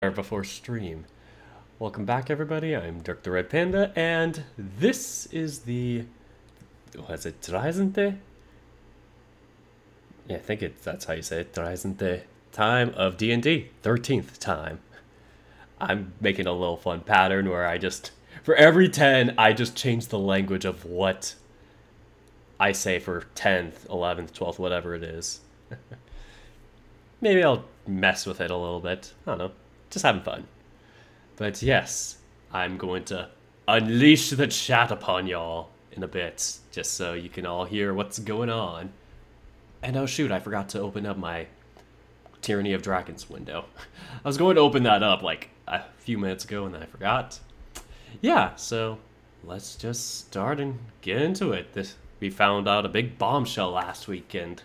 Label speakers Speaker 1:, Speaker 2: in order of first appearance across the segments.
Speaker 1: Before stream. Welcome back, everybody. I'm Dirk the Red Panda, and this is the what is it, Dreizehnte? Yeah, I think that's how you say it, Dreizehnte time of D&D, 13th time. I'm making a little fun pattern where I just, for every 10, I just change the language of what I say for 10th, 11th, 12th, whatever it is. Maybe I'll mess with it a little bit. I don't know. Just having fun. But yes, I'm going to unleash the chat upon y'all in a bit, just so you can all hear what's going on. And oh shoot, I forgot to open up my Tyranny of Dragons window. I was going to open that up like a few minutes ago and then I forgot. Yeah, so let's just start and get into it. We found out a big bombshell last week, and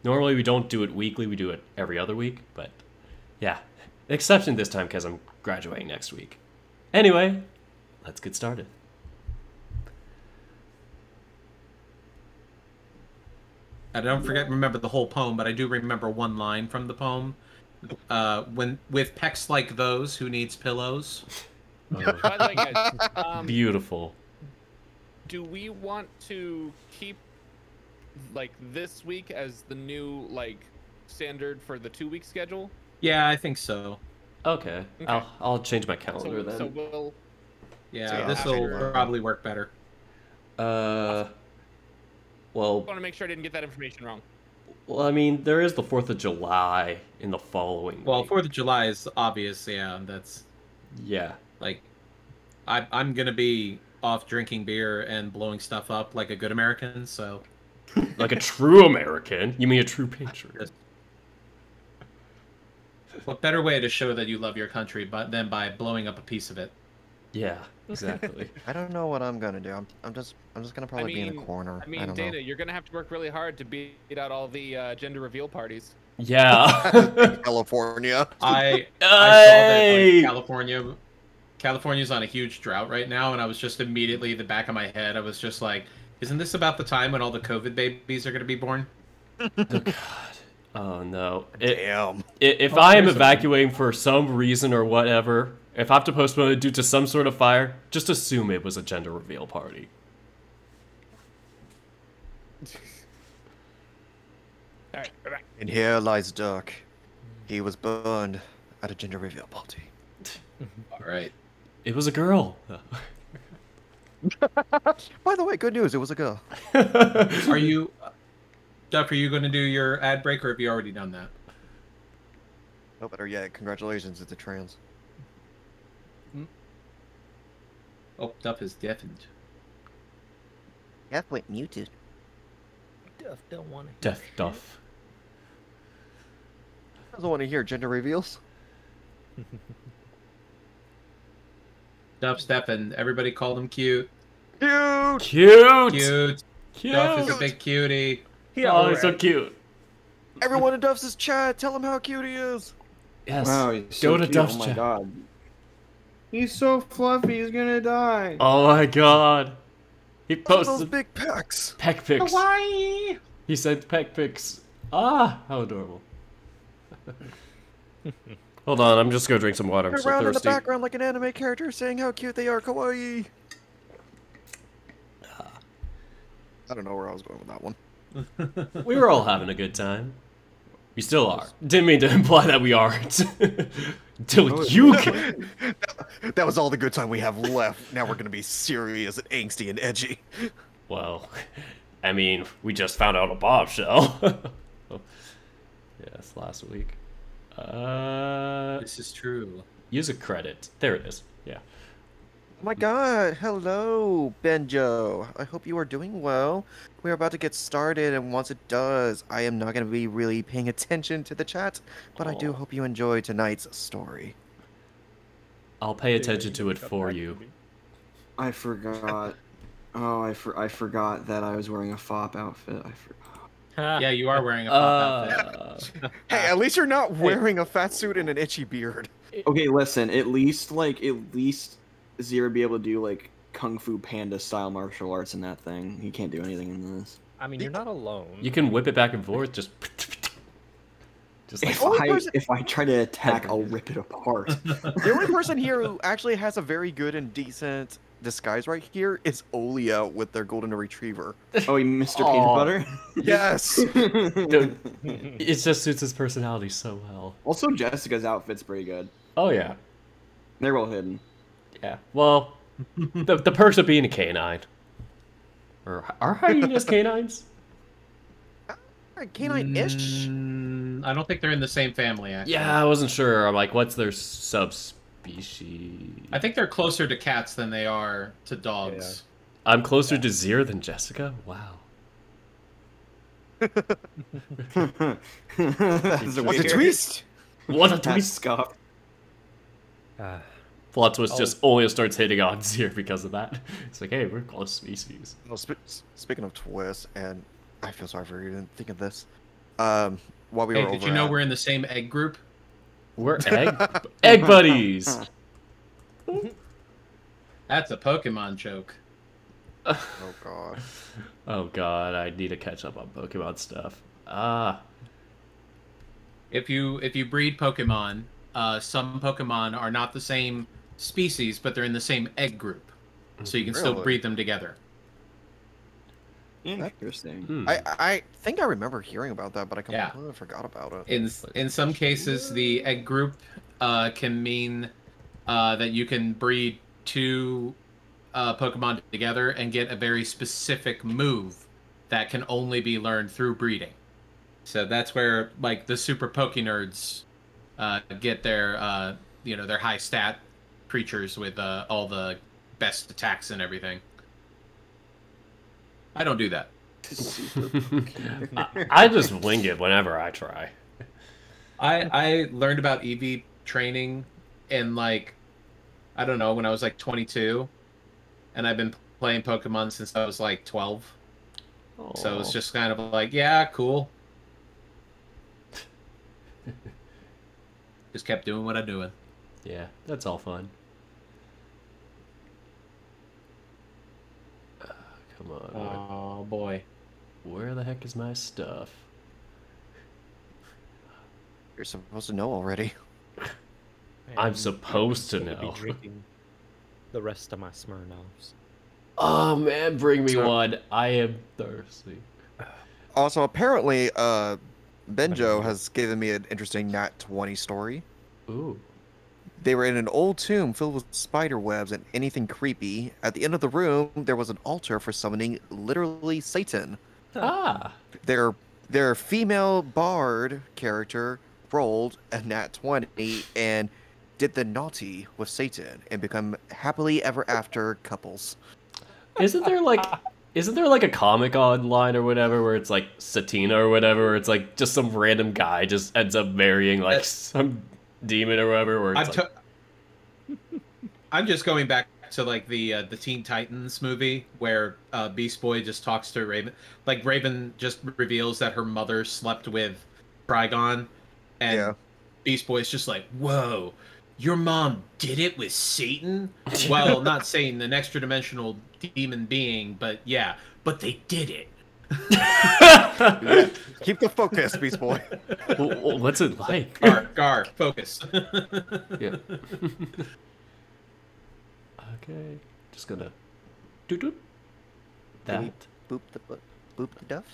Speaker 1: normally we don't do it weekly, we do it every other week, but yeah. Exception this time because I'm graduating next week. Anyway, let's get started.
Speaker 2: I don't remember the whole poem, but I do remember one line from the poem. When with pecs like those, who needs pillows?
Speaker 3: By the way, guys,
Speaker 1: Beautiful.
Speaker 3: do we want to keep like this week as the new standard for the 2-week schedule?
Speaker 2: Yeah, I think so.
Speaker 1: Okay. I'll change my calendar then.
Speaker 3: So we'll.
Speaker 2: Yeah,
Speaker 3: So
Speaker 2: this will
Speaker 3: after-
Speaker 2: probably work better.
Speaker 1: Well,
Speaker 3: I want to make sure I didn't get that information wrong.
Speaker 1: I mean, there is the 4th of July in the following
Speaker 2: Well,
Speaker 1: week.
Speaker 2: 4th of July is obvious. Yeah, that's
Speaker 1: Yeah.
Speaker 2: like, I'm gonna be off drinking beer and blowing stuff up like a good American. So
Speaker 1: Like a true American. You mean a true patriot.
Speaker 2: what better way to show that you love your country than by blowing up a piece of it?
Speaker 1: Yeah, exactly.
Speaker 4: I don't know what I'm gonna do. I'm just gonna probably be in a corner.
Speaker 3: I mean,
Speaker 4: don't
Speaker 3: Dana,
Speaker 4: know.
Speaker 3: you're gonna have to work really hard to beat out all the gender reveal parties.
Speaker 1: Yeah.
Speaker 4: California.
Speaker 2: I saw that
Speaker 1: Hey!
Speaker 2: California's on a huge drought right now, and I was just immediately the back of my head. I was just like, isn't this about the time when all the COVID babies are going to be born?
Speaker 1: Oh, God. Oh, no.
Speaker 4: Damn.
Speaker 1: If
Speaker 2: Oh,
Speaker 1: I am
Speaker 2: there's a-
Speaker 1: evacuating for some reason or whatever, if I have to postpone it due to some sort of fire, just assume it was a gender reveal party.
Speaker 3: All right, all right.
Speaker 4: And here lies Dirk. He was burned at a gender reveal party.
Speaker 2: All right.
Speaker 1: It was a girl.
Speaker 4: By the way, good news. It was a girl.
Speaker 2: Are you, Duff, are you going to do your ad break, or have you already done that?
Speaker 4: No, better yet, congratulations. It's a trans.
Speaker 2: Oh, Duff is deafened.
Speaker 4: Yeah, wait, muted.
Speaker 5: Duff don't want to.
Speaker 1: Death Duff.
Speaker 4: I don't want to hear gender reveals.
Speaker 2: Duff's deafened. Everybody called him cute.
Speaker 4: Cute.
Speaker 1: Cute!
Speaker 2: Cute.
Speaker 1: Cute!
Speaker 2: Duff is a big cutie.
Speaker 1: Oh, he's so cute.
Speaker 4: Everyone in Duff's chat, tell him how cute he is.
Speaker 1: Yes.
Speaker 6: Wow, he's
Speaker 1: Go
Speaker 6: so
Speaker 1: to
Speaker 6: cute.
Speaker 1: Duff's
Speaker 6: Oh my
Speaker 1: chat.
Speaker 6: god. He's so fluffy, he's gonna die.
Speaker 1: Oh my god. He
Speaker 4: Look at those
Speaker 1: posted
Speaker 4: big pecs.
Speaker 1: peck pics.
Speaker 2: Hawaii!
Speaker 1: He sent peck pics. Ah, how adorable. Hold on, I'm just gonna drink some water. I'm
Speaker 4: They're
Speaker 1: so
Speaker 4: around in the
Speaker 1: thirsty.
Speaker 4: background like an anime character saying how cute they are. Kawaii. I don't know where I was going with that one.
Speaker 1: We were all having a good time. We still are. Didn't mean to imply that we aren't. Until you can.
Speaker 4: That was all the good time we have left. Now we're gonna be serious and angsty and edgy.
Speaker 1: Well, I mean, we just found out a bombshell. Yes, last week.
Speaker 2: This is true.
Speaker 1: Use a credit. There it is. Yeah.
Speaker 4: Oh my god, hello, Benjo. I hope you are doing well. We're about to get started, and once it does, I am not going to be really paying attention to the chat, but I do
Speaker 1: Aw.
Speaker 4: hope you enjoy tonight's story.
Speaker 1: I'll pay attention to it for you.
Speaker 6: I forgot. Oh, I forgot that I was wearing a fop outfit. I forgot.
Speaker 2: Yeah, you are wearing a pop outfit.
Speaker 4: Hey, at least you're not wearing a fat suit and an itchy beard.
Speaker 6: Okay, listen. At least Zero would be able to do like Kung Fu Panda style martial arts in that thing. He can't do anything in this.
Speaker 5: I mean, you're not alone.
Speaker 1: You can whip it back and forth, just Just like,
Speaker 6: If I try to attack, I'll rip it apart.
Speaker 4: The only person here who actually has a very good and decent disguise right here is Olia with their golden retriever.
Speaker 6: Oh, Mr.
Speaker 1: Aw.
Speaker 6: Peanut Butter?
Speaker 4: Yes.
Speaker 1: dude, it just suits his personality so well.
Speaker 6: Also, Jessica's outfit's pretty good.
Speaker 1: Oh yeah,
Speaker 6: They're well hidden.
Speaker 1: yeah. Well, the perks of being a canine. Or are hyenas canines?
Speaker 4: Canine-ish.
Speaker 2: I don't think they're in the same family, actually.
Speaker 1: Yeah, I wasn't sure. I'm like, what's their subspecies?
Speaker 2: I think they're closer to cats than they are to dogs.
Speaker 1: I'm closer to Zir than Jessica? Wow.
Speaker 6: That's
Speaker 4: What a
Speaker 6: weird.
Speaker 4: twist!
Speaker 1: What a
Speaker 6: That's
Speaker 1: twist!
Speaker 6: scuffed.
Speaker 1: Plot twist just Olia starts hitting on Zir because of that. It's like, hey, we're close species.
Speaker 4: Well, speaking of twists, and I feel sorry for even thinking of this. While we
Speaker 2: Hey,
Speaker 4: were
Speaker 2: did
Speaker 4: over
Speaker 2: you know
Speaker 4: at-
Speaker 2: we're in the same egg group?
Speaker 1: We're egg buddies!
Speaker 2: That's a Pokemon joke.
Speaker 4: Oh god.
Speaker 1: Oh god, I need to catch up on Pokemon stuff.
Speaker 2: If you breed Pokemon, some Pokemon are not the same species, but they're in the same egg group, so you can still
Speaker 4: Really?
Speaker 2: breed them together.
Speaker 6: Interesting.
Speaker 4: I think I remember hearing about that, but I
Speaker 2: Yeah.
Speaker 4: completely forgot about it.
Speaker 2: In some cases, the egg group can mean that you can breed two Pokemon together and get a very specific move that can only be learned through breeding. So that's where like the super Poke nerds get their their high stat creatures with all the best attacks and everything. I don't do that.
Speaker 1: I just wing it whenever I try.
Speaker 2: I learned about EV training in like, I don't know, when I was like 22, and I've been playing Pokemon since I was like 12. So it's just kind of like, yeah, cool. Just kept doing what I'm doing.
Speaker 1: Yeah, that's all fun. Come on.
Speaker 2: Oh boy.
Speaker 1: Where the heck is my stuff?
Speaker 4: You're supposed to know already.
Speaker 1: I'm
Speaker 5: And
Speaker 1: supposed to
Speaker 5: I'm gonna
Speaker 1: know.
Speaker 5: Be drinking the rest of my Smirnoffs.
Speaker 1: Oh man, bring me
Speaker 4: So-
Speaker 1: one. I am thirsty.
Speaker 4: Also, apparently, Benjo has given me an interesting Nat 20 story.
Speaker 1: Ooh.
Speaker 4: They were in an old tomb filled with spider webs and anything creepy. At the end of the room, there was an altar for summoning literally Satan.
Speaker 1: Ah.
Speaker 4: Their female bard character rolled a Nat 20 and did the naughty with Satan and become happily ever after couples.
Speaker 1: Isn't there like a comic online or whatever where it's like Satina or whatever, where it's like just some random guy just ends up marrying like some demon or whatever, where it's
Speaker 2: I'm just going back to like the Teen Titans movie where Beast Boy just talks to Raven. Like Raven just reveals that her mother slept with Trigon, and
Speaker 4: Yeah.
Speaker 2: Beast Boy's just like, "Whoa, your mom did it with Satan?" Well, not Satan, an extra dimensional demon being, but yeah, but they did it.
Speaker 4: Keep the focus, Beast Boy.
Speaker 1: what's it like?
Speaker 2: Gar, focus.
Speaker 1: Yeah. Okay. Just gonna doop that.
Speaker 4: Boop the duff.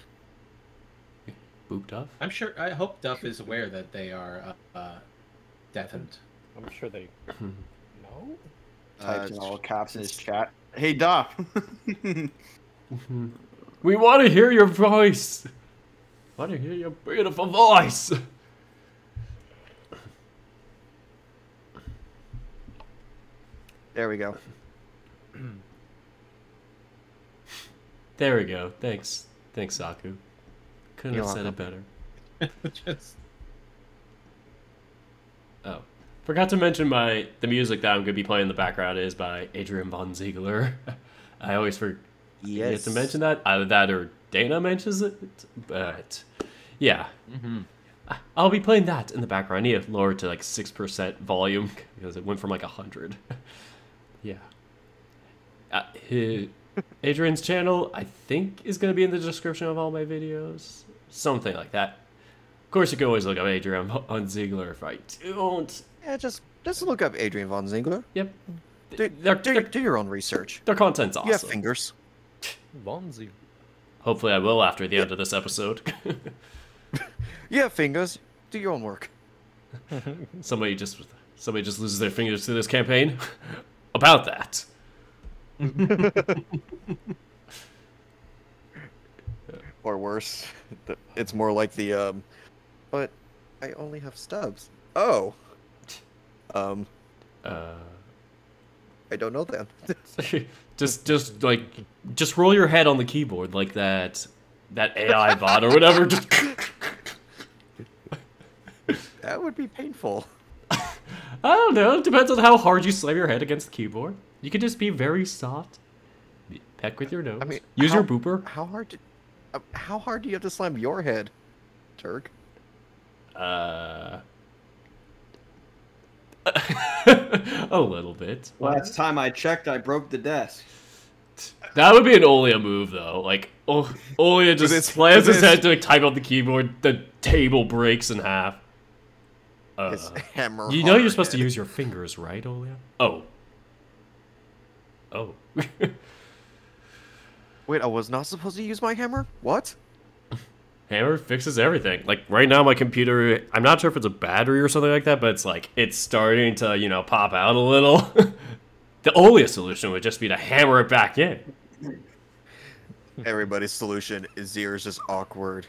Speaker 1: Booped off.
Speaker 2: I'm sure. I hope Duff is aware that they are deafened.
Speaker 5: I'm sure they know.
Speaker 6: Types in all caps in his chat. Hey, Doc.
Speaker 1: We want to hear your voice. Want to hear your beautiful voice.
Speaker 4: There we go.
Speaker 1: There we go. Thanks, Saku. Couldn't
Speaker 4: You're
Speaker 1: have said it better.
Speaker 2: Just
Speaker 1: Oh, forgot to mention the music that I'm gonna be playing in the background is by Adrian von Ziegler. I always forget to mention that. Either that or Dana mentions it, but yeah. I'll be playing that in the background. I need to lower it to like 6% volume because it went from like 100. Yeah. Adrian's channel, I think, is going to be in the description of all my videos. Something like that. Of course, you can always look up Adrian on Ziegler if I don't.
Speaker 4: Yeah, just look up Adrian von Ziegler.
Speaker 1: Yep.
Speaker 4: Do your own research.
Speaker 1: Their content's awesome.
Speaker 4: You have fingers.
Speaker 5: Bonzi.
Speaker 1: Hopefully, I will after the end of this episode.
Speaker 4: You have fingers. Do your own work.
Speaker 1: Somebody just loses their fingers through this campaign. About that.
Speaker 4: Or worse, it's more like the but I only have stubs. Oh. I don't know then.
Speaker 1: just roll your head on the keyboard like that AI bot or whatever. Just
Speaker 4: That would be painful.
Speaker 1: I don't know. It depends on how hard you slam your head against the keyboard. You can just be very soft. Peck with your nose.
Speaker 4: I mean,
Speaker 1: use your booper.
Speaker 4: How hard do you have to slam your head, Turk?
Speaker 1: A little bit.
Speaker 6: Last time I checked, I broke the desk.
Speaker 1: That would be an Olia move, though. Like, Olia just slams his head to type on the keyboard. The table breaks in half.
Speaker 4: His hammer.
Speaker 1: You know you're supposed to use your fingers, right, Olia? Oh.
Speaker 4: Wait, I was not supposed to use my hammer? What?
Speaker 1: Hammer fixes everything. Like, right now, my computer, I'm not sure if it's a battery or something like that, but it's like, it's starting to, pop out a little. The Olia solution would just be to hammer it back in.
Speaker 4: Everybody's solution is Zier's just awkward.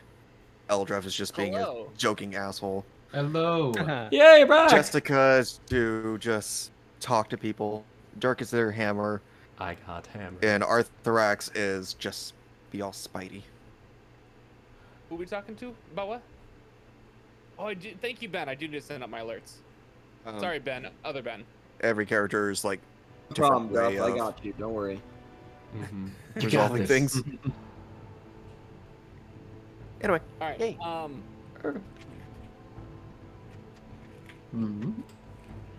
Speaker 4: Eldraff is just being a joking asshole.
Speaker 2: Hello.
Speaker 1: Yay, back!
Speaker 4: Jessica is to just talk to people. Dirk is their hammer.
Speaker 1: I got hammered.
Speaker 4: And Arthrax is just be all spidey.
Speaker 3: Who are we talking to? About what? Oh, thank you, Ben. I do need to send up my alerts. Sorry, Ben. Other Ben.
Speaker 4: Every character is like
Speaker 6: No problem,
Speaker 4: different way
Speaker 6: Duff. I
Speaker 4: of
Speaker 6: got you. Don't worry.
Speaker 1: Mm-hmm.
Speaker 4: resolving things. Anyway,
Speaker 3: All right.
Speaker 4: yay.
Speaker 2: Mhm.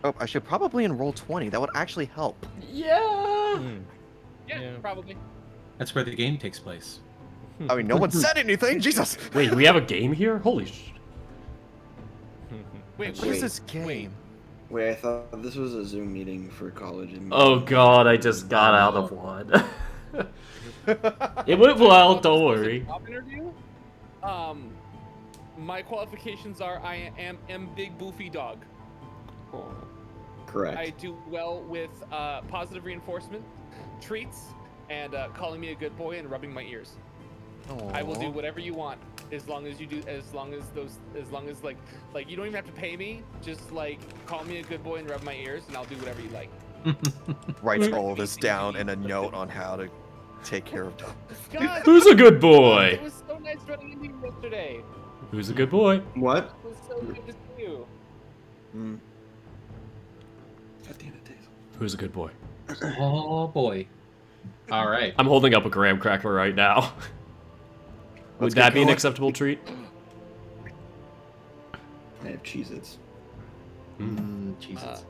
Speaker 4: Oh, I should probably enroll 20. That would actually help.
Speaker 1: Yeah!
Speaker 3: Yeah, probably.
Speaker 2: That's where the game takes place.
Speaker 4: I mean, no one said anything. Jesus.
Speaker 1: Wait, we have a game here? Holy sh...
Speaker 3: Wait,
Speaker 4: What is this game?
Speaker 6: Wait, I thought this was a Zoom meeting for college.
Speaker 1: Oh god, I just got out of one. It went well, don't worry.
Speaker 3: Job interview? My qualifications are I am big boofy dog.
Speaker 6: Correct.
Speaker 3: I do well with positive reinforcement, treats, and calling me a good boy and rubbing my ears. I will do whatever you want as long as like you don't even have to pay me. Just like call me a good boy and rub my ears, and I'll do whatever you like.
Speaker 4: Writes all this down in a note on how to take care of dogs.
Speaker 3: God,
Speaker 1: Who's a good boy?
Speaker 3: it was so nice running into you yesterday.
Speaker 1: Who's a good boy?
Speaker 6: What?
Speaker 3: It was so good to see you.
Speaker 6: God damn it, Dave.
Speaker 1: Who's a good boy?
Speaker 2: Oh boy. All right.
Speaker 1: I'm holding up a graham cracker right now. Would
Speaker 4: Let's
Speaker 1: that
Speaker 4: get
Speaker 1: be an
Speaker 4: going.
Speaker 1: acceptable treat?
Speaker 6: I have Cheez-Its.
Speaker 2: Jesus.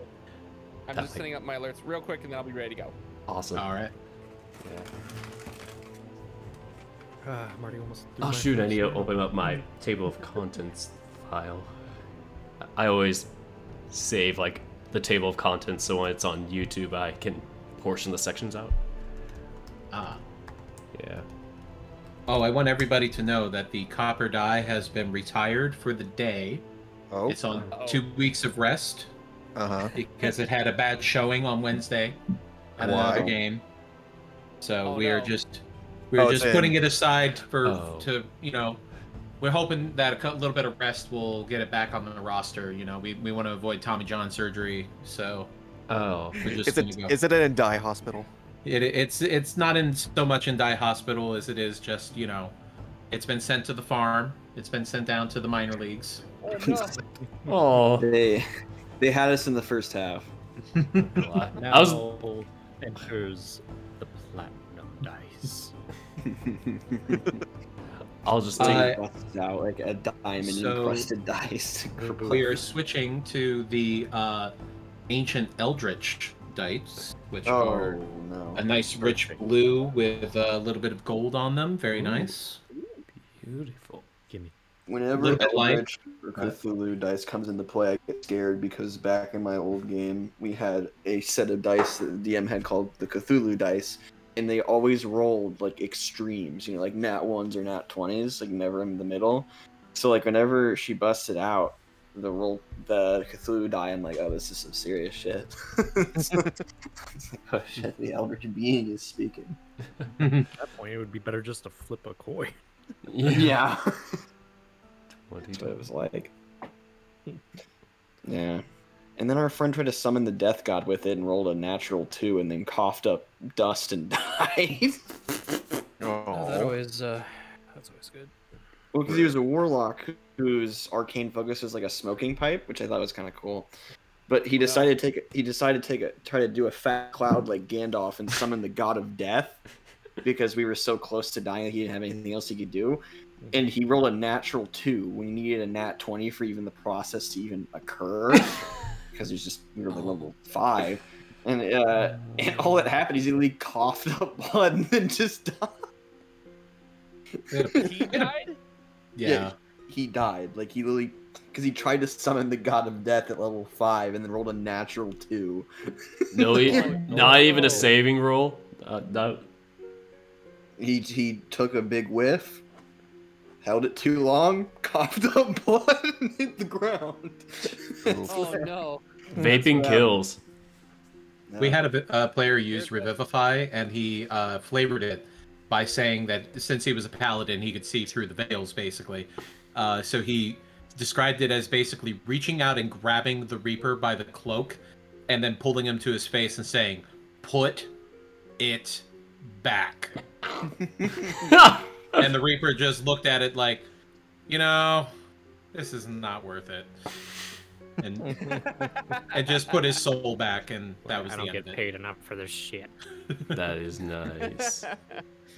Speaker 3: I'm just setting up my alerts real quick, and then I'll be ready to go.
Speaker 1: Awesome.
Speaker 2: All right.
Speaker 5: I'm already almost through
Speaker 1: Oh
Speaker 5: my
Speaker 1: shoot, I
Speaker 5: first
Speaker 1: need to
Speaker 5: one.
Speaker 1: open up my table of contents file. I always save like the table of contents so when it's on YouTube I can portion the sections out.
Speaker 2: Ah.
Speaker 1: Yeah.
Speaker 2: Oh, I want everybody to know that the copper die has been retired for the day.
Speaker 4: Oh.
Speaker 2: It's on
Speaker 3: Uh-oh.
Speaker 2: 2 weeks of rest
Speaker 4: Uh-huh.
Speaker 2: because it had a bad showing on Wednesday at another
Speaker 4: Why?
Speaker 2: game. So
Speaker 3: Oh,
Speaker 2: we are
Speaker 3: no.
Speaker 2: just
Speaker 4: Oh,
Speaker 2: just
Speaker 4: it's
Speaker 2: putting
Speaker 4: in.
Speaker 2: it aside for
Speaker 1: Oh.
Speaker 2: to we're hoping that a little bit of rest will get it back on the roster. We want to avoid Tommy John surgery, so
Speaker 1: Oh.
Speaker 2: we're just
Speaker 4: Is
Speaker 2: gonna
Speaker 4: it
Speaker 2: go.
Speaker 4: is it in Die Hospital?
Speaker 2: It's not in so much in Die Hospital as it is just it's been sent to the farm. It's been sent down to the minor leagues.
Speaker 3: Oh no.
Speaker 1: Oh.
Speaker 6: They had us in the first half.
Speaker 5: Now
Speaker 1: I was
Speaker 5: enters the platinum dice.
Speaker 1: I'll just
Speaker 2: Uh,
Speaker 1: take
Speaker 6: Busts out like a diamond
Speaker 2: So-
Speaker 6: encrusted dice.
Speaker 2: We are switching to the ancient Eldritch dice, which are
Speaker 6: Oh no.
Speaker 2: a nice rich blue with a little bit of gold on them. Very nice.
Speaker 1: beautiful.
Speaker 5: Gimme.
Speaker 6: Whenever
Speaker 2: Little bit light.
Speaker 6: Eldritch or Cthulhu dice comes into play, I get scared because back in my old game, we had a set of dice that the DM had called the Cthulhu dice, and they always rolled like extremes, you know, like nat 1s or nat 20s, like never in the middle. So like whenever she busted out the Cthulhu die, I'm like, oh, this is some serious shit. It's like, oh shit, the Eldritch being is speaking.
Speaker 5: At that point, it would be better just to flip a coin.
Speaker 6: Yeah.
Speaker 1: What do
Speaker 6: That's
Speaker 1: you
Speaker 6: what it
Speaker 1: do?
Speaker 6: was like. Yeah. And then our friend tried to summon the death god with it and rolled a natural 2 and then coughed up dust and died.
Speaker 5: That's always good.
Speaker 6: Well, because he was a warlock whose arcane focus was like a smoking pipe, which I thought was kind of cool. But he decided to try to do a fat cloud like Gandalf and summon the god of death because we were so close to dying he didn't have anything else he could do. And he rolled a natural 2 when he needed a nat 20 for even the process to even occur. Because we were like level 5. And all that happened is he literally coughed up blood and then just died.
Speaker 3: He died?
Speaker 6: Yeah, he died. Like he literally, because he tried to summon the god of death at level 5 and then rolled a natural 2.
Speaker 1: No, not even a saving roll. No.
Speaker 6: He took a big whiff, held it too long, coughed up blood, and hit the ground.
Speaker 3: Oh no.
Speaker 1: Vaping kills.
Speaker 2: We had a player use Revivify, and he flavored it by saying that since he was a paladin, he could see through the veils, basically. So he described it as basically reaching out and grabbing the Reaper by the cloak, and then pulling him to his face and saying, "Put it back." And the Reaper just looked at it like, this is not worth it. And just put his soul back, and that was the end of it.
Speaker 5: I don't get paid enough for this shit.
Speaker 1: That is nice.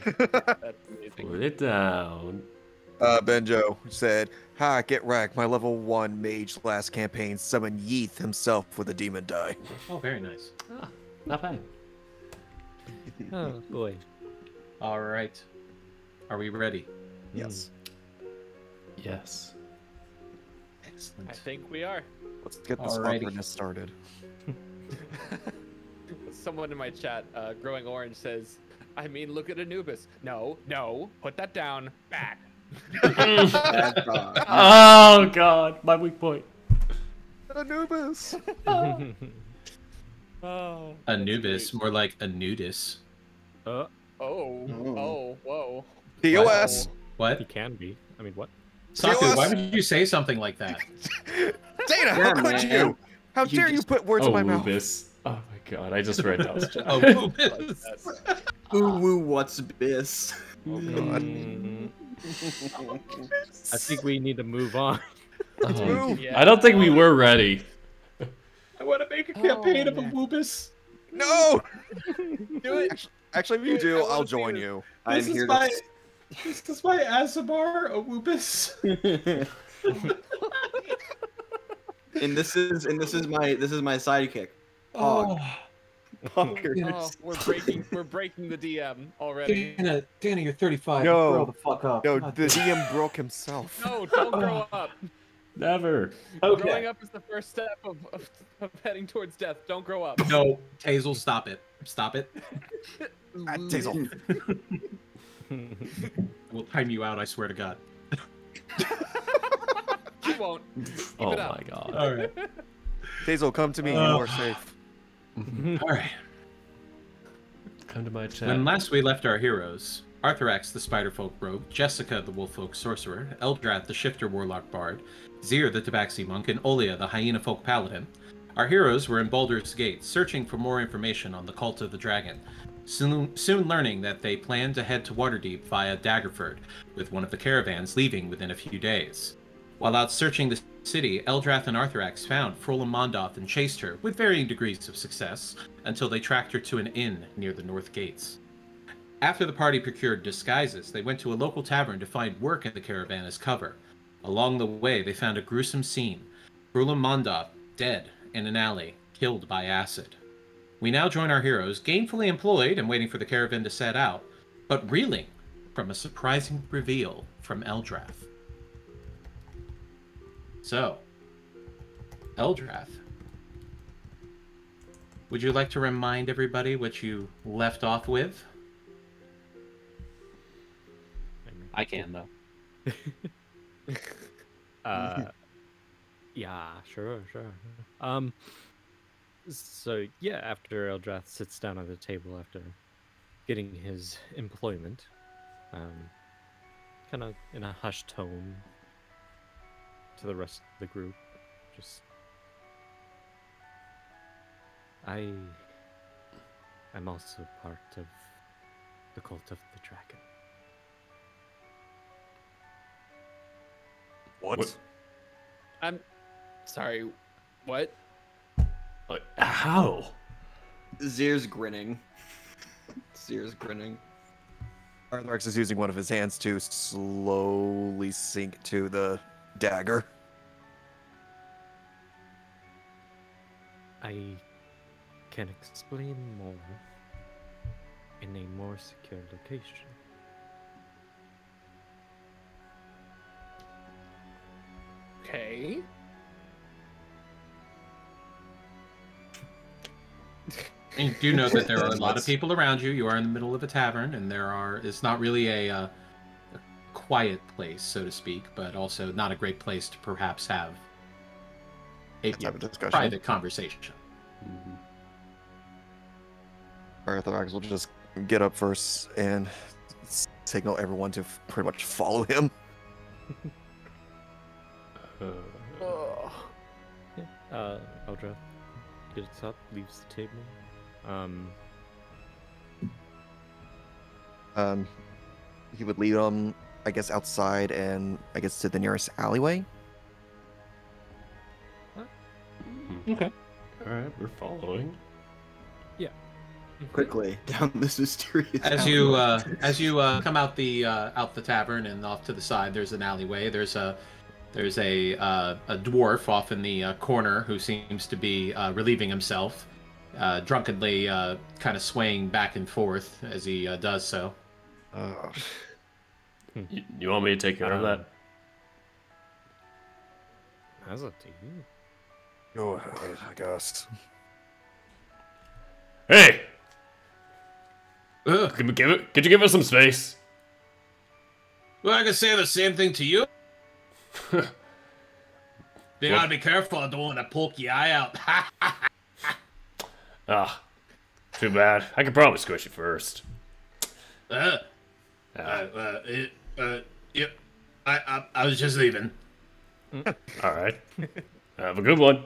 Speaker 3: That's amazing.
Speaker 1: Put it down.
Speaker 4: Benjo said, "Ha, get wrecked. My level 1 mage last campaign summoned Yeeth himself with a demon die."
Speaker 2: Oh, very nice.
Speaker 1: Not bad.
Speaker 5: Oh boy.
Speaker 2: All right. Are we ready?
Speaker 4: Yes.
Speaker 1: Yes.
Speaker 2: Excellent.
Speaker 3: I think we are.
Speaker 4: Let's get this
Speaker 2: Alrighty.
Speaker 4: awkwardness started.
Speaker 3: Someone in my chat, Growing Orange, says, I mean, look at Anubis. No, put that down. Back.
Speaker 6: Bad dog.
Speaker 1: Oh god, my weak point.
Speaker 4: Anubis!
Speaker 3: Oh.
Speaker 2: Anubis, more like a nudis.
Speaker 3: Oh, whoa.
Speaker 4: POS!
Speaker 5: He
Speaker 2: What?
Speaker 5: can be. I mean, what?
Speaker 2: Saku, why would you say something like that?
Speaker 4: Dana, how could
Speaker 6: man.
Speaker 4: you? How dare you
Speaker 6: just-
Speaker 4: put words in my mouth?
Speaker 1: Lubis. Oh my god, I just read Dal's chat.
Speaker 2: Oh, Anubis.
Speaker 6: Ooh, woo, what's this?
Speaker 4: Oh god.
Speaker 5: I think we need to move on.
Speaker 1: Oh,
Speaker 3: Yeah.
Speaker 1: I don't think we were ready.
Speaker 2: I want to make a campaign of a Woobus.
Speaker 4: No!
Speaker 3: Do it.
Speaker 4: Actually, if you do,
Speaker 3: I wanna
Speaker 4: I'll
Speaker 3: see
Speaker 4: join
Speaker 3: this.
Speaker 4: you.
Speaker 6: I'm
Speaker 2: This
Speaker 6: here
Speaker 2: is my Asabar, a Woobus.
Speaker 6: and this is my sidekick.
Speaker 2: Oh,
Speaker 6: Punkers.
Speaker 3: Oh, we're breaking the DM already.
Speaker 2: Dana, you're 35.
Speaker 4: No.
Speaker 2: Grow the fuck up.
Speaker 4: No,
Speaker 2: God
Speaker 4: the
Speaker 2: damn.
Speaker 4: DM broke himself.
Speaker 3: No, don't grow up.
Speaker 1: Never.
Speaker 3: Growing up is the first step of heading towards death. Don't grow up.
Speaker 2: No, Tazel, stop it. Stop it.
Speaker 4: Tazel.
Speaker 2: We'll time you out, I swear to God.
Speaker 3: You won't. Keep
Speaker 1: Oh
Speaker 3: it up.
Speaker 1: my god.
Speaker 2: All right.
Speaker 4: Tazel, come to me. You are safe.
Speaker 2: All right.
Speaker 1: Come to my chat.
Speaker 2: When last we left our heroes, Arthurax the Spiderfolk Rogue, Jessica the Wolffolk Sorcerer, Eldrath the Shifter Warlock Bard, Zir the Tabaxi Monk, and Olia the Hyena Folk Paladin, our heroes were in Baldur's Gate, searching for more information on the Cult of the Dragon, soon learning that they planned to head to Waterdeep via Daggerford, with one of the caravans leaving within a few days. While out searching the city, Eldrath and Arthurax found Frolam Mondoth and chased her, with varying degrees of success, until they tracked her to an inn near the North Gates. After the party procured disguises, they went to a local tavern to find work in the caravan as cover. Along the way, they found a gruesome scene. Frolam Mondoth, dead in an alley, killed by acid. We now join our heroes, gainfully employed and waiting for the caravan to set out, but reeling from a surprising reveal from Eldrath. So, Eldrath, would you like to remind everybody what you left off with?
Speaker 3: I can though.
Speaker 5: Yeah, sure. So yeah, after Eldrath sits down at the table after getting his employment, kind of in a hushed tone to the rest of the group, just I'm also part of the cult of the dragon.
Speaker 1: What?
Speaker 3: I'm sorry. What?
Speaker 1: How?
Speaker 6: Zir's grinning.
Speaker 4: Arthrax is using one of his hands to slowly sink to the dagger.
Speaker 5: I can explain more in a more secure location.
Speaker 3: Okay.
Speaker 2: And you do know that there are a lot of people around you. You are in the middle of a tavern, and it's not really a quiet place, so to speak, but also not a great place to perhaps have a
Speaker 4: Let's have a discussion.
Speaker 2: private conversation.
Speaker 1: Mhm.
Speaker 4: Arthrax will just get up first and signal everyone to pretty much follow him.
Speaker 5: Eldrath gets up, leaves the table.
Speaker 4: He would lead them, I guess, outside and I guess to the nearest alleyway.
Speaker 3: Okay.
Speaker 1: All right, we're following.
Speaker 6: Quickly down this mysterious.
Speaker 2: As
Speaker 6: alleyway.
Speaker 2: you come out the tavern and off to the side, there's an alleyway. There's a dwarf off in the corner who seems to be relieving himself, drunkenly kind of swaying back and forth as he does so.
Speaker 1: You want me to take care of that?
Speaker 5: That's up to you.
Speaker 4: Go ahead, I guess.
Speaker 1: Hey,
Speaker 2: Ugh.
Speaker 1: could you give us some space?
Speaker 2: Well, I can say the same thing to you. You gotta be careful. I don't want to poke your eye out.
Speaker 1: Ah, too bad. I could probably squish you first.
Speaker 2: Yep. I was just leaving.
Speaker 1: All right. Have a good one.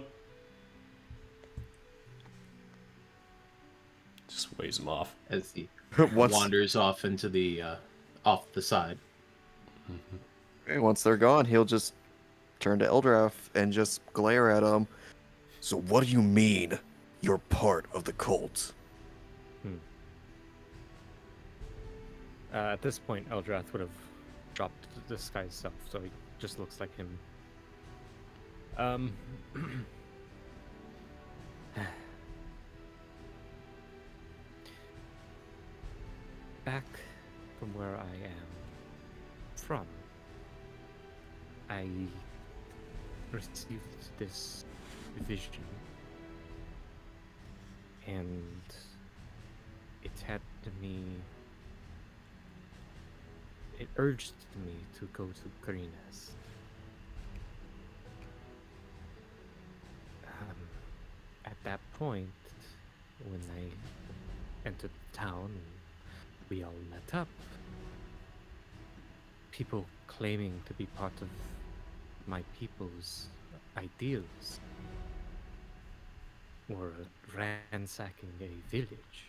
Speaker 1: Just waves him off.
Speaker 2: As he
Speaker 4: Once,
Speaker 2: wanders off into the off the side.
Speaker 4: once they're gone, he'll just turn to Eldrath and just glare at him. So what do you mean you're part of the cult?
Speaker 5: At this point, Eldrath would have dropped the disguise self, so he just looks like him. Back from where I am from, I received this vision, and it had me. It urged me to go to Greenest. At that point, when I entered the town and we all met up, people claiming to be part of my people's ideals were ransacking a village.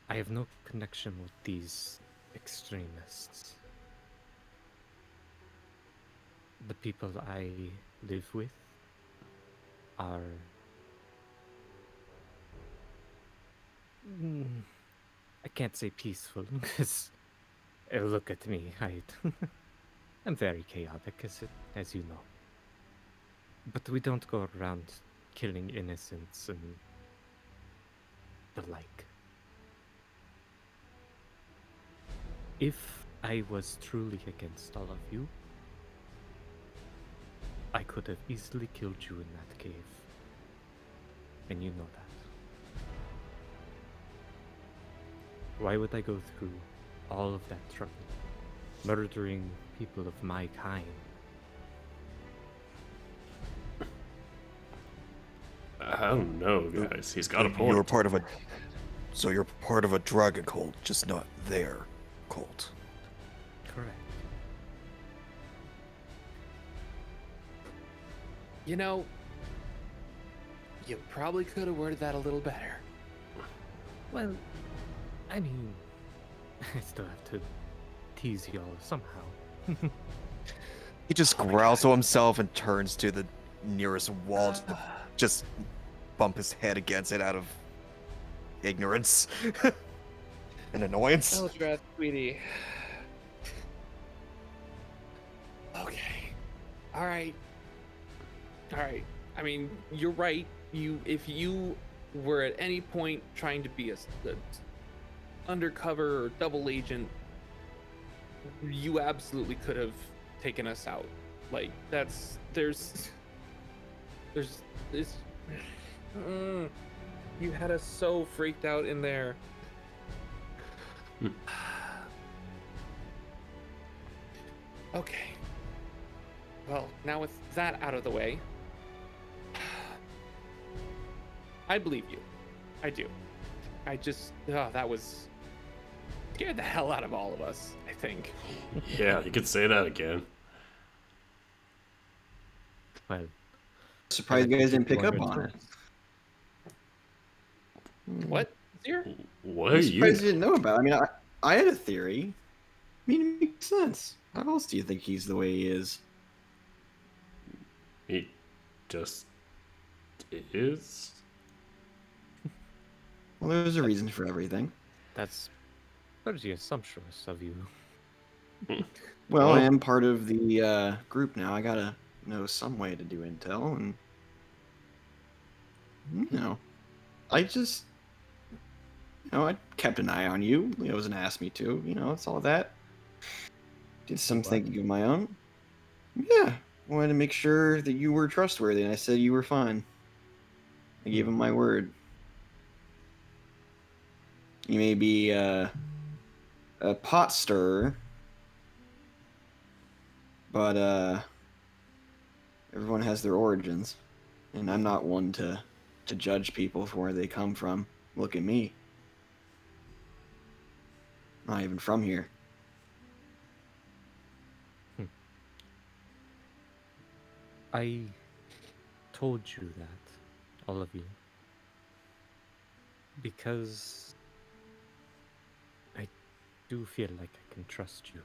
Speaker 5: I have no connection with these extremists. The people I live with are I can't say peaceful because look at me, I'm very chaotic as you know. But we don't go around killing innocents and the like. If I was truly against all of you, I could have easily killed you in that cave. And you know that. Why would I go through all of that trouble, murdering people of my kind?
Speaker 1: I don't know, guys. He's got a point.
Speaker 4: You're part of a... So you're part of a dragon cult, just not their cult.
Speaker 5: Correct.
Speaker 3: You know, you probably could have worded that a little better.
Speaker 5: Well, I mean, I still have to tease y'all somehow.
Speaker 4: He just growls to himself and turns to the nearest wall to just bump his head against it out of ignorance and annoyance.
Speaker 3: Eldrath, sweetie. Okay. All right. I mean, you're right. If you were at any point trying to be a undercover or double agent, you absolutely could have taken us out. Like, there's this. You had us so freaked out in there. Okay. Well, now with that out of the way, I believe you. I do. I just, that was scared the hell out of all of us, I think.
Speaker 1: Yeah, you could say that again.
Speaker 5: Well,
Speaker 6: Surprised you guys didn't pick up on it.
Speaker 3: What? Zero?
Speaker 1: What are
Speaker 6: I'm surprised you
Speaker 1: you?
Speaker 6: didn't know about it. I mean, I had a theory. I mean, it makes sense. How else do you think he's the way he is?
Speaker 1: He just is.
Speaker 6: Well, there's a reason for everything.
Speaker 5: that's pretty assumptuous of you.
Speaker 6: Well,
Speaker 1: Well-
Speaker 6: I am part of the group now. I gotta know some way to do intel, and I just, I kept an eye on you. Leo wasn't asked me to. It's all that. Did some thinking of my own. Yeah, wanted to make sure that you were trustworthy, and I said you were fine. I gave him my word. You may be a pot stirrer, but everyone has their origins, and I'm not one to judge people for where they come from. Look at me. Not even from here.
Speaker 5: I told you that, all of you, because I do feel like I can trust you.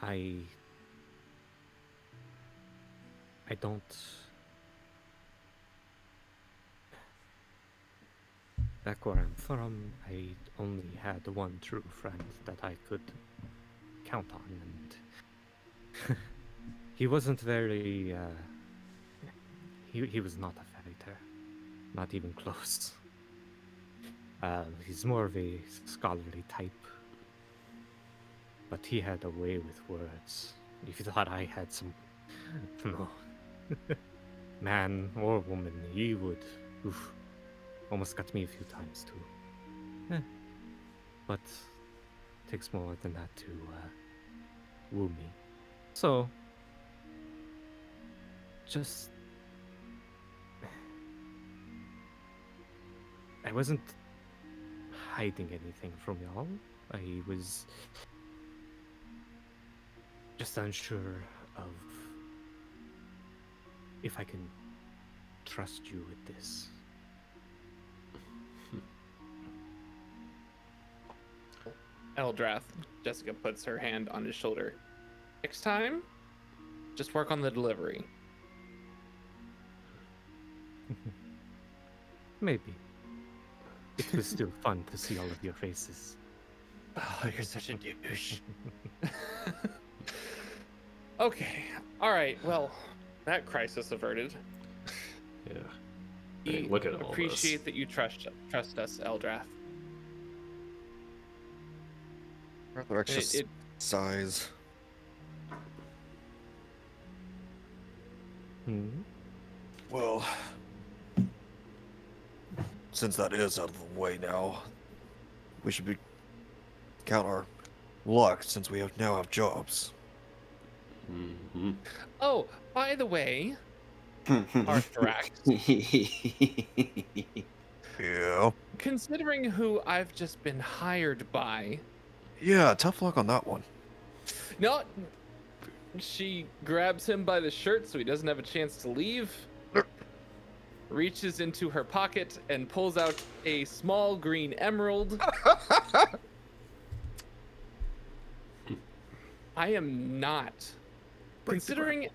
Speaker 5: I don't. Back where I'm from, I only had one true friend that I could count on, and he wasn't very. He was not a fairy tale, not even close. He's more of a scholarly type, but he had a way with words. If you thought I had some, no, man or woman, he would. Oof. Almost got me a few times too. But it takes more than that to woo me. So, just... I wasn't hiding anything from y'all. I was just unsure of if I can trust you with this.
Speaker 3: Eldrath, Jessica puts her hand on his shoulder. Next time, just work on the delivery.
Speaker 5: Maybe. It was still fun to see all of your faces.
Speaker 3: Oh, you're such a douche. Okay, alright, well, that crisis averted.
Speaker 1: Yeah.
Speaker 3: We
Speaker 1: Hey, look at all
Speaker 3: appreciate that you trust us, Eldrath.
Speaker 4: Rather extra size.
Speaker 5: Hmm?
Speaker 4: Well, since that is out of the way now, we should count our luck since we now have jobs.
Speaker 1: Mm-hmm.
Speaker 3: Oh, by the way, Arthrax,
Speaker 4: Yeah.
Speaker 3: considering who I've just been hired by,
Speaker 4: Yeah, tough luck on that one.
Speaker 3: no, she grabs him by the shirt so he doesn't have a chance to leave, reaches into her pocket and pulls out a small green emerald. I am not considering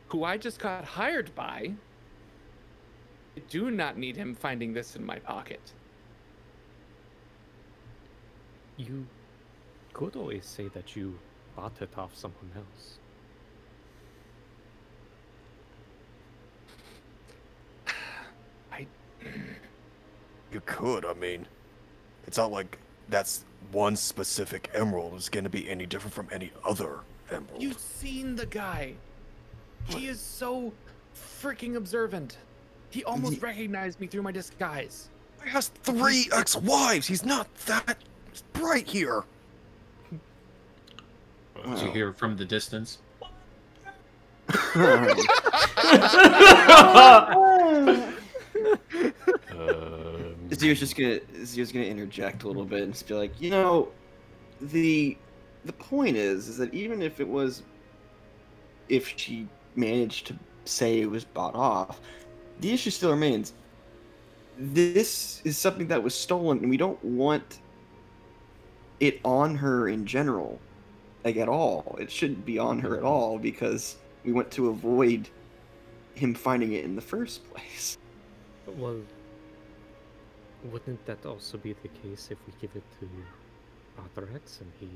Speaker 3: who I just got hired by. I do not need him finding this in my pocket.
Speaker 5: You could always say that you bought it off someone else.
Speaker 4: You could, I mean, it's not like that's one specific emerald is going to be any different from any other emerald.
Speaker 3: You've seen the guy. He is so freaking observant. He almost recognized me through my disguise.
Speaker 4: He has 3 ex-wives. He's not that bright here.
Speaker 2: Did you hear from the distance?
Speaker 6: Zio's gonna interject a little bit and just be like, you know, the point is that even if she managed to say it was bought off, the issue still remains. This is something that was stolen, and we don't want it on her in general, like at all. It shouldn't be on her at all because we want to avoid him finding it in the first place.
Speaker 5: Well, wouldn't that also be the case if we give it to Arthrax and he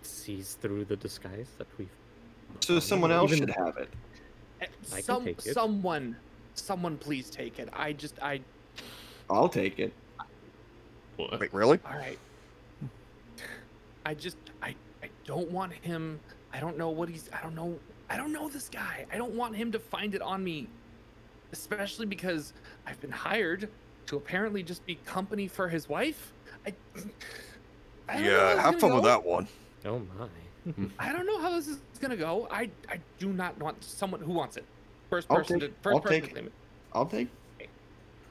Speaker 5: sees through the disguise that we've...
Speaker 6: So someone else should have it.
Speaker 5: I can take it.
Speaker 3: Someone please take it.
Speaker 6: I'll take it.
Speaker 1: What?
Speaker 4: Wait, really?
Speaker 3: All right. I don't want him. I don't know this guy. I don't want him to find it on me. Especially because I've been hired to apparently just be company for his wife. I don't know how
Speaker 4: Yeah,
Speaker 3: this is
Speaker 4: have fun
Speaker 3: gonna
Speaker 4: with
Speaker 3: go.
Speaker 4: that one.
Speaker 5: Oh my.
Speaker 3: I don't know how this is gonna go. I do not want someone who wants it. First
Speaker 6: I'll
Speaker 3: person
Speaker 6: take-
Speaker 3: to
Speaker 6: I'll
Speaker 3: claim
Speaker 6: take-
Speaker 3: it.
Speaker 6: I'll take.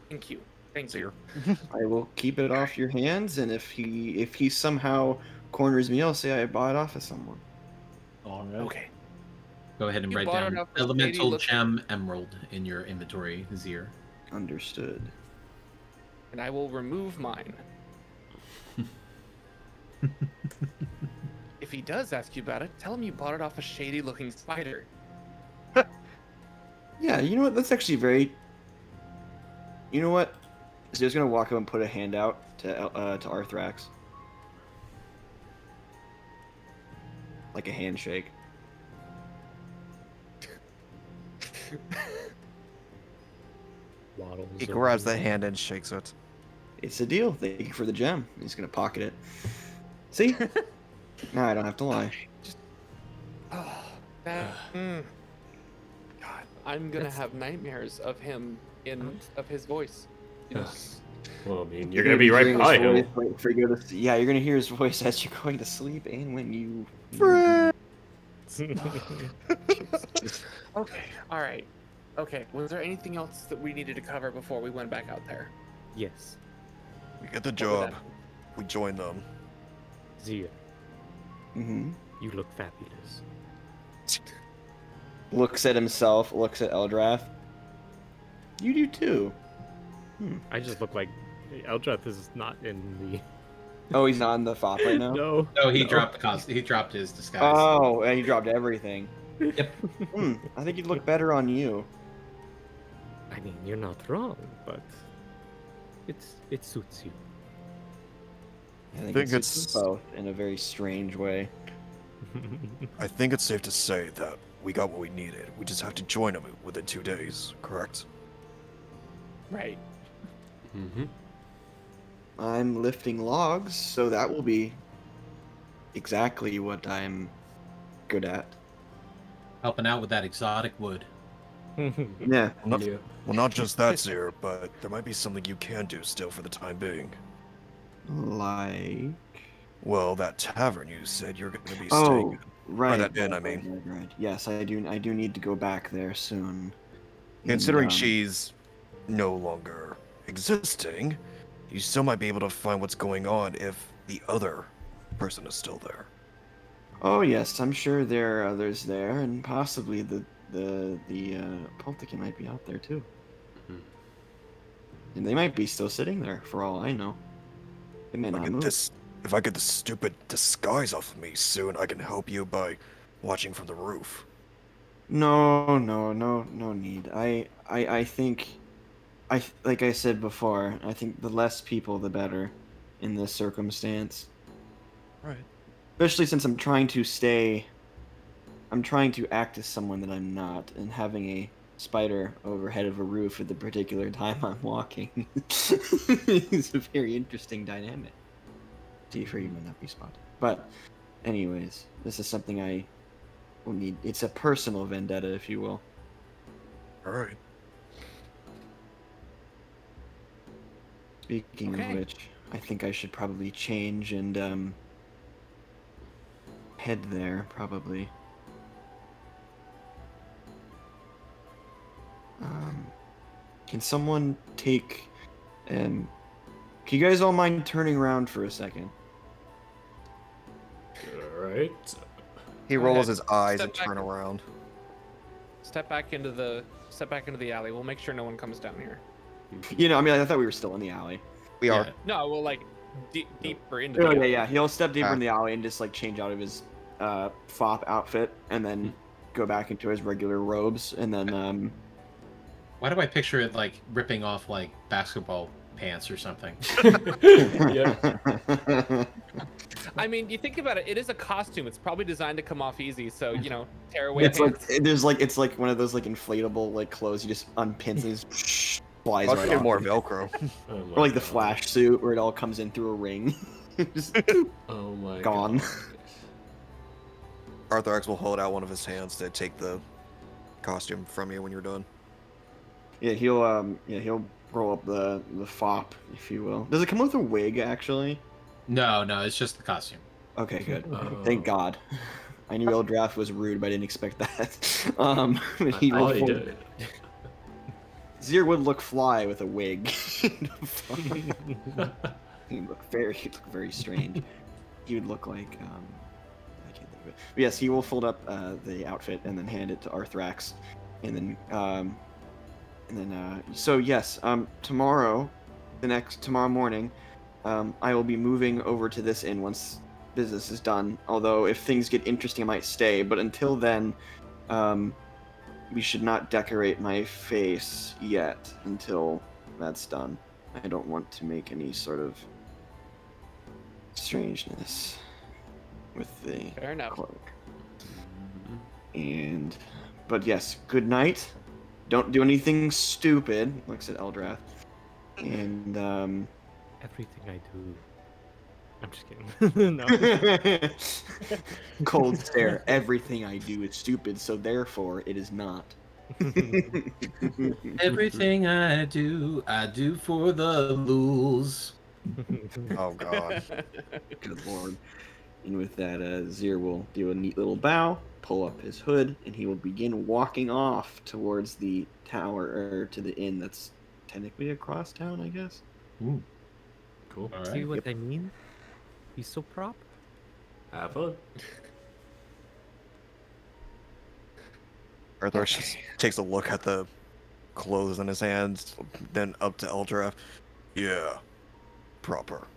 Speaker 3: Thank you. Thank you.
Speaker 6: I will keep it off your hands, and if he somehow corners me, I'll say I bought it off of someone.
Speaker 2: All right.
Speaker 3: Okay.
Speaker 2: Go ahead and
Speaker 3: You
Speaker 2: write
Speaker 3: bought
Speaker 2: down
Speaker 3: it off of
Speaker 2: elemental
Speaker 3: Lady
Speaker 2: gem emerald in your inventory, Zir.
Speaker 6: Understood.
Speaker 3: And I will remove mine. If he does ask you about it, tell him you bought it off a shady-looking spider.
Speaker 6: Yeah, you know what? That's actually very. You know what? So he's gonna walk up and put a hand out to Arthrax, like a handshake.
Speaker 5: Waddles
Speaker 4: He
Speaker 5: over
Speaker 4: grabs
Speaker 5: you.
Speaker 4: the hand and shakes it.
Speaker 6: It's a deal. Thank you for the gem. He's gonna pocket it. See? Now I don't have to lie.
Speaker 3: Oh, that. God, I'm gonna have nightmares of him of his voice.
Speaker 1: Well, I mean, you're gonna be right by him.
Speaker 6: Yeah, you're gonna hear his voice as you're going to sleep and when you.
Speaker 3: Okay, all right. Okay, was there anything else that we needed to cover before we went back out there?
Speaker 5: Yes.
Speaker 4: We get the
Speaker 3: What was
Speaker 4: job.
Speaker 3: that?
Speaker 4: We join them.
Speaker 5: Zia,
Speaker 6: Mm-hmm.
Speaker 5: you look fabulous.
Speaker 6: Looks at himself. Looks at Eldrath. You do too.
Speaker 5: I just look like Eldrath is not in the...
Speaker 6: Oh, he's not in the FOP right now.
Speaker 5: No.
Speaker 2: Oh, he
Speaker 5: no.
Speaker 2: dropped he dropped his disguise.
Speaker 6: Oh, and he dropped everything.
Speaker 2: Yep.
Speaker 6: I think he'd look better on you.
Speaker 5: I mean, you're not wrong, but it suits you.
Speaker 6: I think
Speaker 4: Think
Speaker 6: it's
Speaker 4: it's-
Speaker 6: both in a very strange way.
Speaker 4: I think it's safe to say that we got what we needed. We just have to join them within 2 days, correct?
Speaker 3: Right.
Speaker 1: Mm-hmm.
Speaker 6: I'm lifting logs, so that will be exactly what I'm good at.
Speaker 2: Helping out with that exotic wood.
Speaker 6: Yeah.
Speaker 4: Not,
Speaker 1: Yeah.
Speaker 4: well, not just that, sir, but there might be something you can do still for the time being.
Speaker 6: Like.
Speaker 4: Well, that tavern you said you're going to be
Speaker 6: Oh,
Speaker 4: staying in.
Speaker 6: right.
Speaker 4: that inn, I
Speaker 6: right,
Speaker 4: mean.
Speaker 6: right. Yes, I do. I do need to go back there soon.
Speaker 4: Considering
Speaker 6: And,
Speaker 4: she's no longer existing, you still might be able to find what's going on if the other person is still there.
Speaker 6: Oh yes, I'm sure there are others there, and possibly the Poltikin might be out there too.
Speaker 1: Mhm.
Speaker 6: And they might be still sitting there, for all I know. They may not move.
Speaker 4: If I get this stupid disguise off of me soon, I can help you by watching from the roof.
Speaker 6: No need. I think, like I said before, I think the less people, the better, in this circumstance.
Speaker 4: Right.
Speaker 6: Especially since I'm trying to act as someone that I'm not, and having a spider overhead of a roof at the particular time I'm walking is a very interesting dynamic. See, for you might not be spotted. But, anyways, this is something I will need. It's a personal vendetta, if you will.
Speaker 4: Alright.
Speaker 6: Speaking
Speaker 3: Okay.
Speaker 6: of which, I think I should probably change and head there, probably. Can someone take can you guys all mind turning around for a second?
Speaker 1: All right.
Speaker 4: He
Speaker 3: Go
Speaker 4: rolls
Speaker 3: ahead.
Speaker 4: his eyes
Speaker 3: Step
Speaker 4: and turn
Speaker 3: back.
Speaker 4: around.
Speaker 3: Step back into the alley. We'll make sure no one comes down here.
Speaker 6: You know, I mean, I thought we were still in the alley.
Speaker 4: We are.
Speaker 3: No, we'll like deeper into the
Speaker 6: Oh, yeah,
Speaker 3: alley.
Speaker 6: yeah. He'll step deeper
Speaker 4: Ah.
Speaker 6: in the alley and just like change out of his fop outfit and then go back into his regular robes and then
Speaker 2: Why do I picture it like ripping off like basketball pants or something?
Speaker 1: Yeah.
Speaker 3: I mean, you think about it, it is a costume. It's probably designed to come off easy, so you know, tear away
Speaker 6: It's like
Speaker 3: pants.
Speaker 6: it's like one of those like inflatable like clothes you just unpins and just flies
Speaker 4: I'll
Speaker 6: right
Speaker 4: get
Speaker 6: off.
Speaker 4: more Velcro.
Speaker 1: Oh my
Speaker 6: Or like the
Speaker 1: God.
Speaker 6: Flash suit where it all comes in through a ring. Just
Speaker 1: Oh my
Speaker 6: Gone.
Speaker 1: God.
Speaker 4: Arthur X will hold out one of his hands to take the costume from you when you're done.
Speaker 6: yeah, he'll roll up the fop, if you will. Does it come with a wig actually?
Speaker 2: No, it's just the costume.
Speaker 6: Okay, good.
Speaker 1: Oh.
Speaker 6: Thank God. I knew Eldrath was rude, but I didn't expect that. But
Speaker 1: I
Speaker 6: he
Speaker 1: thought he
Speaker 6: rolled-
Speaker 1: did.
Speaker 6: Zir would look fly with a wig. He'd look very strange. He would look like I can't think of it. But yes, he will fold up the outfit and then hand it to Arthrax, and then so yes, tomorrow morning, I will be moving over to this inn once business is done. Although if things get interesting, I might stay. But until then, we should not decorate my face yet until that's done. I don't want to make any sort of strangeness with the
Speaker 3: Fair enough.
Speaker 6: cloak. But yes, good night. Don't do anything stupid, like said Eldrath. And
Speaker 5: Everything I do. I'm just kidding. No.
Speaker 6: cold stare. Everything I do is stupid, so therefore it is not.
Speaker 2: Everything I do for the lulz.
Speaker 4: Oh god.
Speaker 6: Good lord. And with that, Zir will do a neat little bow, pull up his hood, and he will begin walking off towards the tower, or to the inn that's technically across town, I guess.
Speaker 1: Ooh. Cool.
Speaker 2: All
Speaker 5: See
Speaker 2: right.
Speaker 5: what I mean? He's so proper.
Speaker 1: Have fun.
Speaker 4: Arthur just takes a look at the clothes in his hands, then up to Eldrath. Yeah. Proper.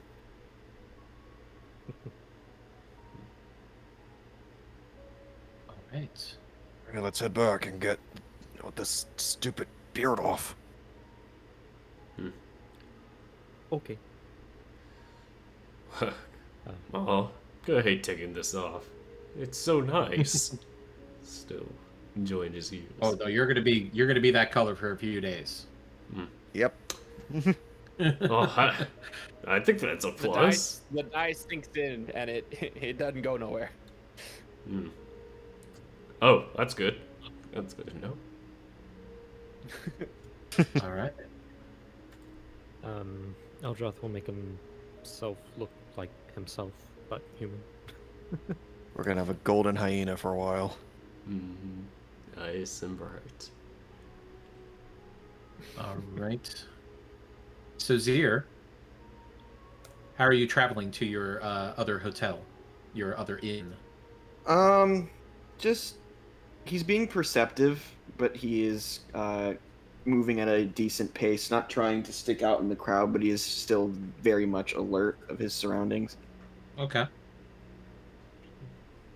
Speaker 2: All right.
Speaker 4: Okay, let's head back and get this stupid beard off.
Speaker 5: Okay.
Speaker 1: Oh, I hate taking this off. It's so nice. Still enjoying his use.
Speaker 2: Oh no, you're gonna be that color for a few days.
Speaker 4: Yep.
Speaker 1: Oh, I think that's a plus.
Speaker 3: The die sinks in and it doesn't go nowhere.
Speaker 1: Hmm. Oh, that's good. That's good to know.
Speaker 2: All right.
Speaker 5: Eldrath will make himself look like himself, but human.
Speaker 4: We're gonna have a golden hyena for a while.
Speaker 1: Nice and bright.
Speaker 2: All right. So Zir, how are you traveling to your other hotel, your other inn?
Speaker 6: Just he's being perceptive, but he is moving at a decent pace, not trying to stick out in the crowd, but he is still very much alert of his surroundings.
Speaker 2: Okay.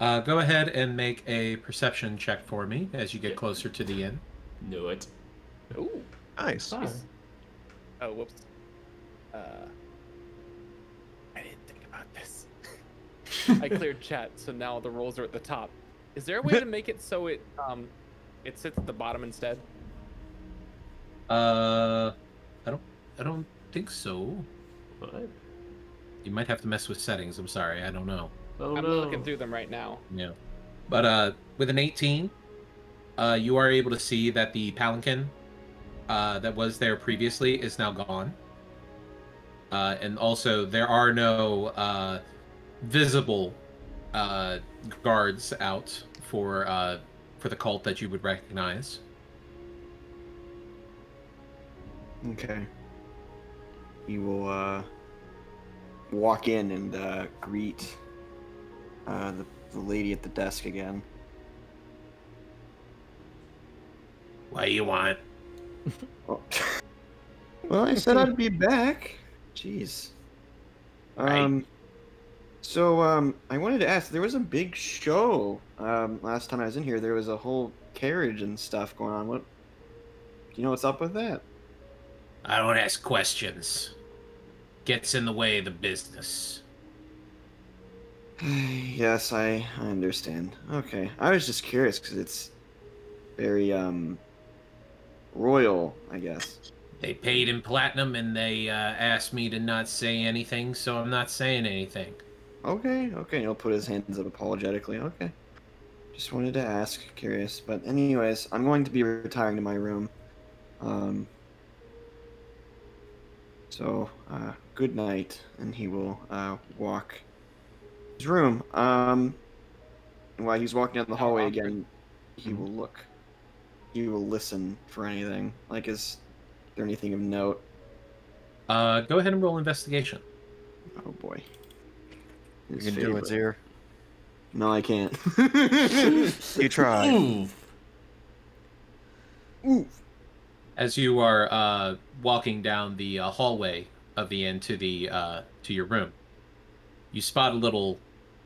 Speaker 2: Go ahead and make a perception check for me as you get closer to the inn.
Speaker 1: Knew it.
Speaker 3: Ooh.
Speaker 4: Nice.
Speaker 3: Oh, whoops. I didn't think about this. I cleared chat, so now the rolls are at the top. Is there a way to make it so it sits at the bottom instead?
Speaker 2: I don't think so.
Speaker 1: What?
Speaker 2: You might have to mess with settings. I'm sorry, I don't know.
Speaker 1: Oh
Speaker 3: I'm
Speaker 1: no.
Speaker 3: looking through them right now.
Speaker 2: Yeah. But with an 18, you are able to see that the palanquin that was there previously is now gone. And also, there are no visible guards out for the cult that you would recognize.
Speaker 6: Okay. He will walk in and greet the lady at the desk again.
Speaker 2: What do you want?
Speaker 6: Well, well, I said I'd be back. Jeez.
Speaker 2: Right.
Speaker 6: So, I wanted to ask, there was a big show last time I was in here. There was a whole carriage and stuff going on. Do you know what's up with that?
Speaker 2: I don't ask questions. Gets in the way of the business.
Speaker 6: Yes, I understand. Okay. I was just curious because it's very, royal, I guess.
Speaker 2: They paid in platinum and they asked me to not say anything, so I'm not saying anything.
Speaker 6: Okay, he'll put his hands up apologetically. Okay. Just wanted to ask, curious. But anyways, I'm going to be retiring to my room. So, good night. And he will walk his room. And while he's walking down the hallway again, he will look. He will listen for anything. Like, is there anything of note?
Speaker 2: Go ahead and roll investigation.
Speaker 6: Oh boy.
Speaker 4: You
Speaker 6: His
Speaker 4: can do it,
Speaker 6: favorite.
Speaker 4: Zir.
Speaker 6: No, I can't.
Speaker 4: You try.
Speaker 1: Ooh.
Speaker 6: Ooh.
Speaker 2: As you are walking down the hallway of the inn to your room, you spot a little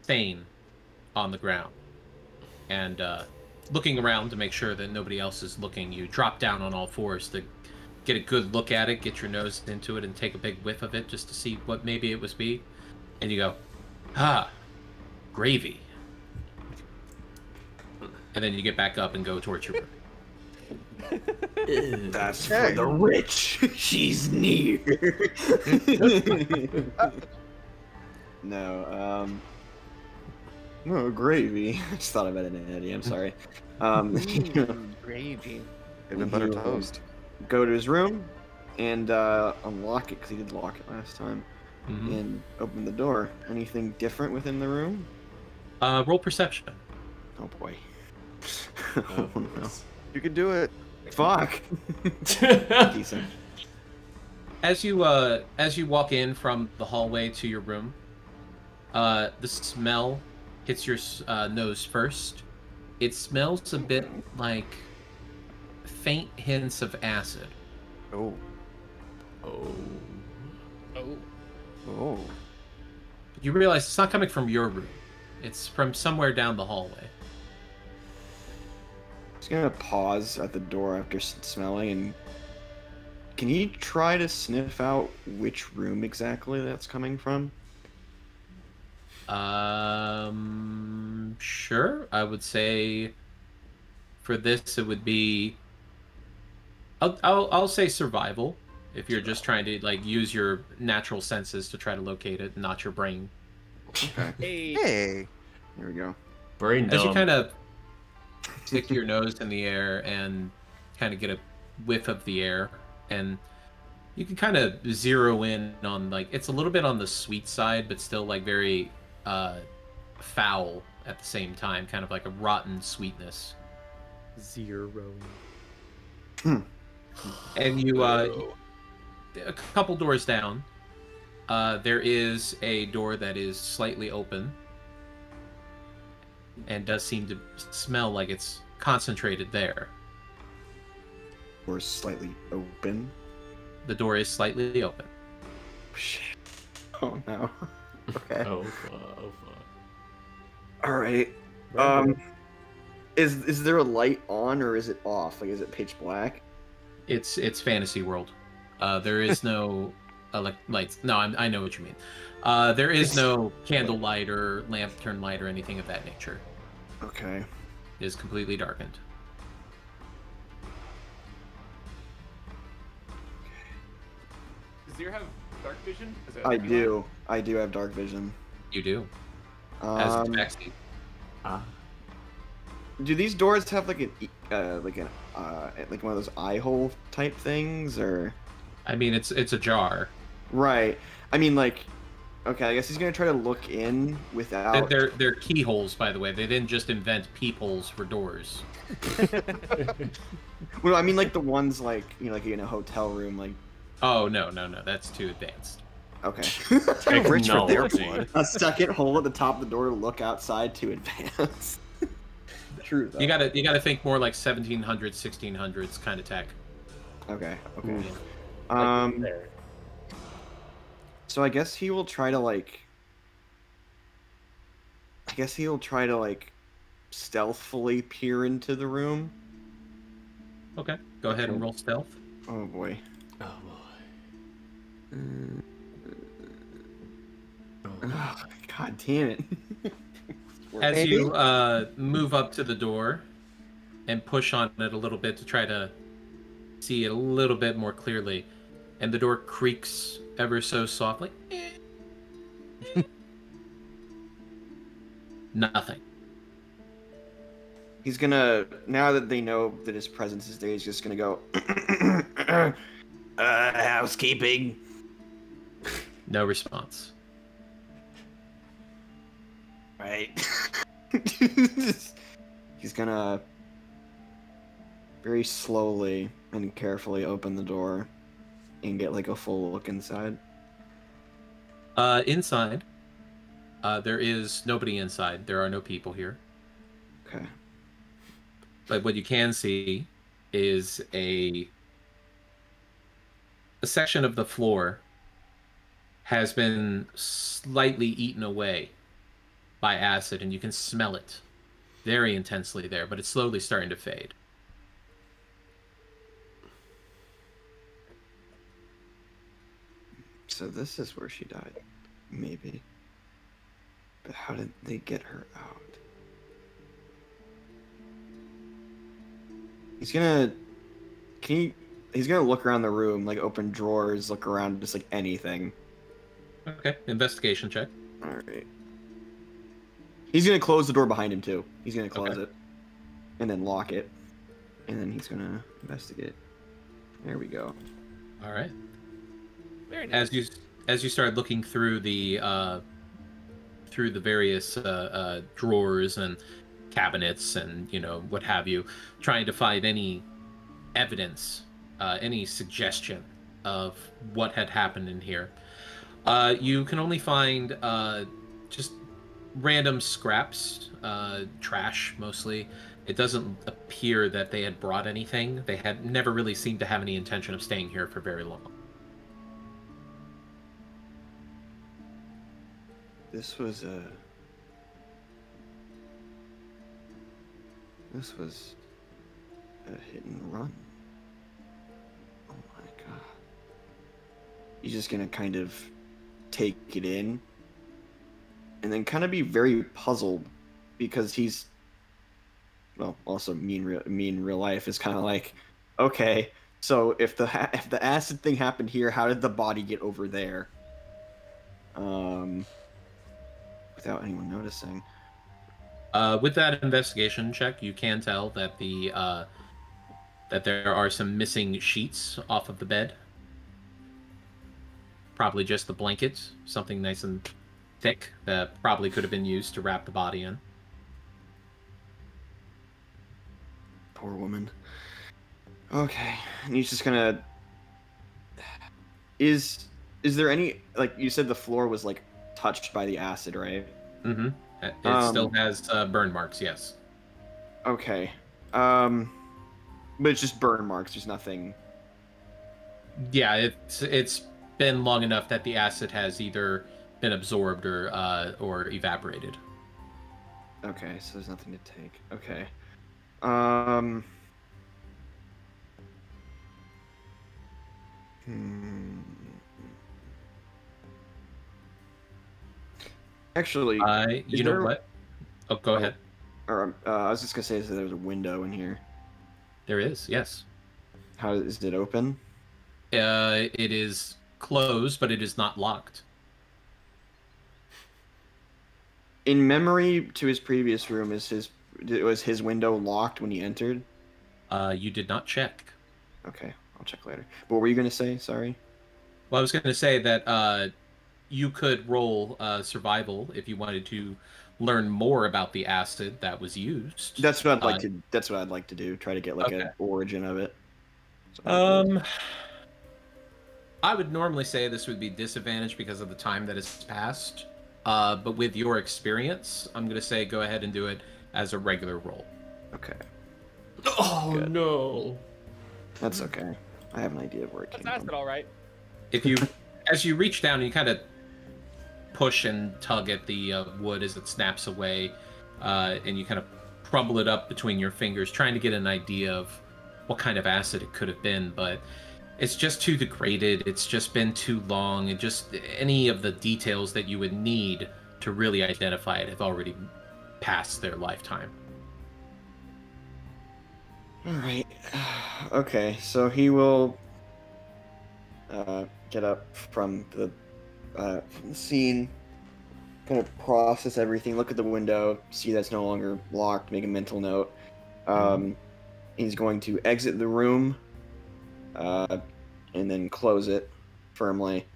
Speaker 2: stain on the ground, and looking around to make sure that nobody else is looking, you drop down on all fours to get a good look at it, get your nose into it, and take a big whiff of it just to see what maybe it was be, and you go, ah, gravy, and then you get back up and go towards your room.
Speaker 6: That's for the rich. She's near. No, no gravy. I just thought about it in Eddie. I'm sorry.
Speaker 3: Gravy.
Speaker 4: Could have been better
Speaker 6: He will
Speaker 4: toast.
Speaker 6: Go to his room and unlock it because he did lock it last time,
Speaker 2: Mhm.
Speaker 6: and open the door. Anything different within the room?
Speaker 2: Roll perception.
Speaker 6: Oh boy.
Speaker 1: Oh,
Speaker 6: Oh, no.
Speaker 4: You can do it.
Speaker 6: Fuck. Decent.
Speaker 2: As you walk in from the hallway to your room, the smell hits your nose first. It smells a bit like faint hints of acid.
Speaker 4: Oh.
Speaker 1: Oh.
Speaker 3: Oh.
Speaker 4: Oh.
Speaker 2: But you realize it's not coming from your room. It's from somewhere down the hallway.
Speaker 6: Just gonna pause at the door after smelling, and can he try to sniff out which room exactly that's coming from?
Speaker 2: Sure. I would say for this it would be. I'll say survival. if you're just trying to like use your natural senses to try to locate it, not your brain.
Speaker 6: Okay.
Speaker 3: Hey.
Speaker 4: Hey.
Speaker 6: Here we go.
Speaker 1: Brain
Speaker 2: As you
Speaker 1: dumb.
Speaker 2: kind of stick your nose in the air and kind of get a whiff of the air, and you can kind of zero in on like it's a little bit on the sweet side, but still like very foul at the same time, kind of like a rotten sweetness.
Speaker 5: 0.
Speaker 2: And you a couple doors down, there is a door that is slightly open and does seem to smell like it's concentrated there.
Speaker 6: Or slightly open.
Speaker 2: The door is slightly open.
Speaker 6: Shit. Oh no. Okay.
Speaker 1: Oh, fuck.
Speaker 6: All right. Is there a light on or is it off? Like, is it pitch black?
Speaker 2: It's fantasy world. There is no lights. No, I know what you mean. There is no candlelight or lantern light or anything of that nature.
Speaker 6: Okay.
Speaker 2: It is completely darkened.
Speaker 3: Does Zir have dark vision?
Speaker 6: I do. I do have dark vision.
Speaker 2: You do. As it's
Speaker 6: Um,
Speaker 2: backseat.
Speaker 6: do these doors have like like one of those eye hole type things or?
Speaker 2: I mean, it's a jar.
Speaker 6: Right. I mean, like, okay. I guess he's gonna try to look in without.
Speaker 2: They're keyholes, by the way. They didn't just invent peepholes for doors.
Speaker 6: Well, I mean, like the ones like like in a hotel room, like.
Speaker 2: Oh no, that's too advanced.
Speaker 6: Okay.
Speaker 4: Rich for their
Speaker 1: Technology.
Speaker 4: blood.
Speaker 6: A second hole at the top of the door to look outside to advance. True. Though.
Speaker 2: You gotta think more like 1700s, 1600s kind of tech.
Speaker 6: Okay. Okay.
Speaker 2: Yeah.
Speaker 5: There.
Speaker 6: So I guess he will try to like. I guess he'll try to like, stealthily peer into the room.
Speaker 2: Okay, go ahead and roll stealth.
Speaker 6: Oh boy.
Speaker 1: Oh, boy.
Speaker 6: Oh, God damn it.
Speaker 2: As you move up to the door and push on it a little bit to try to see it a little bit more clearly, and the door creaks ever so softly. Nothing.
Speaker 6: He's gonna, now that they know that his presence is there, he's just gonna go, housekeeping.
Speaker 2: No response.
Speaker 6: Right. He's gonna very slowly and carefully open the door and get like a full look inside.
Speaker 2: Inside, there is nobody inside. There are no people here.
Speaker 6: Okay.
Speaker 2: But what you can see is a section of the floor has been slightly eaten away by acid, and you can smell it very intensely there, but it's slowly starting to fade.
Speaker 6: So this is where she died. Maybe. But how did they get her out? He's gonna... He's gonna look around the room, like open drawers, look around, just like anything.
Speaker 2: Okay, investigation check.
Speaker 6: Alright. He's gonna close the door behind him too. He's gonna close it. And then lock it. And then he's gonna investigate. There we go.
Speaker 2: All right.
Speaker 3: Very nice.
Speaker 2: As you start looking through the various drawers and cabinets and what have you, trying to find any evidence, any suggestion of what had happened in here, you can only find just random scraps, trash mostly. It doesn't appear that they had brought anything. They had never really seemed to have any intention of staying here for very long.
Speaker 6: This was a hit and run. Oh my god. He's just gonna kind of take it in and then kind of be very puzzled because he's, well, also mean real life is kind of like, okay, So if the acid thing happened here, how did the body get over there? Without anyone noticing.
Speaker 2: With that investigation check, you can tell that that there are some missing sheets off of the bed. Probably just the blankets, something nice and thick that probably could have been used to wrap the body in.
Speaker 6: Poor woman. Okay, and he's just gonna. Is there any, like you said, the floor was like touched by the acid, right?
Speaker 2: Mm-hmm. It still has burn marks, yes.
Speaker 6: Okay. But it's just burn marks. There's nothing.
Speaker 2: Yeah, it's been long enough that the acid has either been absorbed or evaporated.
Speaker 6: Okay, so there's nothing to take. Okay. Actually,
Speaker 2: you know what? Oh, go ahead.
Speaker 6: Or I was just gonna say that there's a window in here.
Speaker 2: There is, yes.
Speaker 6: How is it open?
Speaker 2: It is closed, but it is not locked.
Speaker 6: In memory to his previous room, was his window locked when he entered?
Speaker 2: You did not check.
Speaker 6: Okay, I'll check later. What were you gonna say? Sorry.
Speaker 2: Well, I was going to say that you could roll survival if you wanted to learn more about the acid that was used.
Speaker 6: That's what I'd like to. That's what I'd like to do. Try to get like
Speaker 2: Okay.
Speaker 6: an origin of it.
Speaker 2: I would normally say this would be disadvantaged because of the time that has passed. But with your experience, I'm going to say go ahead and do it as a regular roll.
Speaker 6: Okay.
Speaker 1: Oh
Speaker 6: Good.
Speaker 1: no.
Speaker 6: That's okay. I have an idea of where it came
Speaker 3: That's
Speaker 6: from.
Speaker 3: all right.
Speaker 2: If you, as you reach down, you kind of push and tug at the wood as it snaps away, and you kind of crumble it up between your fingers, trying to get an idea of what kind of acid it could have been, but it's just too degraded. It's just been too long, and just any of the details that you would need to really identify it have already passed their lifetime.
Speaker 6: All right. Okay, so he will get up from the scene, kind of process everything, look at the window, see that's no longer locked, make a mental note. He's going to exit the room, and then close it firmly,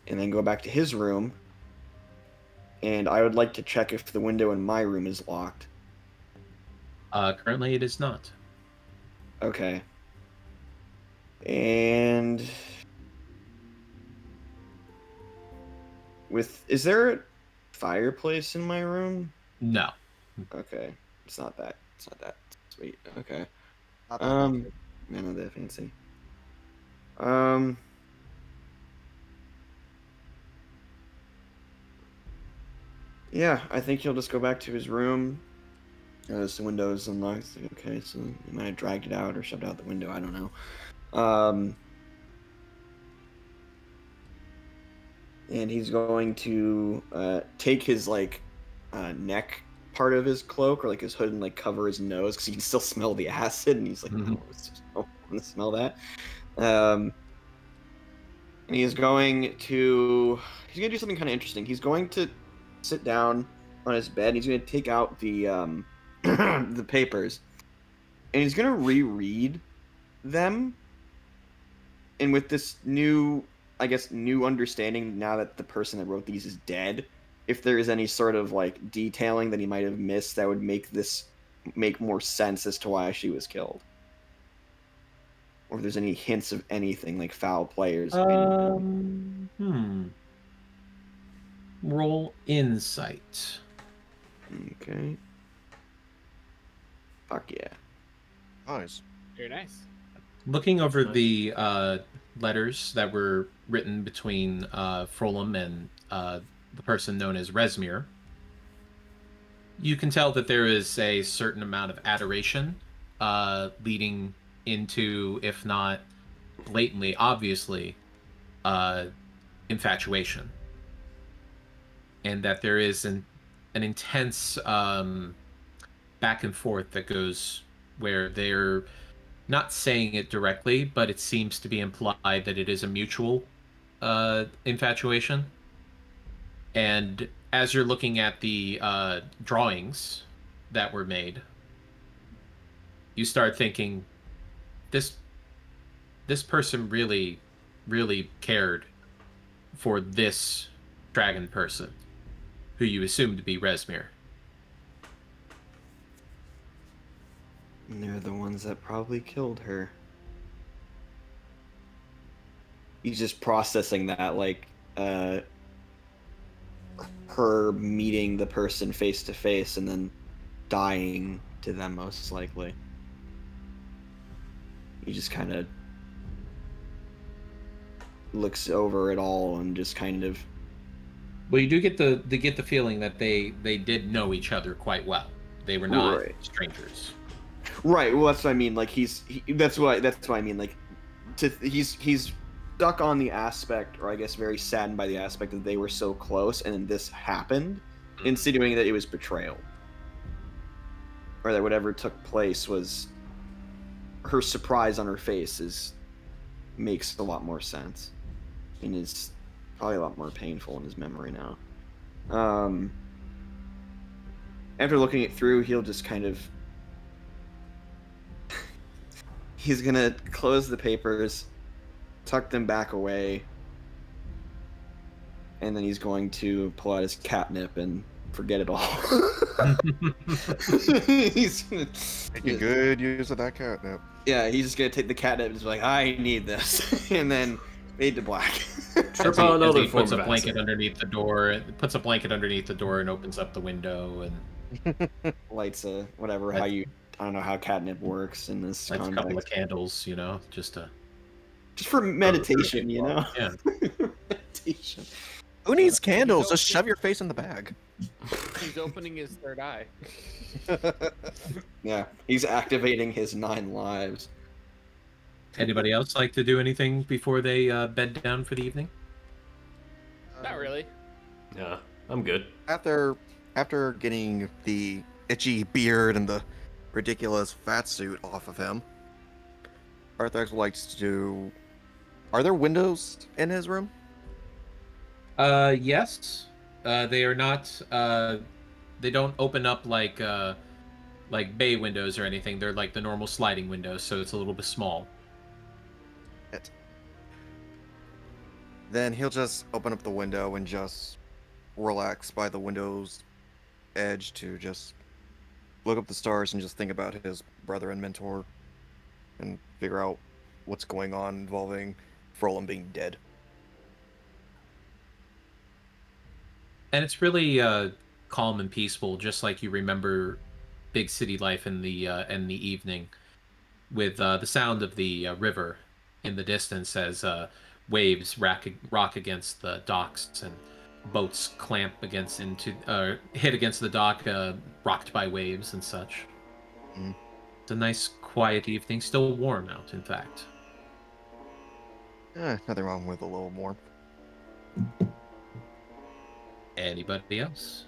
Speaker 6: and then go back to his room. And I would like to check if the window in my room is locked.
Speaker 2: Currently, it is not.
Speaker 6: Okay. And is there a fireplace in my room?
Speaker 2: No.
Speaker 6: Okay. It's not that sweet. Okay.
Speaker 4: Not that
Speaker 6: Not that fancy. Yeah, I think he'll just go back to his room. The window's unlocked. Okay, so he might have dragged it out or shoved it out the window. I don't know. And he's going to take his neck part of his cloak or like his hood and like cover his nose because he can still smell the acid. And he's like, no, I want to smell that. And he's going to do something kind of interesting. He's going to sit down on his bed. And he's going to take out the the papers, and he's going to reread them. And with this new understanding now that the person that wrote these is dead, if there is any sort of like detailing that he might have missed that would make more sense as to why she was killed. Or if there's any hints of anything like foul players.
Speaker 2: Roll insight.
Speaker 6: Okay. Fuck yeah.
Speaker 4: Nice.
Speaker 3: Very nice.
Speaker 2: Looking over the letters that were written between Frolum and the person known as Resmir, you can tell that there is a certain amount of adoration leading into, if not blatantly, obviously, infatuation. And that there is an intense back and forth that goes where they're not saying it directly, but it seems to be implied that it is a mutual infatuation. And as you're looking at the drawings that were made, you start thinking, this person really, really cared for this dragon person, who you assume to be Resmir.
Speaker 6: And they're the ones that probably killed her. He's just processing that, like, her meeting the person face to face and then dying to them, most likely. He just kind of looks over it all and just kind of.
Speaker 2: Well, you do get the feeling that they did know each other quite well. They were not strangers.
Speaker 6: Right. Well, that's what I mean. Like that's what I mean. Like, he's stuck on the aspect, or I guess very saddened by the aspect that they were so close, and then this happened, insinuating that it was betrayal, or that whatever took place was. Her surprise on her face makes a lot more sense, and is probably a lot more painful in his memory now. After looking it through, he'll just kind of. He's gonna close the papers, tuck them back away, and then he's going to pull out his catnip and forget it all. He's
Speaker 4: Making good use of that catnip.
Speaker 6: Yeah, he's just gonna take the catnip and just be like, I need this, and then fade to black.
Speaker 1: Trip on another
Speaker 2: he
Speaker 1: form
Speaker 2: puts a
Speaker 1: of
Speaker 2: blanket
Speaker 1: acid.
Speaker 2: underneath the door. Puts a blanket underneath the door and opens up the window and
Speaker 6: Lights a whatever
Speaker 2: Lights-
Speaker 6: how you I don't know how catnip works in this
Speaker 2: lights a couple of
Speaker 6: context.
Speaker 2: candles, you know, just to.
Speaker 6: Just for meditation, you know.
Speaker 2: Yeah.
Speaker 6: Meditation.
Speaker 4: Who needs candles? Just shove your face in the bag.
Speaker 3: He's opening his third eye.
Speaker 6: Yeah, he's activating his 9 lives.
Speaker 2: Anybody else like to do anything before they bed down for the evening?
Speaker 3: Not really.
Speaker 1: Yeah, I'm good.
Speaker 4: After getting the itchy beard and the ridiculous fat suit off of him, Arthrex likes to. Are there windows in his room?
Speaker 2: Yes. They are not. They don't open up like bay windows or anything. They're like the normal sliding windows, so it's a little bit small.
Speaker 4: Then he'll just open up the window and just relax by the window's edge to just look up the stars and just think about his brother and mentor and figure out what's going on involving Frolan being dead.
Speaker 2: And it's really calm and peaceful, just like you remember big city life in the evening, with the sound of the river in the distance as waves rock against the docks and boats hit against the dock, rocked by waves and such.
Speaker 4: Mm.
Speaker 2: It's a nice, quiet evening. Still warm out, in fact.
Speaker 4: Nothing wrong with a little more.
Speaker 2: Anybody else?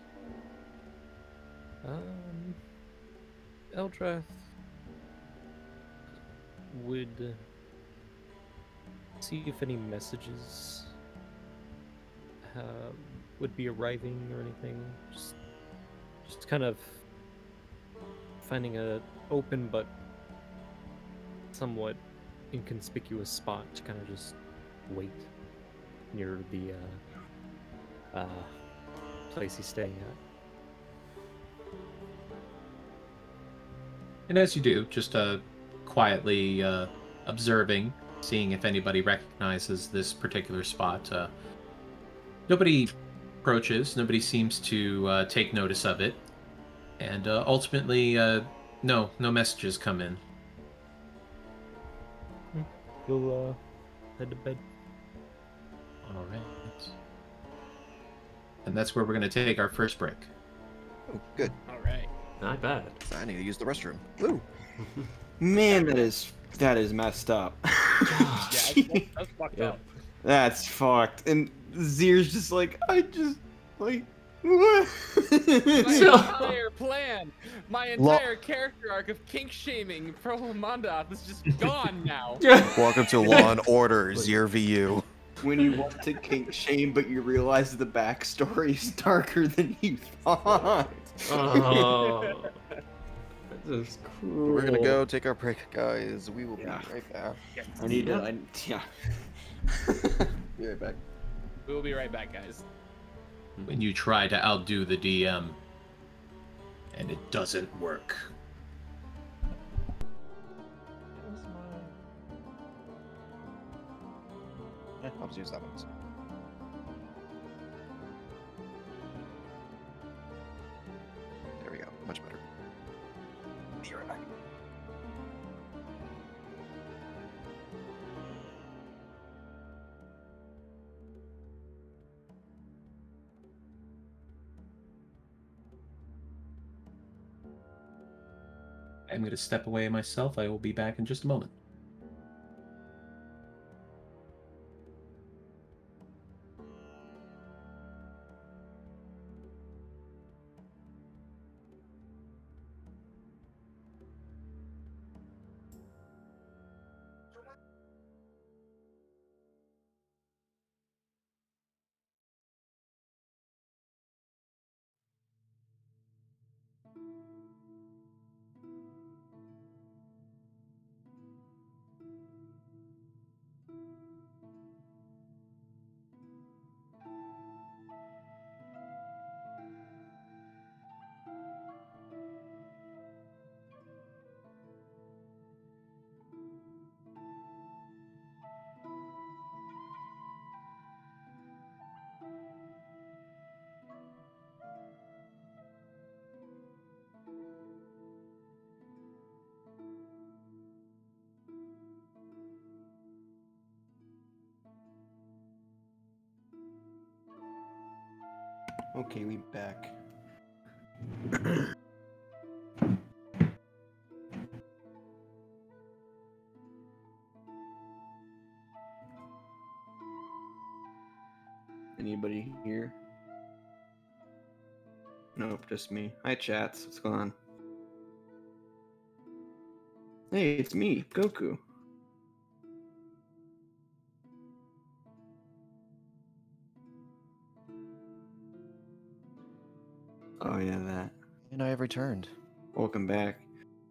Speaker 5: Eldrath would see if any messages would be arriving or anything. Just kind of finding a open but somewhat inconspicuous spot to kind of just wait near the place he's staying at.
Speaker 2: And as you do, just quietly observing, seeing if anybody recognizes this particular spot. Nobody approaches, nobody seems to take notice of it, and ultimately, no messages come in.
Speaker 5: You'll head to bed.
Speaker 2: All right. And that's where we're going to take our first break.
Speaker 4: Oh, good.
Speaker 3: All right.
Speaker 1: Not bad.
Speaker 4: I need to use the restroom. Woo!
Speaker 6: Man, that is messed up.
Speaker 3: Yeah, that's fucked
Speaker 1: Yeah.
Speaker 3: up.
Speaker 6: That's fucked. And Zir's just like, I just like
Speaker 3: My
Speaker 1: So-
Speaker 3: entire plan, my entire character arc of kink shaming pro Mondoth is just gone now.
Speaker 4: Welcome to Law and Order, Zero VU.
Speaker 6: When you want to kink shame, but you realize the backstory is darker than you thought.
Speaker 1: Oh, this is cruel.
Speaker 4: We're gonna go take our break, guys. We will be
Speaker 6: Yeah.
Speaker 4: right back.
Speaker 6: I need to. Yeah. Be right back.
Speaker 3: We'll be right back, guys.
Speaker 2: When you try to outdo the DM, and it doesn't work.
Speaker 4: I'll just use that one. There we go. Much better. Be right back.
Speaker 2: I'm going to step away myself. I will be back in just a moment.
Speaker 6: Okay, we back. Anybody here? Nope, just me. Hi, chats. What's going on? Hey, it's me, Goku. Oh yeah, that.
Speaker 4: And I have returned.
Speaker 6: Welcome back.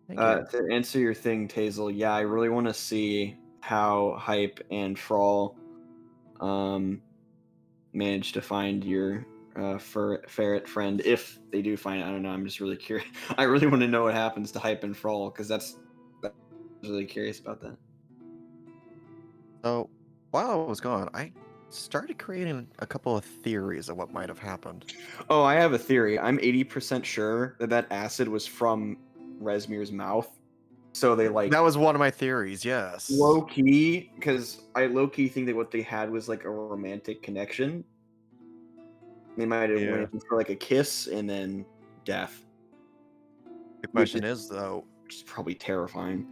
Speaker 4: Thank you.
Speaker 6: To answer your thing, Tazel, yeah, I really want to see how Hype and Frawl manage to find your ferret friend. If they do find it, I don't know. I'm just really curious. I really want to know what happens to Hype and Frawl because I'm really curious about that.
Speaker 4: So, while I was gone, I started creating a couple of theories of what might have happened.
Speaker 6: Oh, I have a theory. I'm 80% sure that acid was from Resmir's mouth. So they like
Speaker 4: That was one of my theories, yes.
Speaker 6: low key, because I low key think that what they had was like a romantic connection. They might have went in for like a kiss and then death,
Speaker 4: The question is, though,
Speaker 6: which is probably terrifying.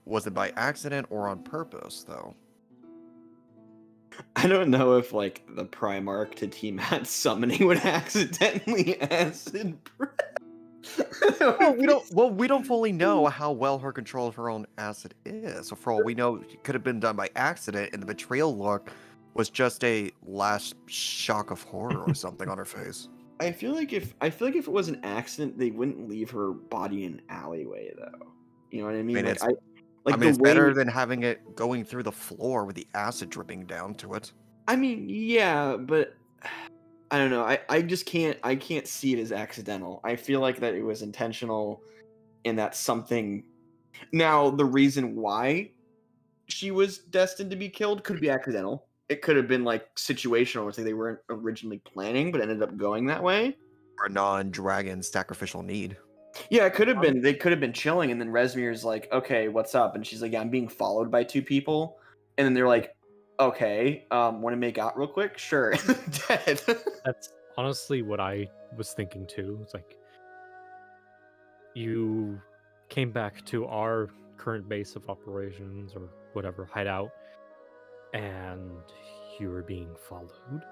Speaker 4: was it by accident or on purpose, though?
Speaker 6: I don't know if like the Primarch to Tiamat summoning would accidentally acid breath.
Speaker 4: We don't fully know how well her control of her own acid is. So for all we know, it could have been done by accident, and the betrayal look was just a last shock of horror or something on her face.
Speaker 6: I feel like if it was an accident, they wouldn't leave her body in an alleyway though. You know what I mean?
Speaker 4: It's better than having it going through the floor with the acid dripping down to it.
Speaker 6: I mean, yeah, but I don't know. I just can't see it as accidental. I feel like that it was intentional and that's something. Now, the reason why she was destined to be killed could be accidental. It could have been like situational, like they weren't originally planning, but ended up going that way.
Speaker 4: Or a non-dragon sacrificial need.
Speaker 6: Yeah, it could have been. They could have been chilling, and then Resmir's like, "Okay, what's up?" And she's like, "Yeah, I'm being followed by two people." And then they're like, "Okay, want to make out real quick?" Sure. Dead.
Speaker 7: That's honestly what I was thinking too. It's like you came back to our current base of operations or whatever hideout, and you were being followed.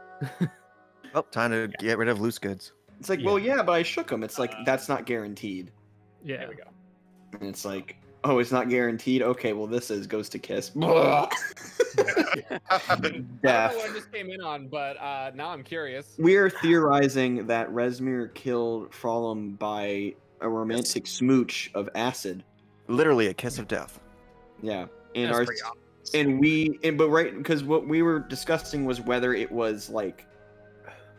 Speaker 4: Oh, time to get rid of loose goods.
Speaker 6: It's like, well, yeah, but I shook him. It's like, that's not guaranteed.
Speaker 7: Yeah.
Speaker 3: There we go.
Speaker 6: And it's like, oh, it's not guaranteed? Okay, well, this is goes to kiss.
Speaker 3: I don't know
Speaker 6: Death.
Speaker 3: what I just came in on, but now I'm curious.
Speaker 6: We're theorizing that Rezmir killed Frolum by a romantic smooch of acid.
Speaker 4: Literally a kiss of death.
Speaker 6: Yeah. And
Speaker 3: That's
Speaker 6: our
Speaker 3: pretty obvious.
Speaker 6: but right, because what we were discussing was whether it was like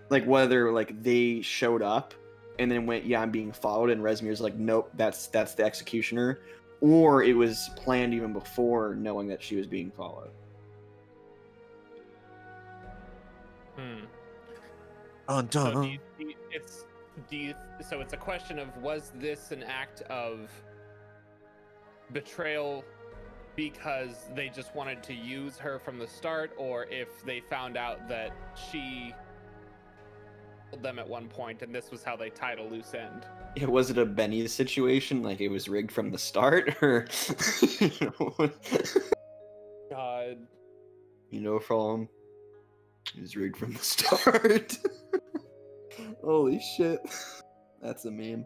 Speaker 6: whether like they showed up and then went, yeah, I'm being followed, and Rezmir's like, nope, that's the executioner, or it was planned even before knowing that she was being followed.
Speaker 3: So so it's a question of, was this an act of betrayal because they just wanted to use her from the start, or if they found out that she killed them at one point and this was how they tied a loose end?
Speaker 6: Yeah, was it a Benny situation, like it was rigged from the start, or
Speaker 3: God.
Speaker 6: Frolum, it was rigged from the start. Holy shit, that's a meme.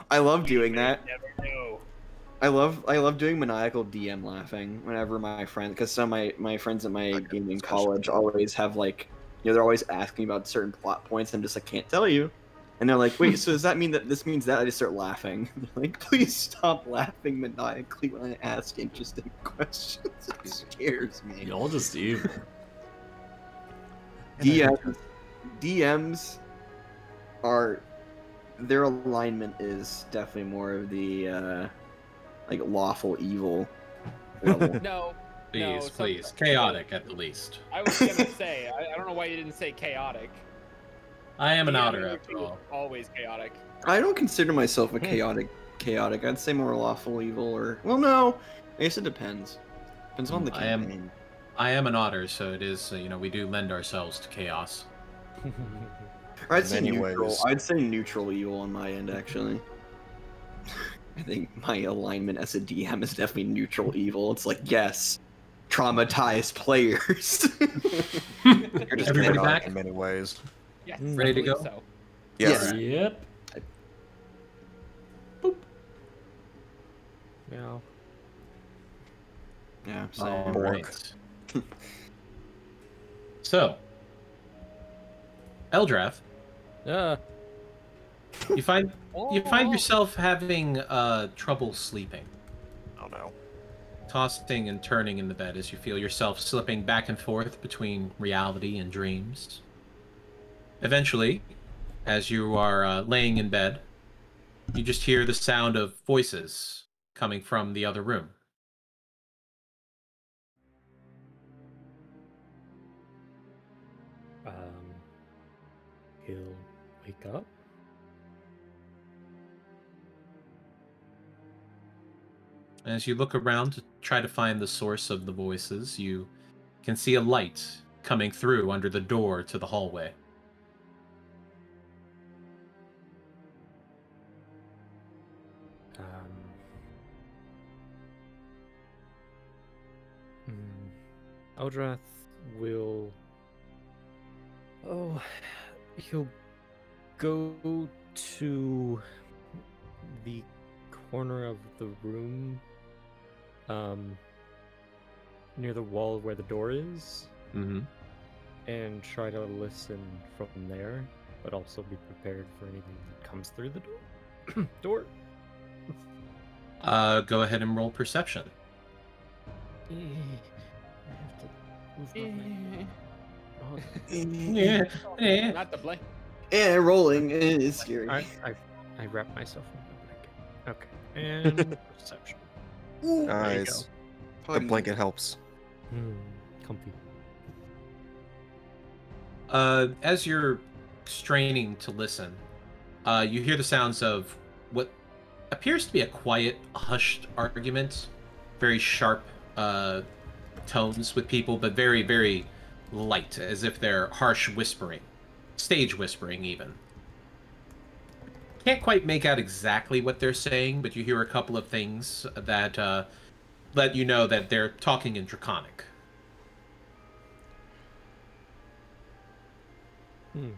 Speaker 6: I love doing that.
Speaker 3: Never know.
Speaker 6: I love doing maniacal DM laughing whenever my friend, because some of my friends at my gaming college always have like, they're always asking about certain plot points. I'm just like, can't tell you, and they're like, wait, so does that mean that this means that? I just start laughing. They're like, please stop laughing maniacally when I ask interesting questions. It scares me.
Speaker 1: Y'all just evil.
Speaker 6: DMs are, their alignment is definitely more of the like lawful evil level.
Speaker 3: No.
Speaker 2: Please. Chaotic at the least.
Speaker 3: I was gonna say, I don't know why you didn't say chaotic.
Speaker 2: I am an
Speaker 3: DMing
Speaker 2: otter
Speaker 3: with
Speaker 2: after
Speaker 3: you is
Speaker 2: all.
Speaker 3: always chaotic.
Speaker 6: I don't consider myself a chaotic. I'd say more lawful evil, or, well, no, I guess it depends. Depends on the campaign.
Speaker 2: I am an otter, so it is, we do lend ourselves to chaos.
Speaker 6: Or I'd say
Speaker 4: many
Speaker 6: neutral.
Speaker 4: ways.
Speaker 6: I'd say neutral evil on my end, actually. I think my alignment as a DM is definitely neutral evil. It's like, yes, traumatized players.
Speaker 4: You're just
Speaker 2: Everybody
Speaker 4: chaotic
Speaker 2: back?
Speaker 4: in many ways.
Speaker 3: Yes,
Speaker 2: Ready to
Speaker 3: I believe
Speaker 2: go?
Speaker 3: So.
Speaker 4: Yes.
Speaker 1: Yep.
Speaker 7: Yeah.
Speaker 6: Yeah, so
Speaker 2: All right. So, Eldrath,
Speaker 7: Yeah.
Speaker 2: you find yourself having trouble sleeping,
Speaker 4: Oh no.
Speaker 2: tossing and turning in the bed as you feel yourself slipping back and forth between reality and dreams. Eventually, as you are laying in bed, you just hear the sound of voices coming from the other room.
Speaker 7: He'll wake up.
Speaker 2: As you look around to try to find the source of the voices, you can see a light coming through under the door to the hallway.
Speaker 7: Eldrath will. Oh, he'll go to the corner of the room, near the wall where the door is,
Speaker 2: Mm-hmm.
Speaker 7: and try to listen from there, but also be prepared for anything that comes through the door.
Speaker 2: Go ahead and roll perception.
Speaker 7: I have to move my
Speaker 2: Yeah.
Speaker 3: Not the blame.
Speaker 6: yeah, rolling is scary.
Speaker 7: I wrap myself in my blanket. Okay, and perception.
Speaker 4: Nice. The blanket helps.
Speaker 7: Comfy.
Speaker 2: As you're straining to listen, you hear the sounds of what appears to be a quiet, hushed argument. Very sharp tones with people, but very, very light, as if they're harsh whispering. Stage whispering, even. Can't quite make out exactly what they're saying, but you hear a couple of things that let you know that they're talking in Draconic.
Speaker 7: Hmm.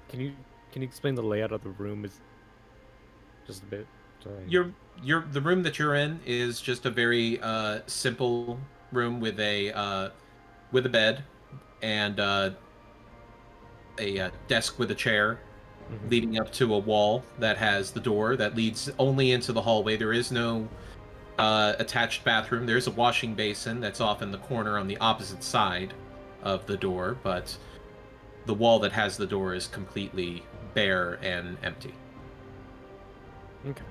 Speaker 7: Can you explain the layout of the room? Is just a bit. Sorry.
Speaker 2: The room that you're in is just a very simple room with a bed and a desk with a chair leading up to a wall that has the door that leads only into the hallway. There is no attached bathroom. There's a washing basin that's off in the corner on the opposite side of the door, but the wall that has the door is completely bare and empty.
Speaker 7: Okay.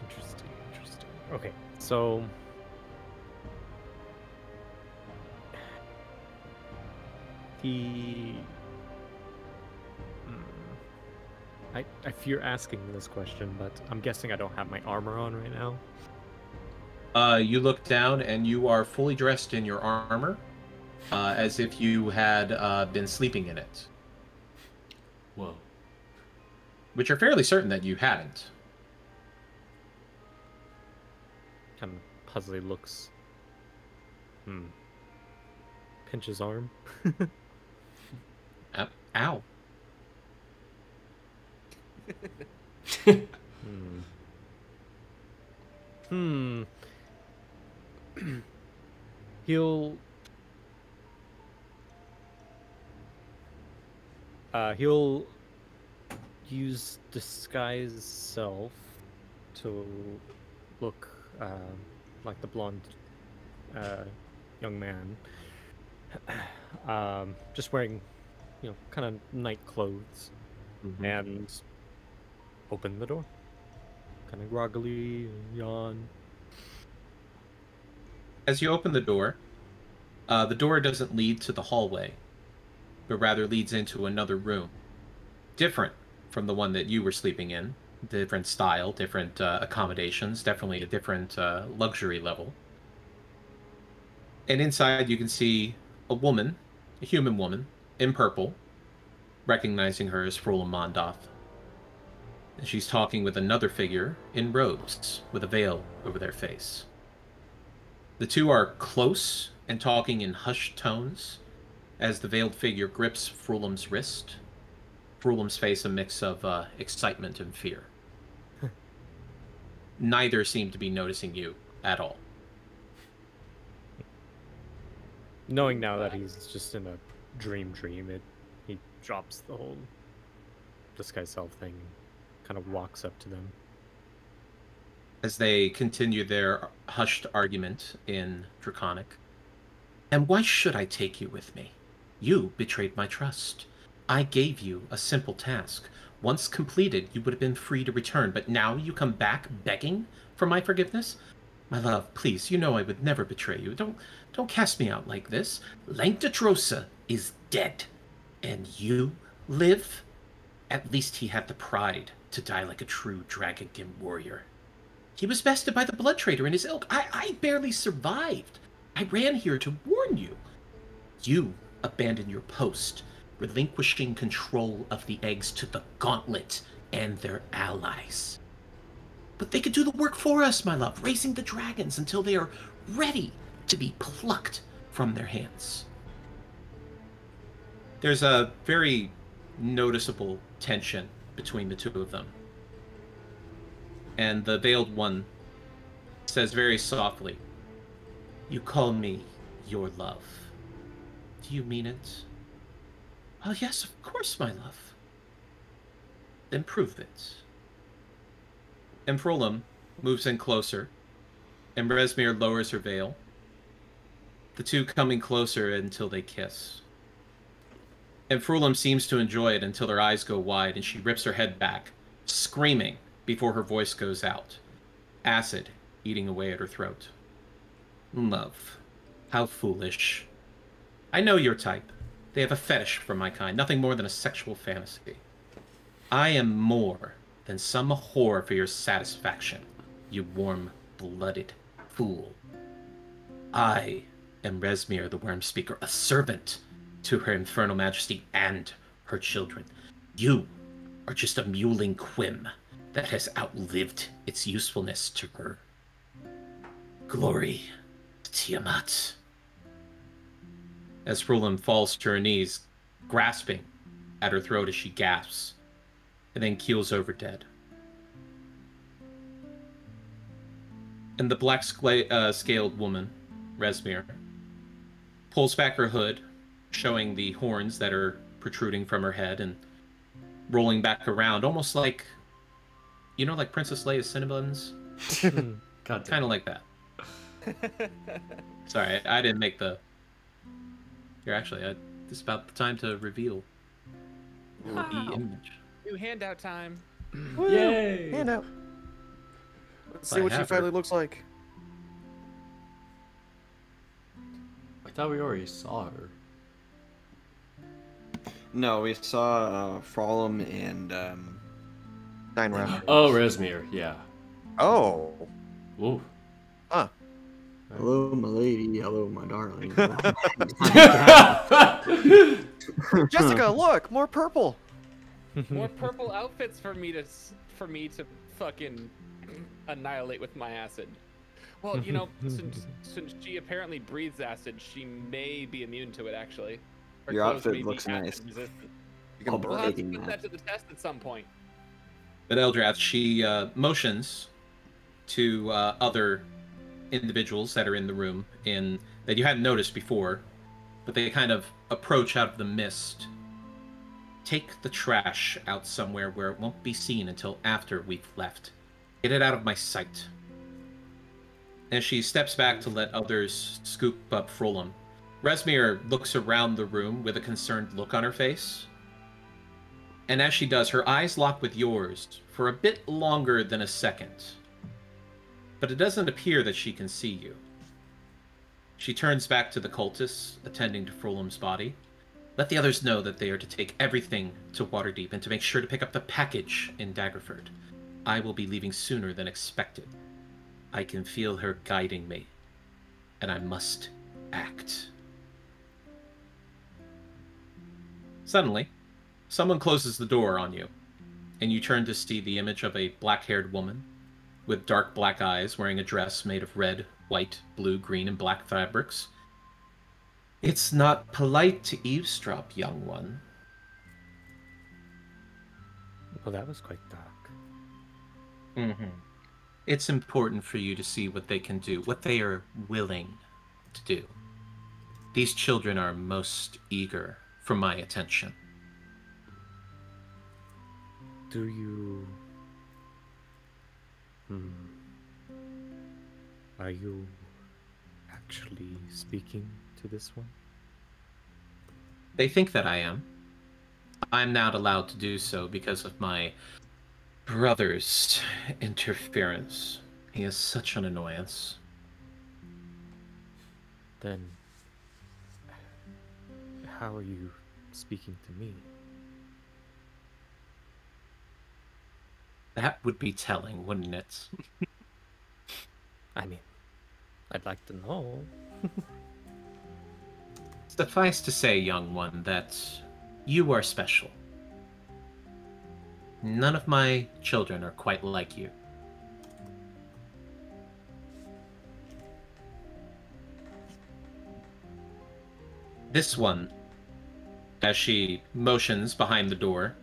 Speaker 7: Interesting. Okay, so he. I fear asking this question, but I'm guessing I don't have my armor on right now.
Speaker 2: You look down and you are fully dressed in your armor, as if you had been sleeping in it.
Speaker 1: Whoa.
Speaker 2: Which you're fairly certain that you hadn't.
Speaker 7: Kind of puzzly looks. Pinch his arm.
Speaker 2: Ow.
Speaker 7: He'll use disguise self to look like the blonde young man, just wearing, kind of night clothes, and open the door, kind of groggily, yawn.
Speaker 2: As you open the door doesn't lead to the hallway, but rather leads into another room, different from the one that you were sleeping in. Different style, different accommodations, definitely a different luxury level. And inside you can see a woman, a human woman, in purple, recognizing her as Frola Mondoth. And she's talking with another figure in robes, with a veil over their face. The two are close and talking in hushed tones as the veiled figure grips Frulam's wrist. Frulam's face a mix of excitement and fear. Neither seem to be noticing you at all.
Speaker 7: Knowing now that he's just in a dream, he drops the whole disguise self thing, kind of walks up to them.
Speaker 2: As they continue their hushed argument in Draconic. And why should I take you with me? You betrayed my trust. I gave you a simple task. Once completed, you would have been free to return, but now you come back begging for my forgiveness? My love, please, you know I would never betray you. Don't cast me out like this. Langdadrosa is dead, and you live? At least he had the pride to die like a true Dragonkin warrior. He was bested by the blood trader and his ilk. I barely survived. I ran here to warn you. You abandoned your post, relinquishing control of the eggs to the Gauntlet and their allies. But they could do the work for us, my love, raising the dragons until they are ready to be plucked from their hands. There's a very noticeable tension between the two of them. And the veiled one says very softly, "You call me your love. Do you mean it?" "Oh, yes, of course, my love." "Then prove it." And Frolam moves in closer, and Resmir lowers her veil, the two coming closer until they kiss. And Frolam seems to enjoy it until her eyes go wide and she rips her head back, screaming before her voice goes out, acid eating away at her throat. "Love, how foolish. I know your type. They have a fetish for my kind, nothing more than a sexual fantasy. I am more than some whore for your satisfaction, you warm-blooded fool. I am Resmir, the Worm Speaker, a servant to her infernal majesty and her children. You are just a mewling quim that has outlived its usefulness to her. Glory to Tiamat. As Frulam falls to her knees, grasping at her throat as she gasps, and then keels over dead. And the black-scaled woman, Resmir, pulls back her hood, showing the horns that are protruding from her head and rolling back around, almost like, you know, like Princess Leia's Cinnabons?
Speaker 1: God damn.
Speaker 2: Kind of like that. Sorry, I didn't make the... Here, actually, this is about the time to reveal the image.
Speaker 3: New handout time.
Speaker 1: Yay!
Speaker 4: Handout. Let's see
Speaker 2: I
Speaker 4: what she
Speaker 2: have her.
Speaker 4: finally looks like.
Speaker 1: I thought we already saw her.
Speaker 6: No, we saw Frolum and
Speaker 4: Unwrap.
Speaker 1: Oh, Resmir, yeah.
Speaker 4: Oh.
Speaker 1: Ooh.
Speaker 4: Huh.
Speaker 6: hello, my lady. Hello, my darling.
Speaker 4: Jessica, look, more purple.
Speaker 3: More purple outfits for me to fucking annihilate with my acid. Well, you know, since she apparently breathes acid, she may be immune to it. Actually, Her
Speaker 6: Your
Speaker 3: clothes
Speaker 6: outfit
Speaker 3: may be
Speaker 6: looks
Speaker 3: acid
Speaker 6: nice.
Speaker 3: resistant.
Speaker 6: I'll
Speaker 3: We'll have to
Speaker 6: taking
Speaker 3: put that to the test at some point.
Speaker 2: But Eldrath, she motions to other individuals that are in the room that you hadn't noticed before, but they kind of approach out of the mist. Take the trash out somewhere where it won't be seen until after we've left. Get it out of my sight. As she steps back to let others scoop up Frulam, Resmir looks around the room with a concerned look on her face. And as she does, her eyes lock with yours for a bit longer than a second. But it doesn't appear that she can see you. She turns back to the cultists attending to Frulam's body. Let the others know that they are to take everything to Waterdeep and to make sure to pick up the package in Daggerford. I will be leaving sooner than expected. I can feel her guiding me, and I must act. Suddenly, someone closes the door on you, and you turn to see the image of a black-haired woman with dark black eyes wearing a dress made of red, white, blue, green, and black fabrics. It's not polite to eavesdrop, young one.
Speaker 5: Well, that was quite dark.
Speaker 2: Mm-hmm. It's important for you to see what they can do, what they are willing to do. These children are most eager for my attention.
Speaker 5: Do you... Are you actually speaking to this one?
Speaker 2: They think that I am. I'm not allowed to do so because of my brother's interference. He is such an annoyance.
Speaker 5: Then... how are you speaking to me?
Speaker 2: That would be telling, wouldn't it?
Speaker 5: I mean, I'd like to know.
Speaker 2: Suffice to say, young one, that you are special. None of my children are quite like you. This one, as she motions behind the door,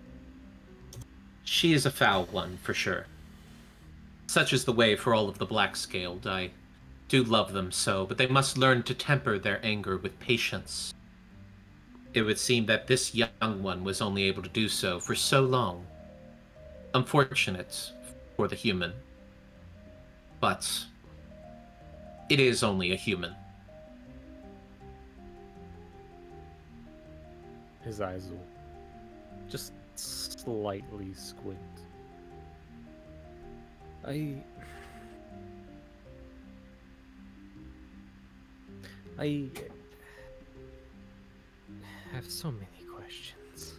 Speaker 2: she is a foul one, for sure. Such is the way for all of the black-scaled. I do love them so, but they must learn to temper their anger with patience. It would seem that this young one was only able to do so for so long. Unfortunate for the human. But it is only a human.
Speaker 5: His eyes will just slightly squint. I have so many questions.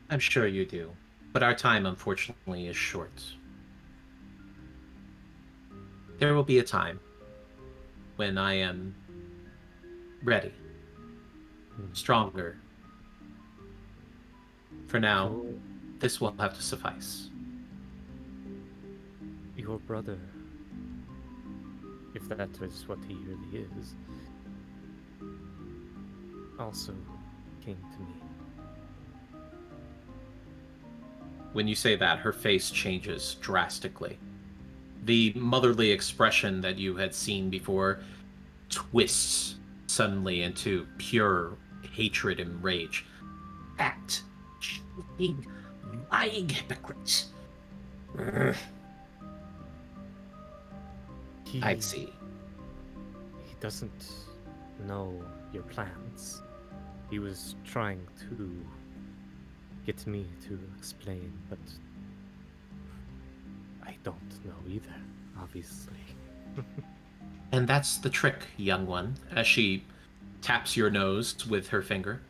Speaker 2: I'm sure you do, but our time, unfortunately, is short. There will be a time when I am ready. Stronger. For now, this will have to suffice.
Speaker 5: Your brother, if that is what he really is, also came to me.
Speaker 2: When you say that, her face changes drastically. The motherly expression that you had seen before twists suddenly into pure hatred and rage. Act, cheating, lying hypocrites. I see.
Speaker 5: He doesn't know your plans. He was trying to get me to explain, but I don't know either, obviously.
Speaker 2: And that's the trick, young one, as she taps your nose with her finger.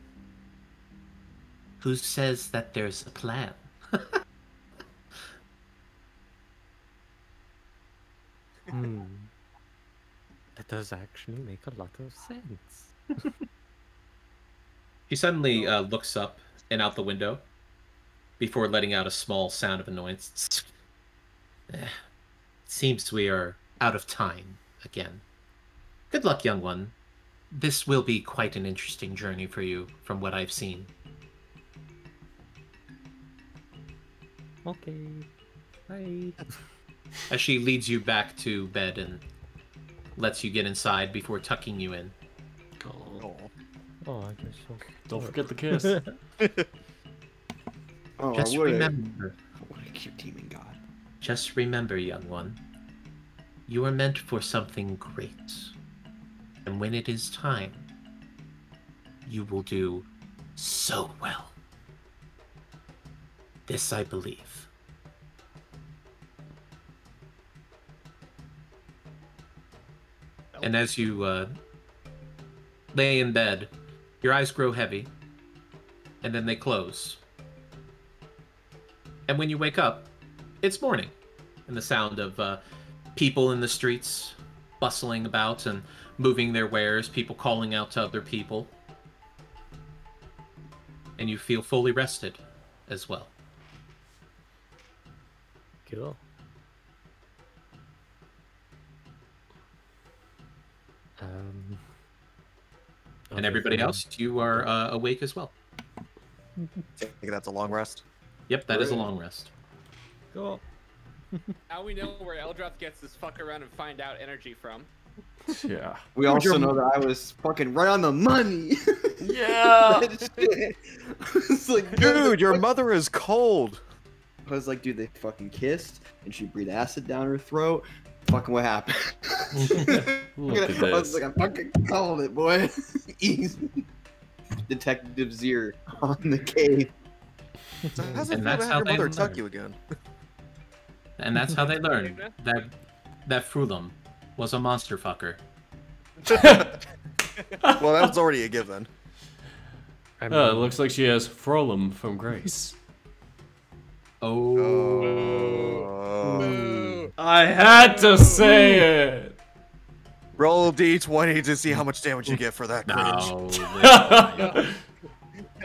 Speaker 2: Who says that there's a plan?
Speaker 5: That does actually make a lot of sense.
Speaker 2: She suddenly looks up and out the window before letting out a small sound of annoyance. Seems we are out of time again. Good luck, young one. This will be quite an interesting journey for you, from what I've seen.
Speaker 5: Okay. Bye.
Speaker 2: As she leads you back to bed and lets you get inside before tucking you in.
Speaker 5: Oh, I guess so.
Speaker 1: Don't forget the kiss.
Speaker 6: Oh,
Speaker 2: Just remember.
Speaker 6: What a cute demon god.
Speaker 2: Just remember, young one. You are meant for something great. And when it is time, you will do so well. This I believe. And as you lay in bed, your eyes grow heavy, and then they close. And when you wake up, it's morning, and the sound of people in the streets bustling about and moving their wares, people calling out to other people. And you feel fully rested as well.
Speaker 5: Cool.
Speaker 2: And everybody else, you are awake as well.
Speaker 4: I think that's a long rest.
Speaker 2: Yep, that is a long rest.
Speaker 5: Cool.
Speaker 3: Now we know where Eldrath gets this fuck around and find out energy from.
Speaker 1: Yeah.
Speaker 6: We also know that I was fucking right on the money.
Speaker 1: Yeah.
Speaker 6: It's like,
Speaker 4: Dude, your mother is cold.
Speaker 6: I was like, dude, they fucking kissed, and she breathed acid down her throat. Fucking what happened?
Speaker 1: Look at
Speaker 6: I was
Speaker 1: this.
Speaker 6: like, I fucking called it, boy. Easy. Detective Zier on the cave.
Speaker 4: So how's it
Speaker 2: And
Speaker 4: feel
Speaker 2: that's
Speaker 4: to
Speaker 2: how
Speaker 4: have your
Speaker 2: they
Speaker 4: mother
Speaker 2: learn.
Speaker 4: tuck you again?
Speaker 2: And that's how they learned that Frulum was a monster fucker.
Speaker 4: Well, that was already a given.
Speaker 5: I
Speaker 1: It
Speaker 5: mean,
Speaker 1: looks like she has Frolum from Grace.
Speaker 2: Oh.
Speaker 1: I had to say it.
Speaker 4: Roll D20 to see how much damage you get for that cringe.
Speaker 2: No.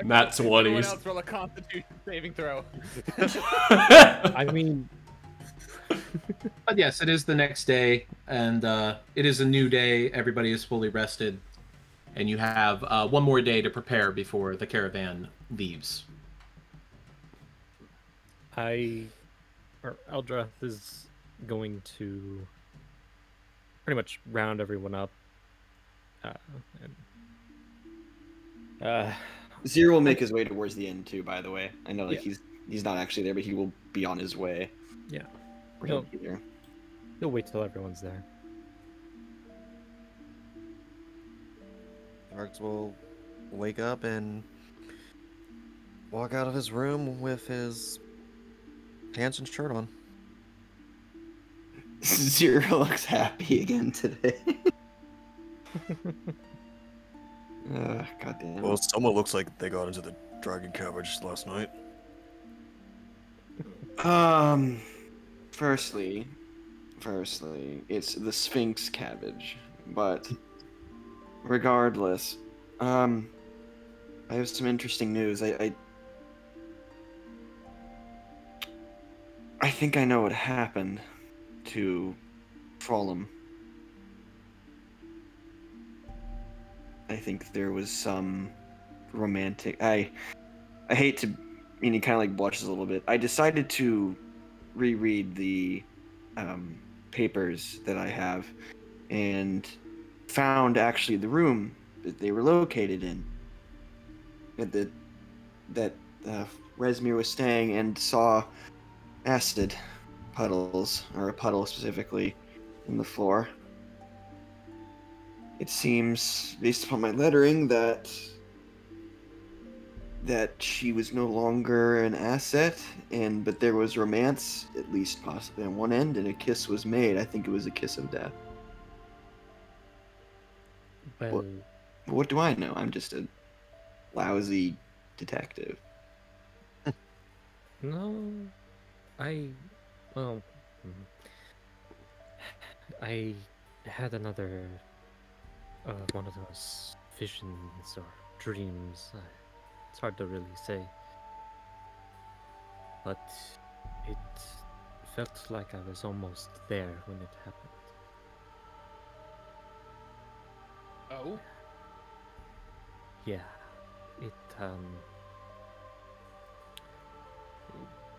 Speaker 1: Nat
Speaker 3: Everyone
Speaker 1: 20s.
Speaker 3: else roll a Constitution saving throw.
Speaker 5: I mean,
Speaker 2: But yes, it is the next day, and it is a new day. Everybody is fully rested, and you have one more day to prepare before the caravan leaves.
Speaker 5: Eldrath is going to pretty much round everyone up.
Speaker 6: Zier will make his way towards the end too. By the way, I know like he's not actually there, but he will be on his way.
Speaker 5: Yeah.
Speaker 6: Or he'll be there.
Speaker 5: He'll wait till everyone's there.
Speaker 4: Arx will wake up and walk out of his room with his pants and shirt on.
Speaker 6: Zier looks happy again today. Goddamn.
Speaker 4: Well, someone looks like they got into the dragon cabbage last night.
Speaker 6: Firstly, it's the Sphinx cabbage, but regardless, I have some interesting news. I think I know what happened to Trollum. I think there was some romantic. I hate to, he kind of like blushes a little bit. I decided to reread the papers that I have, and found actually the room that they were located in, that Resmir was staying, and saw acid puddles, or a puddle specifically, in the floor. It seems, based upon my lettering, that she was no longer an asset, but there was romance, at least possibly on one end, and a kiss was made. I think it was a kiss of death.
Speaker 5: Well,
Speaker 6: What do I know? I'm just a lousy detective.
Speaker 5: no, well, I had another, one of those visions or dreams. It's hard to really say. But it felt like I was almost there when it happened.
Speaker 3: Oh?
Speaker 5: Yeah, it,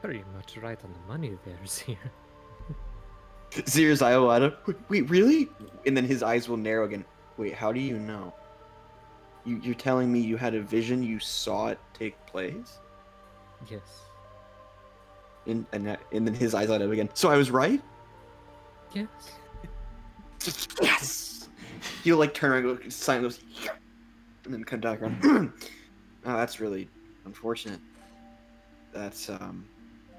Speaker 5: pretty much right on the money there, Zir.
Speaker 6: Zir's eye will light up. Wait, really? And then his eyes will narrow again. Wait, how do you know? You're telling me you had a vision, you saw it take place?
Speaker 5: Yes.
Speaker 6: And then his eyes light up again. So I was right?
Speaker 5: Yes.
Speaker 6: Yes! He'll like turn around and go, sign goes, yeah! And then come back around. Oh, that's really unfortunate. That's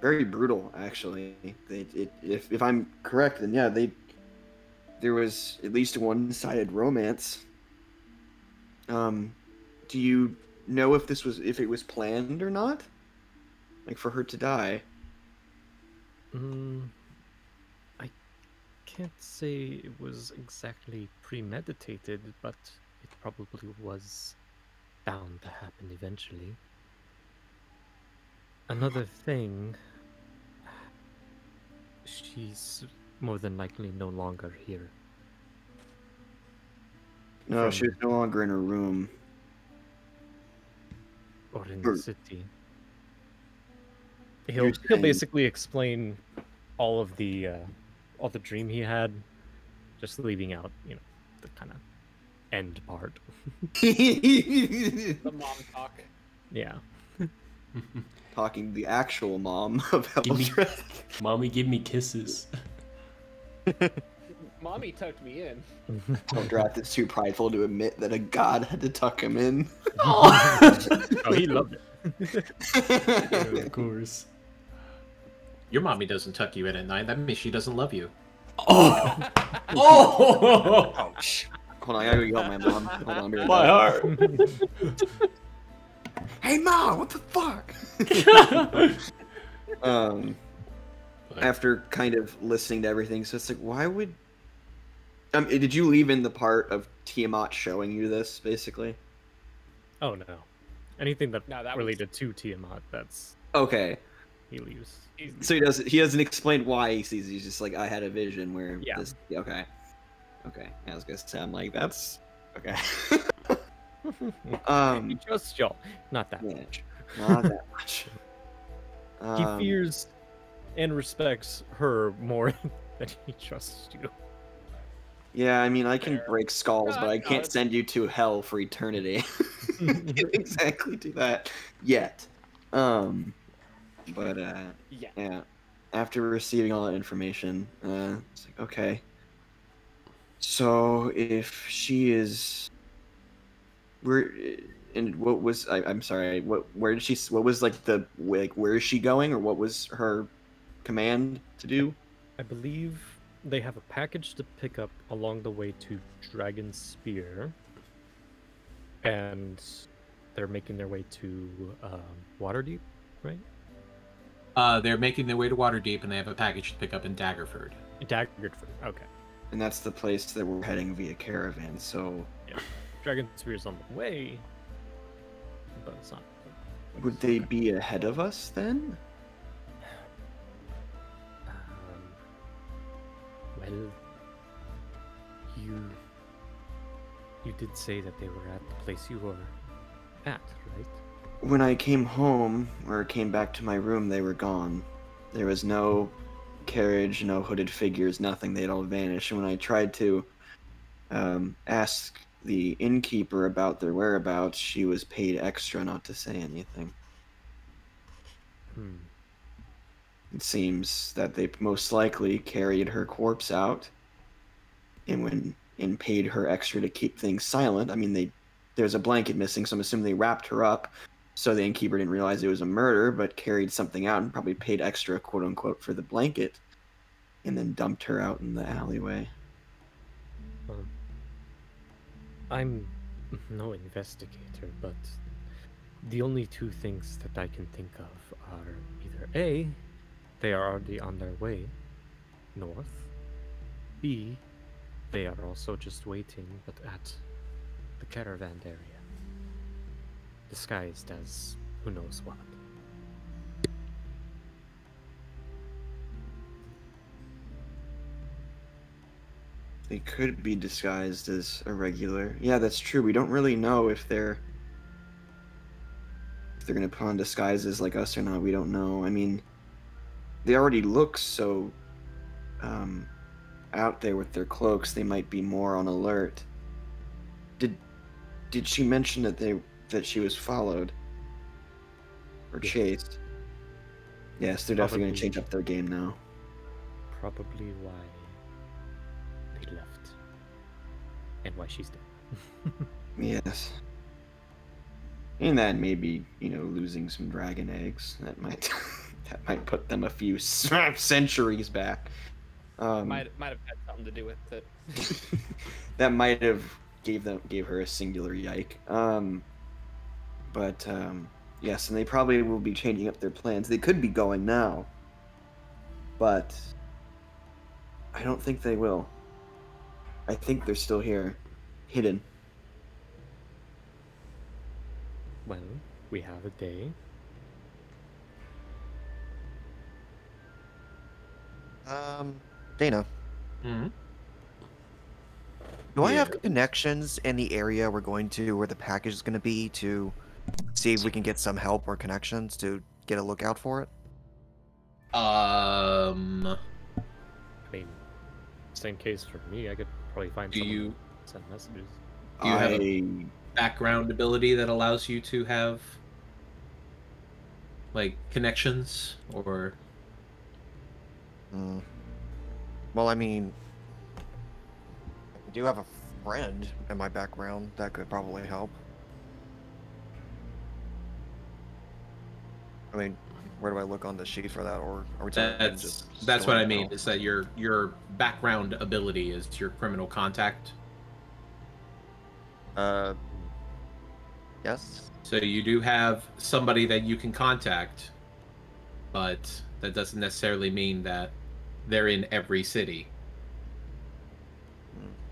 Speaker 6: very brutal, actually. If I'm correct, then yeah, there was at least a one-sided romance. Do you know if it was planned or not? Like for her to die?
Speaker 5: I can't say it was exactly premeditated, but it probably was bound to happen eventually. Another thing, she's more than likely no longer here.
Speaker 6: No, she was no longer in her room.
Speaker 5: Or in the city.
Speaker 7: He'll
Speaker 6: saying-
Speaker 7: basically explain all the dream he had, just leaving out, the kind of end part.
Speaker 3: The mom talk.
Speaker 7: Yeah.
Speaker 6: Talking the actual mom of
Speaker 1: Give me-
Speaker 6: Eldred.
Speaker 1: Mommy, give me kisses.
Speaker 3: Mommy tucked me in.
Speaker 6: Eldred is too prideful to admit that a god had to tuck him in.
Speaker 7: Oh, he loved it.
Speaker 1: Of course.
Speaker 2: Your mommy doesn't tuck you in at night. That means she doesn't love you.
Speaker 1: Oh! Oh!
Speaker 6: Ouch. Hold on, I gotta go get my mom. Hold on, I'll be right
Speaker 1: My
Speaker 6: back.
Speaker 1: heart.
Speaker 6: Hey, Mom, what the fuck? After kind of listening to everything, so it's like, why would... did you leave in the part of Tiamat showing you this, basically?
Speaker 7: Oh no. Anything that,
Speaker 3: No, that
Speaker 7: related to Tiamat, that's
Speaker 6: Okay.
Speaker 7: he leaves.
Speaker 6: So he doesn't explain why he sees it. He's just like, I had a vision where
Speaker 7: Yeah.
Speaker 6: this... Okay. Okay. I was gonna sound like, that's... Okay.
Speaker 7: He trusts y'all. Not that
Speaker 6: Yeah.
Speaker 7: much.
Speaker 6: Not that much.
Speaker 7: He fears and respects her more than he trusts you.
Speaker 6: Yeah, I mean, I can
Speaker 3: Fair.
Speaker 6: break skulls, but I
Speaker 3: No,
Speaker 6: can't
Speaker 3: it's-
Speaker 6: send you to hell for eternity. Can't exactly do that yet. But
Speaker 3: Yeah.
Speaker 6: yeah. After receiving all that information, it's like, okay. So if she is, and what was I'm sorry, what was like where is she going, or what was her command to do?
Speaker 7: I believe they have a package to pick up along the way to Dragon Spear, and they're making their way to Waterdeep, right?
Speaker 2: They're making their way to Waterdeep, and they have a package to pick up in Daggerford.
Speaker 7: Daggerford. Okay.
Speaker 6: And that's the place that we're heading via caravan. So,
Speaker 7: Yeah. Dragon Spear's on the way, but it's not.
Speaker 6: Would they be ahead of us then?
Speaker 7: Well, you did say that they were at the place you were at, right?
Speaker 6: When I came home, or came back to my room, they were gone. There was no carriage, no hooded figures, nothing. They'd all vanished. And when I tried to ask the innkeeper about their whereabouts, she was paid extra not to say anything. It seems that they most likely carried her corpse out and paid her extra to keep things silent. I mean, there's a blanket missing, so I'm assuming they wrapped her up so the innkeeper didn't realize it was a murder, but carried something out and probably paid extra, quote unquote, for the blanket, and then dumped her out in the alleyway.
Speaker 7: I'm no investigator, but the only two things that I can think of are either A, they are already on their way north, B, they are also just waiting, but at the caravan area, disguised as who knows what.
Speaker 6: They could be disguised as a regular. Yeah, that's true. We don't really know if they're gonna put on disguises like us or not. We don't know. I mean, they already look so out there with their cloaks. They might be more on alert. Did she mention that she was followed or chased? Yes, they're definitely gonna change up their game now.
Speaker 7: Probably why they left and why she's dead.
Speaker 6: Yes. And that maybe, losing some dragon eggs. That might put them a few centuries back.
Speaker 3: Might have had something to do with it.
Speaker 6: That might have gave her a singular yike. But yes, and they probably will be changing up their plans. They could be going now, but I don't think they will. I think they're still here, hidden.
Speaker 7: Well, we have a day.
Speaker 4: Dana.
Speaker 2: Mm-hmm.
Speaker 4: Do I have connections in the area we're going to, where the package is going to be, to see if we can get some help or connections to get a lookout for it?
Speaker 7: I mean, same case for me. I could probably find someone to send messages.
Speaker 2: Do you have a background ability that allows you to have like connections or?
Speaker 4: Well, I mean, I do have a friend in my background that could probably help. I mean, where do I look on the sheet for that, or are we talking just
Speaker 2: that's what I mean. Is that your background ability is your criminal contact?
Speaker 4: Yes.
Speaker 2: So you do have somebody that you can contact, but that doesn't necessarily mean that they're in every city.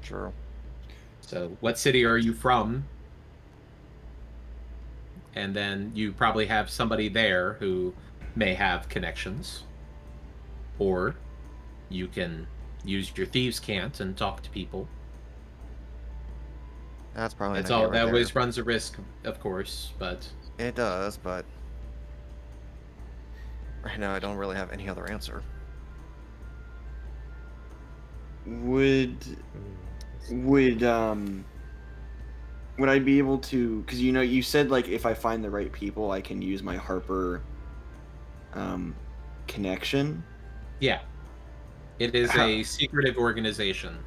Speaker 4: True.
Speaker 2: So what city are you from? And then you probably have somebody there who may have connections. Or you can use your thieves' cant and talk to people.
Speaker 4: That's probably
Speaker 2: It's all that always runs a risk, of course, but
Speaker 4: it does, but right now I don't really have any other answer.
Speaker 6: Would I be able to? Because you said like if I find the right people, I can use my Harper connection.
Speaker 2: Yeah, it is a secretive organization.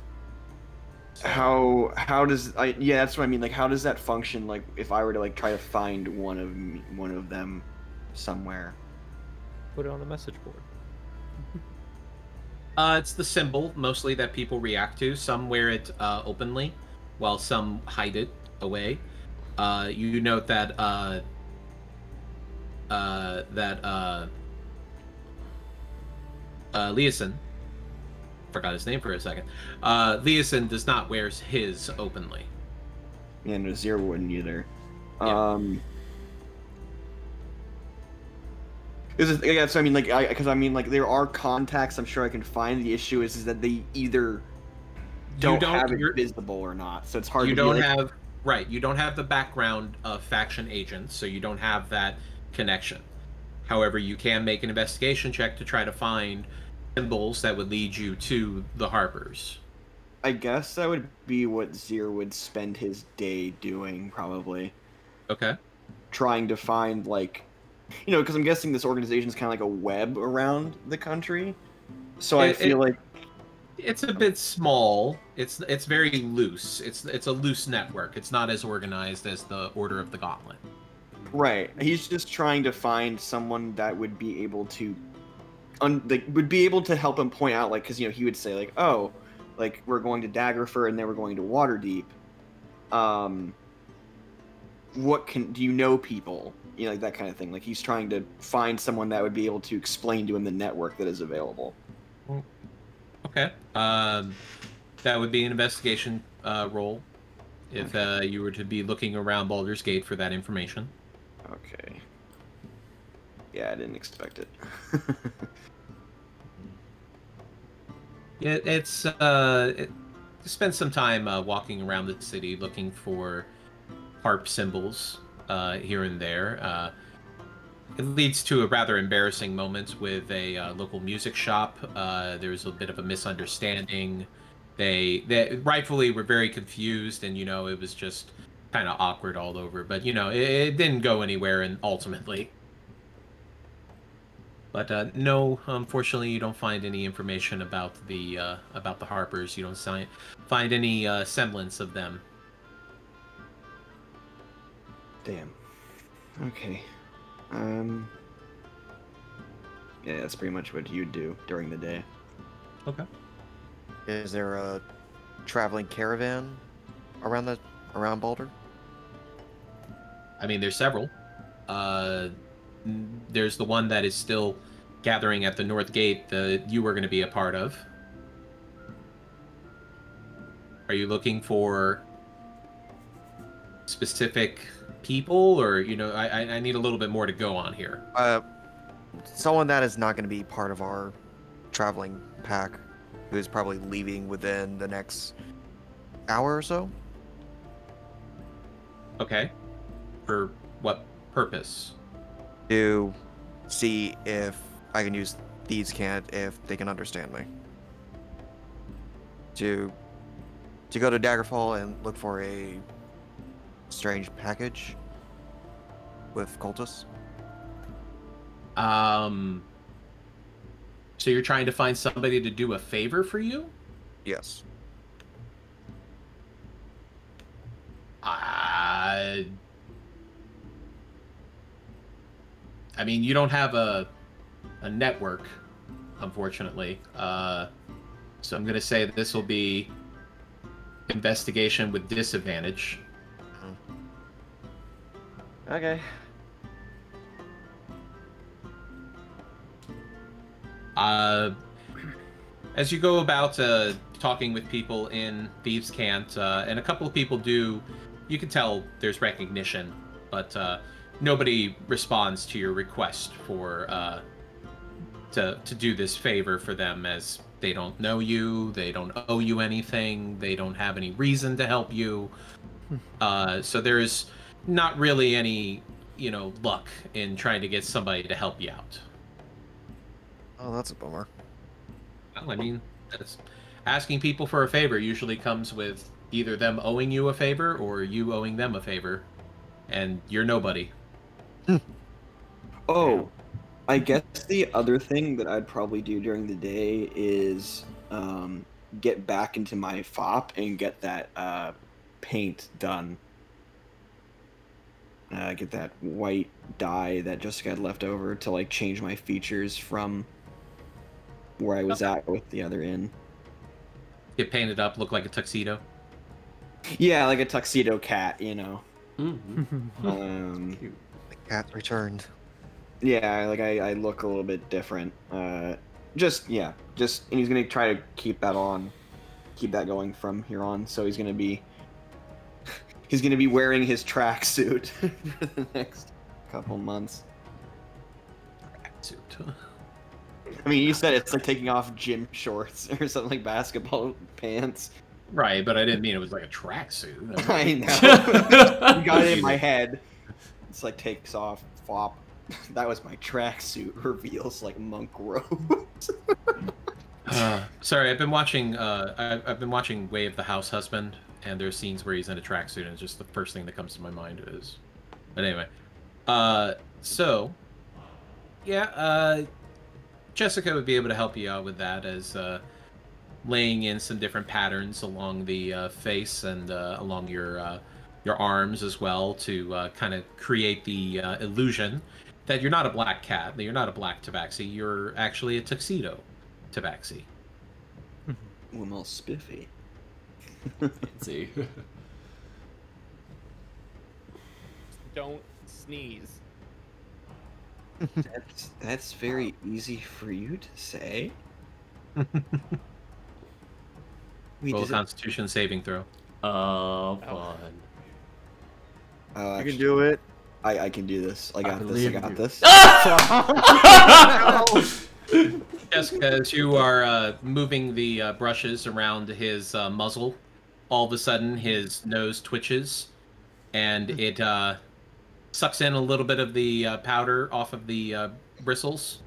Speaker 2: So,
Speaker 6: how does yeah, that's what I mean. Like, how does that function? Like, if I were to like try to find one of them somewhere,
Speaker 7: Put it on a message board.
Speaker 2: it's the symbol mostly that people react to. Some wear it openly, while some hide it away. You note that Leeson, forgot his name for a second. Leeson does not wear his openly.
Speaker 6: Yeah, no, Zero wouldn't either.
Speaker 2: Yeah.
Speaker 6: Yeah, so I mean, like, because I mean, like, there are contacts I'm sure I can find. The issue is that they either don't have it visible or not, so it's hard
Speaker 2: You
Speaker 6: to
Speaker 2: don't
Speaker 6: be like,
Speaker 2: have right. You don't have the background of faction agents, so you don't have that connection. However, you can make an investigation check to try to find symbols that would lead you to the Harpers.
Speaker 6: I guess that would be what Zir would spend his day doing, probably.
Speaker 2: Okay.
Speaker 6: Trying to find, like, you know, because I'm guessing this organization is kind of like a web around the country. So I feel like
Speaker 2: it's a bit small. It's very loose. It's a loose network. It's not as organized as the Order of the Gauntlet.
Speaker 6: Right. He's just trying to find someone that would be able to, would be able to help him point out, like, because, you know, he would say, like, oh, like, we're going to Daggerford and then we're going to Waterdeep. Do you know people? You know, like that kind of thing. Like, he's trying to find someone that would be able to explain to him the network that is available.
Speaker 2: Okay. That would be an investigation roll if you were to be looking around Baldur's Gate for that information.
Speaker 6: Okay. Yeah, I didn't expect it.
Speaker 2: Spend some time walking around the city looking for harp symbols here and there. It leads to a rather embarrassing moment with a local music shop. There was a bit of a misunderstanding. They rightfully were very confused, and, you know, it was just kind of awkward all over. But, you know, it didn't go anywhere, and ultimately. But no, unfortunately, you don't find any information about the Harpers. You don't find any semblance of them.
Speaker 6: Damn. Okay. Yeah, that's pretty much what you'd do during the day.
Speaker 2: Okay.
Speaker 4: Is there a traveling caravan around Baldur?
Speaker 2: I mean, there's several. There's the one that is still gathering at the North Gate that you were going to be a part of. Are you looking for specific people, or, you know, I need a little bit more to go on here.
Speaker 4: Someone that is not going to be part of our traveling pack, who is probably leaving within the next hour or so.
Speaker 2: Okay. For what purpose?
Speaker 4: To see if I can use thieves' cant, if they can understand me. To go to Daggerfall and look for a strange package with cultists.
Speaker 2: So you're trying to find somebody to do a favor for you?
Speaker 4: Yes.
Speaker 2: I mean, you don't have a network, unfortunately. So I'm going to say that this will be investigation with disadvantage.
Speaker 6: Okay.
Speaker 2: As you go about talking with people in Thieves' Cant, and a couple of people you can tell there's recognition, but nobody responds to your request for to do this favor for them, as they don't know you, they don't owe you anything, they don't have any reason to help you. So there's not really any, luck in trying to get somebody to help you out.
Speaker 4: Oh, that's a bummer.
Speaker 2: Well, I mean, asking people for a favor usually comes with either them owing you a favor or you owing them a favor, and you're nobody.
Speaker 6: Oh, I guess the other thing that I'd probably do during the day is get back into my FOP and get that paint done. Get that white dye that Jessica had left over to, like, change my features from where I was at with the other inn.
Speaker 2: Get painted up, look like a tuxedo.
Speaker 6: Yeah, like a tuxedo cat, you know.
Speaker 4: The cat returned.
Speaker 6: Yeah, like I look a little bit different. And he's gonna try to keep that going from here on. So he's He's gonna be wearing his tracksuit for the next couple months.
Speaker 2: Suit.
Speaker 6: I mean, you said it's like taking off gym shorts or something like basketball pants.
Speaker 2: Right, but I didn't mean it was like a tracksuit.
Speaker 6: I know. You got it in my head. It's like takes off, flop. That was my tracksuit. Reveals like monk robes.
Speaker 2: Sorry, I've been watching. I've been watching Way of the House Husband, and there's scenes where he's in a tracksuit, and it's just the first thing that comes to my mind is. But anyway, so yeah, Jessica would be able to help you out with that, as laying in some different patterns along the face and along your arms as well to kind of create the illusion that you're not a black cat, that you're not a black tabaxi, you're actually a tuxedo tabaxi.
Speaker 6: Ooh, I'm all spiffy.
Speaker 1: Fancy.
Speaker 3: Don't sneeze.
Speaker 6: That's very easy for you to say. Wait,
Speaker 2: Roll
Speaker 6: does it-
Speaker 2: Constitution saving throw.
Speaker 1: Fun.
Speaker 6: Oh,
Speaker 4: You can do it.
Speaker 6: I can do this. I got this. I
Speaker 1: believe
Speaker 6: got
Speaker 1: you.
Speaker 6: this.
Speaker 2: Jessica, as you are moving the brushes around his muzzle, all of a sudden his nose twitches, and it sucks in a little bit of the powder off of the bristles,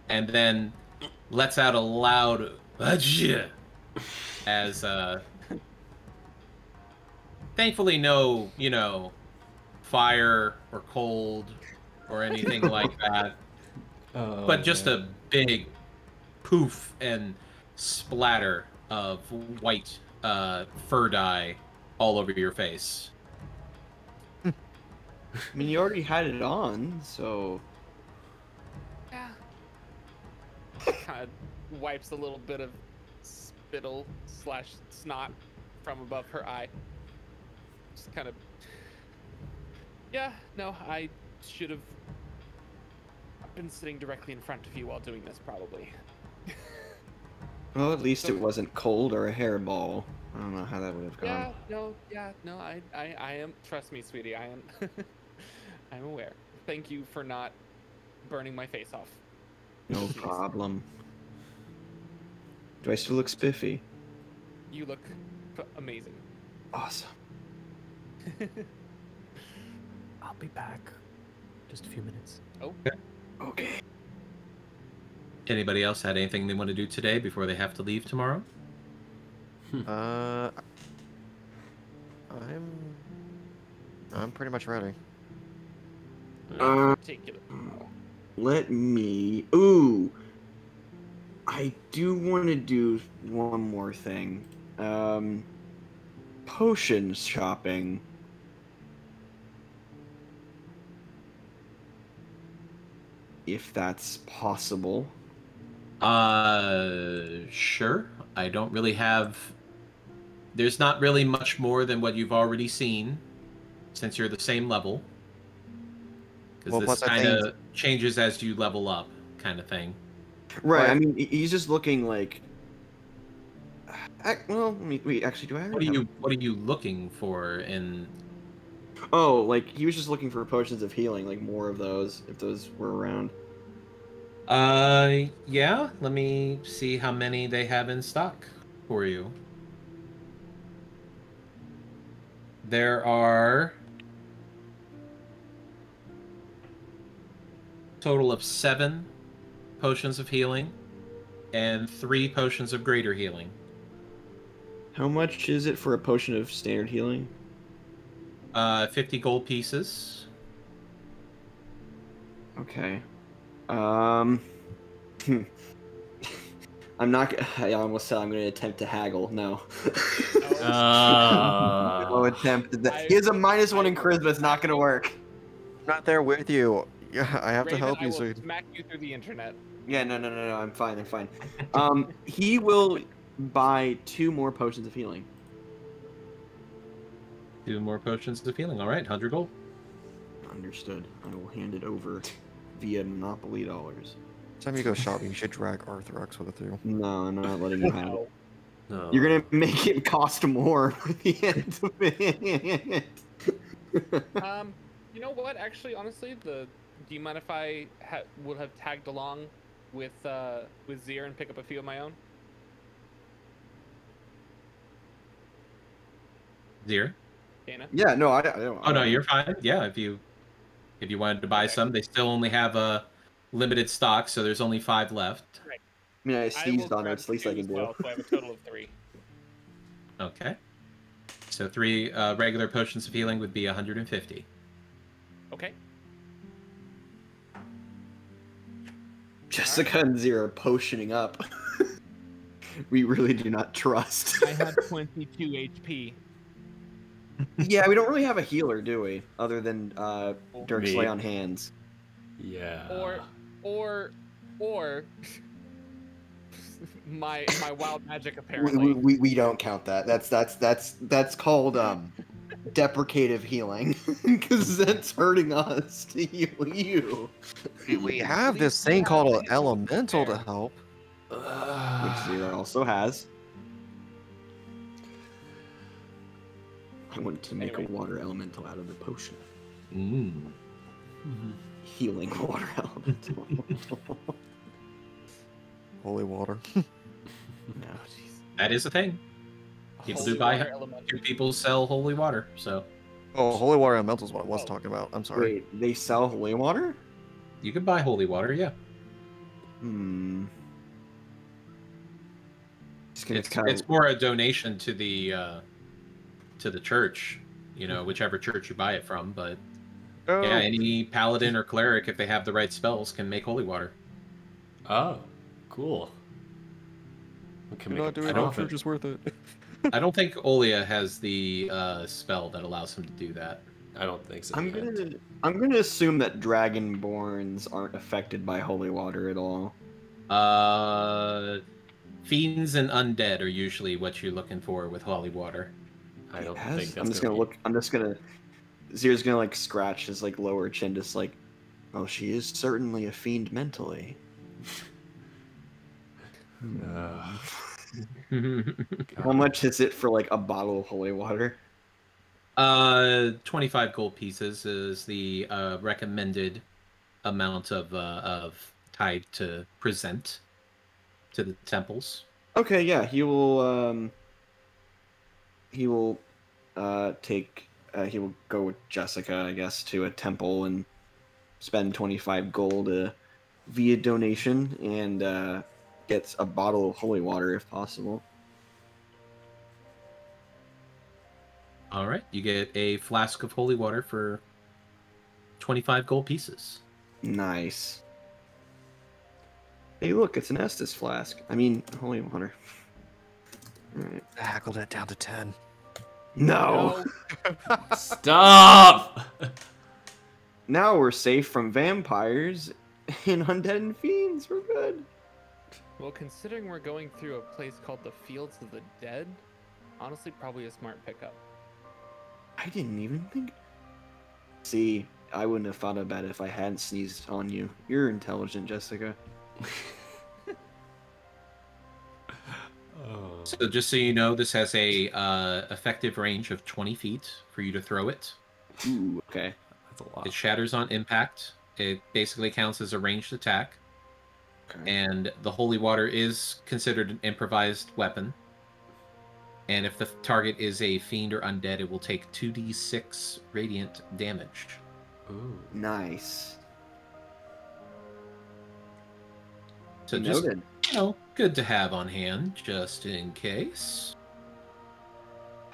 Speaker 2: and then lets out a loud "Achoo!" as thankfully no, fire or cold or anything like that.
Speaker 1: Oh,
Speaker 2: But just
Speaker 1: man.
Speaker 2: a big poof and splatter of white fur dye all over your face.
Speaker 6: I mean, you already had it on, so.
Speaker 3: Yeah. Kind of wipes a little bit of spittle / snot from above her eye. Just kind of. Yeah, no, I should have been sitting directly in front of you while doing this, probably.
Speaker 6: Well, at least it wasn't cold or a hairball. I don't know how that would have gone.
Speaker 3: No, I am. Trust me, sweetie, I am. I'm aware. Thank you for not burning my face off.
Speaker 6: No problem. Do I still look spiffy?
Speaker 3: You look amazing.
Speaker 6: Awesome.
Speaker 7: I'll be back. Just a few minutes.
Speaker 6: Okay.
Speaker 2: Anybody else had anything they want to do today before they have to leave tomorrow?
Speaker 4: I'm pretty much ready.
Speaker 3: Particular.
Speaker 6: Let me. Ooh. I do want to do one more thing. Potion shopping. If that's possible.
Speaker 2: Sure. I don't really have... There's not really much more than what you've already seen, since you're the same level. Because
Speaker 4: Well,
Speaker 2: this
Speaker 4: plus I
Speaker 2: kind
Speaker 4: think-
Speaker 2: of changes as you level up, kind of thing.
Speaker 6: Right, I mean, he's just looking like... Well, wait, actually, do I already have-
Speaker 2: What are you looking for in...
Speaker 6: Oh, like, he was just looking for potions of healing, like more of those, if those were around.
Speaker 2: Yeah. Let me see how many they have in stock for you. There are a total of 7 potions of healing and 3 potions of greater healing.
Speaker 6: How much is it for a potion of standard healing?
Speaker 2: 50 gold pieces.
Speaker 6: Okay. I'm not. I almost said I'm going to attempt to haggle. No. No attempt. He has a -1 in charisma. It's not going to work.
Speaker 4: I'm not there with you. Yeah, I have to
Speaker 3: Raven,
Speaker 4: help
Speaker 3: I
Speaker 4: you.
Speaker 3: will
Speaker 4: So
Speaker 3: smack you through the internet.
Speaker 6: Yeah, no. I'm fine. I'm fine. He will buy 2 more potions of healing.
Speaker 2: 2 more potions of healing. All right, 100 gold.
Speaker 6: Understood. I will hand it over via Monopoly dollars.
Speaker 4: next time you go shopping, you should drag Arthrex with you.
Speaker 6: No, I'm not letting you have it.
Speaker 3: No.
Speaker 1: No.
Speaker 6: You're gonna make it cost more by the end of it.
Speaker 3: You know what? Actually, honestly, do you mind if I would have tagged along with Zier and pick up a few of my own?
Speaker 2: Zier?
Speaker 3: Dana?
Speaker 6: Yeah, no, I don't.
Speaker 2: Oh no, you're fine. Yeah, if you wanted to buy some, they still only have a limited stock, so there's only 5 left.
Speaker 3: Right.
Speaker 6: I mean, I
Speaker 3: I will
Speaker 6: seized on it.
Speaker 3: grab
Speaker 6: It's the least I
Speaker 3: 2
Speaker 6: can
Speaker 3: as
Speaker 6: do.
Speaker 3: well, so I have a total of 3.
Speaker 2: Okay. So 3 regular potions of healing would be 150.
Speaker 3: Okay.
Speaker 6: Jessica and Zero potioning up. We really do not trust.
Speaker 3: I had 22 HP.
Speaker 6: Yeah, we don't really have a healer, do we? Other than Dirk's
Speaker 1: Me.
Speaker 6: lay on hands.
Speaker 1: Yeah.
Speaker 3: Or my wild magic apparently.
Speaker 6: We don't count that. That's called deprecative healing, because that's hurting us to heal you.
Speaker 4: We have this thing called an elemental to help.
Speaker 6: Which Zero also has. I want to make
Speaker 3: Anyway.
Speaker 6: a water elemental out of the potion.
Speaker 2: Mm.
Speaker 6: Healing water elemental.
Speaker 4: Holy water.
Speaker 6: No.
Speaker 2: That is a thing. People
Speaker 3: Holy
Speaker 2: do buy
Speaker 3: water elemental.
Speaker 2: 2 people sell holy water, so
Speaker 4: Oh, holy water elemental is what I was talking about. I'm sorry.
Speaker 6: Wait, they sell holy water?
Speaker 2: you can buy holy water, yeah.
Speaker 6: Hmm. Just gonna kind
Speaker 2: It's more a donation to the church, you know, whichever church you buy it from, but
Speaker 4: Oh,
Speaker 2: yeah, any paladin or cleric, if they have the right spells, can make holy water.
Speaker 1: Oh, cool. We can
Speaker 4: do
Speaker 1: make
Speaker 4: not
Speaker 1: a
Speaker 4: do it. No
Speaker 1: profit.
Speaker 4: church is worth it.
Speaker 2: I don't think Olia has the spell that allows him to do that.
Speaker 1: I don't think so.
Speaker 6: I'm
Speaker 1: yet.
Speaker 6: gonna assume that dragonborns aren't affected by holy water at all.
Speaker 2: Fiends and undead are usually what you're looking for with holy water.
Speaker 1: I don't
Speaker 6: Yes?
Speaker 1: think that's
Speaker 6: I'm just gonna
Speaker 1: be-
Speaker 6: look. I'm just gonna. Zero's gonna like scratch his like lower chin, just like, oh, she is certainly a fiend mentally. How much is it for like a bottle of holy water?
Speaker 2: 25 gold pieces is the recommended amount of tide to present to the temples.
Speaker 6: Okay, yeah, he will. He will take. He will go with Jessica, I guess, to a temple and spend 25 gold via donation and gets a bottle of holy water if possible.
Speaker 2: All right, you get a flask of holy water for 25 gold pieces.
Speaker 6: Nice. Hey, look, it's an Estus flask. I mean, holy water. Alright.
Speaker 4: Hackle that down to 10.
Speaker 6: No!
Speaker 1: Stop!
Speaker 6: Now we're safe from vampires and undead and fiends. We're good.
Speaker 3: Well, considering we're going through a place called the Fields of the Dead, honestly, probably a smart pickup.
Speaker 6: I didn't even think. See, I wouldn't have thought about it if I hadn't sneezed on you. You're intelligent, Jessica.
Speaker 1: Oh.
Speaker 2: So just so you know, this has a effective range of 20 feet for you to throw it.
Speaker 6: Ooh, okay.
Speaker 1: That's a lot.
Speaker 2: It shatters on impact. It basically counts as a ranged attack.
Speaker 6: Okay.
Speaker 2: And the holy water is considered an improvised weapon. And if the target is a fiend or undead, it will take 2d6 radiant damage.
Speaker 1: Ooh.
Speaker 6: Nice.
Speaker 2: So just,
Speaker 6: Noted.
Speaker 2: you know, good to have on hand, just in case.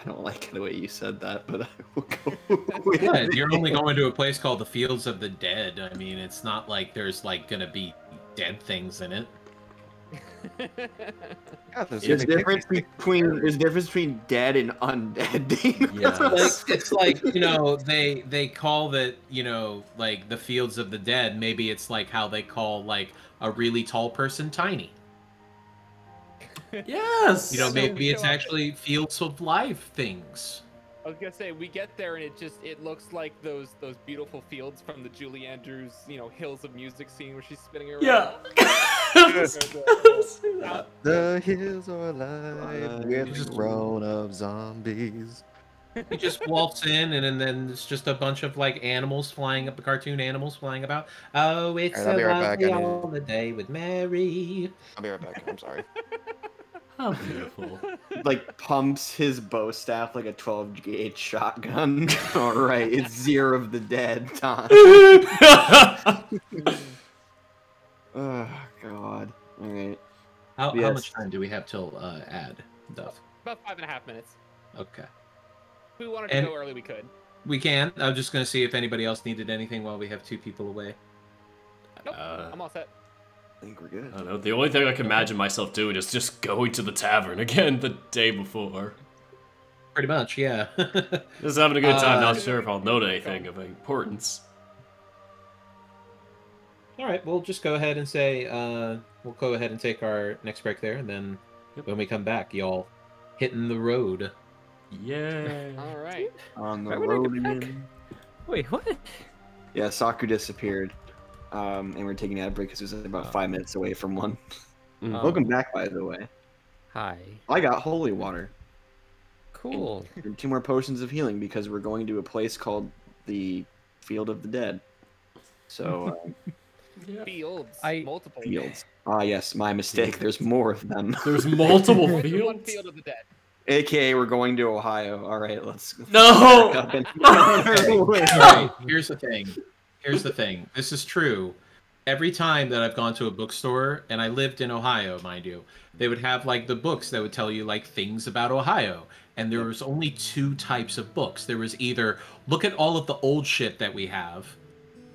Speaker 6: I don't like the way you said that, but I will go with
Speaker 2: Yeah,
Speaker 6: it.
Speaker 2: you're only going to a place called the Fields of the Dead. I mean, it's not like there's like gonna be dead things in it.
Speaker 4: Yeah,
Speaker 6: There's a difference between dead and undead.
Speaker 1: Yes.
Speaker 2: Like it's like, you know, they call that, you know, like the Fields of the Dead. Maybe it's like how they call like a really tall person tiny.
Speaker 1: Yes.
Speaker 2: You know,
Speaker 3: So
Speaker 2: maybe it's
Speaker 3: chaotic.
Speaker 2: actually Fields of Life things.
Speaker 3: I was gonna say we get there and it looks like those beautiful fields from the Julie Andrews Hills of Music scene where she's spinning around.
Speaker 1: Yeah.
Speaker 4: The hills are alive with
Speaker 2: just-
Speaker 4: a grown of zombies.
Speaker 2: He just waltz in, and then it's just a bunch of like animals flying up, cartoon animals flying about. Oh, it's
Speaker 4: Alright, I'll be right back.
Speaker 2: lovely holiday with Mary.
Speaker 4: I'll be right back. I'm sorry.
Speaker 1: How beautiful.
Speaker 6: Like pumps his bow staff like a 12-gauge shotgun. All right, it's Zero of the Dead time. Oh God. All right.
Speaker 2: How
Speaker 6: Yes.
Speaker 2: much time do we have till ad, Duff?
Speaker 3: About 5.5 minutes.
Speaker 2: Okay.
Speaker 3: If we wanted to
Speaker 2: And-
Speaker 3: go early, we could.
Speaker 2: We can. I'm just going to see if anybody else needed anything while we have 2 people away.
Speaker 3: Nope, I'm all set.
Speaker 6: I think we're good.
Speaker 1: I don't know. The only thing I can imagine myself doing is just going to the tavern again the day before.
Speaker 2: Pretty much, yeah.
Speaker 1: Just having a good time. Not
Speaker 2: Uh,
Speaker 1: sure if I'll note anything of importance.
Speaker 2: All right, we'll just go ahead and say we'll go ahead and take our next break there, and then when we come back, y'all hitting the road.
Speaker 1: Yay.
Speaker 3: All right.
Speaker 6: On the
Speaker 5: Why would I
Speaker 6: road
Speaker 5: get back?
Speaker 6: again.
Speaker 5: Wait, what?
Speaker 6: Yeah, Saku disappeared. And we're taking an ad break because it was about 5 minutes away from one.
Speaker 1: Mm.
Speaker 6: Welcome back, by the way.
Speaker 5: Hi.
Speaker 6: I got holy water
Speaker 5: Cool.
Speaker 6: and 2 more potions of healing because we're going to a place called the Field of the Dead. So,
Speaker 3: Fields.
Speaker 5: I-
Speaker 3: Multiple.
Speaker 6: fields. Ah, yes, my mistake. There's more of them.
Speaker 1: There's multiple
Speaker 3: One
Speaker 1: fields.
Speaker 3: field of the dead.
Speaker 6: AKA, we're going to Ohio. All right, let's.
Speaker 1: No.
Speaker 6: Up and-
Speaker 2: Alright, here's the thing. Here's the thing. This is true. Every time that I've gone to a bookstore, and I lived in Ohio, mind you, they would have like the books that would tell you like things about Ohio. And there was only 2 types of books. There was either look at all of the old shit that we have,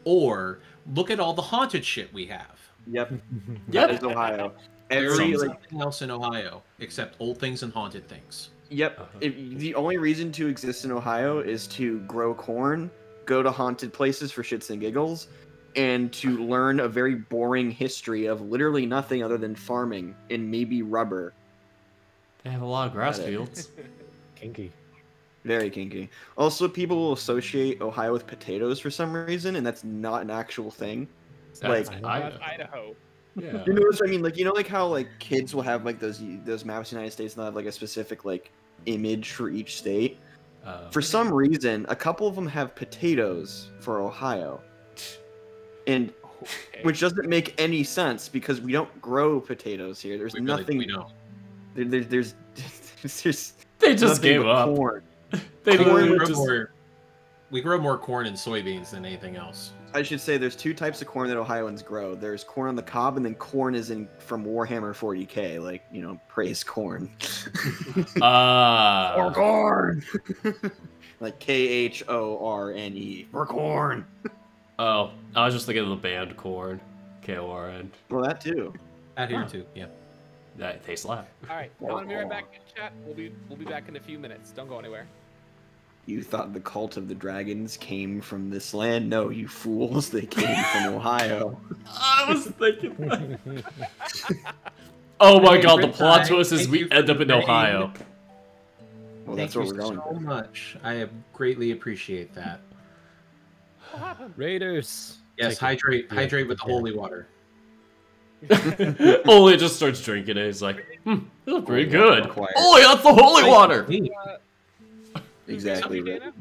Speaker 2: or look at all the haunted shit we have.
Speaker 6: Yep,
Speaker 1: Yep.
Speaker 6: that is Ohio.
Speaker 2: There
Speaker 6: Every
Speaker 2: is
Speaker 6: like,
Speaker 2: nothing else in Ohio except old things and haunted things.
Speaker 6: yep.
Speaker 1: Uh-huh.
Speaker 6: The only reason to exist in Ohio is to grow corn, go to haunted places for shits and giggles, and to learn a very boring history of literally nothing other than farming and maybe rubber.
Speaker 1: They have a lot of grass
Speaker 6: Got it.
Speaker 1: fields.
Speaker 5: Kinky.
Speaker 6: Very kinky. Also, people will associate Ohio with potatoes for some reason, and that's not an actual thing.
Speaker 1: That's
Speaker 6: Like-
Speaker 3: That's Idaho.
Speaker 1: Yeah.
Speaker 6: You know what I mean? Like, you know, like how like kids will have like those maps of the United States and they'll have like a specific like image for each state. For some reason, a couple of them have potatoes for Ohio, and
Speaker 3: Okay.
Speaker 6: which doesn't make any sense because we don't grow potatoes here. There's
Speaker 2: We really-
Speaker 6: nothing.
Speaker 2: we don't.
Speaker 6: There's
Speaker 1: they just
Speaker 6: nothing
Speaker 1: gave
Speaker 6: but
Speaker 1: up.
Speaker 6: corn.
Speaker 1: They
Speaker 6: Corn
Speaker 1: literally
Speaker 6: was
Speaker 1: just.
Speaker 2: We grow more corn and soybeans than anything else.
Speaker 6: I should say there's 2 types of corn that Ohioans grow. There's corn on the cob, and then corn is in from Warhammer 40k. Like, you know, praise corn.
Speaker 1: Ah.
Speaker 6: corn. Like KHORNE. For corn.
Speaker 1: Oh, I was just thinking of the band Korn. Korn.
Speaker 6: Well, that too.
Speaker 2: Out here too, yeah.
Speaker 1: They slap.
Speaker 3: All right. I'm gonna be right back in chat. We'll be back in a few minutes. Don't go anywhere.
Speaker 6: You thought the cult of the dragons came from this land? No, you fools. They came from Ohio.
Speaker 1: I was thinking that. Oh my
Speaker 2: Hey,
Speaker 1: god, the
Speaker 2: Riptide,
Speaker 1: plot twist is
Speaker 2: thank
Speaker 1: we
Speaker 2: you
Speaker 1: end
Speaker 2: for
Speaker 1: up in
Speaker 2: being-
Speaker 1: Ohio.
Speaker 6: Well,
Speaker 2: Thank
Speaker 6: that's what
Speaker 2: you
Speaker 6: we're going
Speaker 2: so
Speaker 6: for.
Speaker 2: much. I greatly appreciate that.
Speaker 3: What happened?
Speaker 5: Raiders.
Speaker 2: Yes,
Speaker 5: Take it.
Speaker 2: hydrate with the
Speaker 5: Yeah.
Speaker 2: holy water.
Speaker 1: Oli just starts drinking it. He's like, this is pretty
Speaker 6: Holy water
Speaker 1: good.
Speaker 6: required.
Speaker 1: Oli, that's the holy water!
Speaker 6: Exactly.
Speaker 3: Dana?
Speaker 6: Right.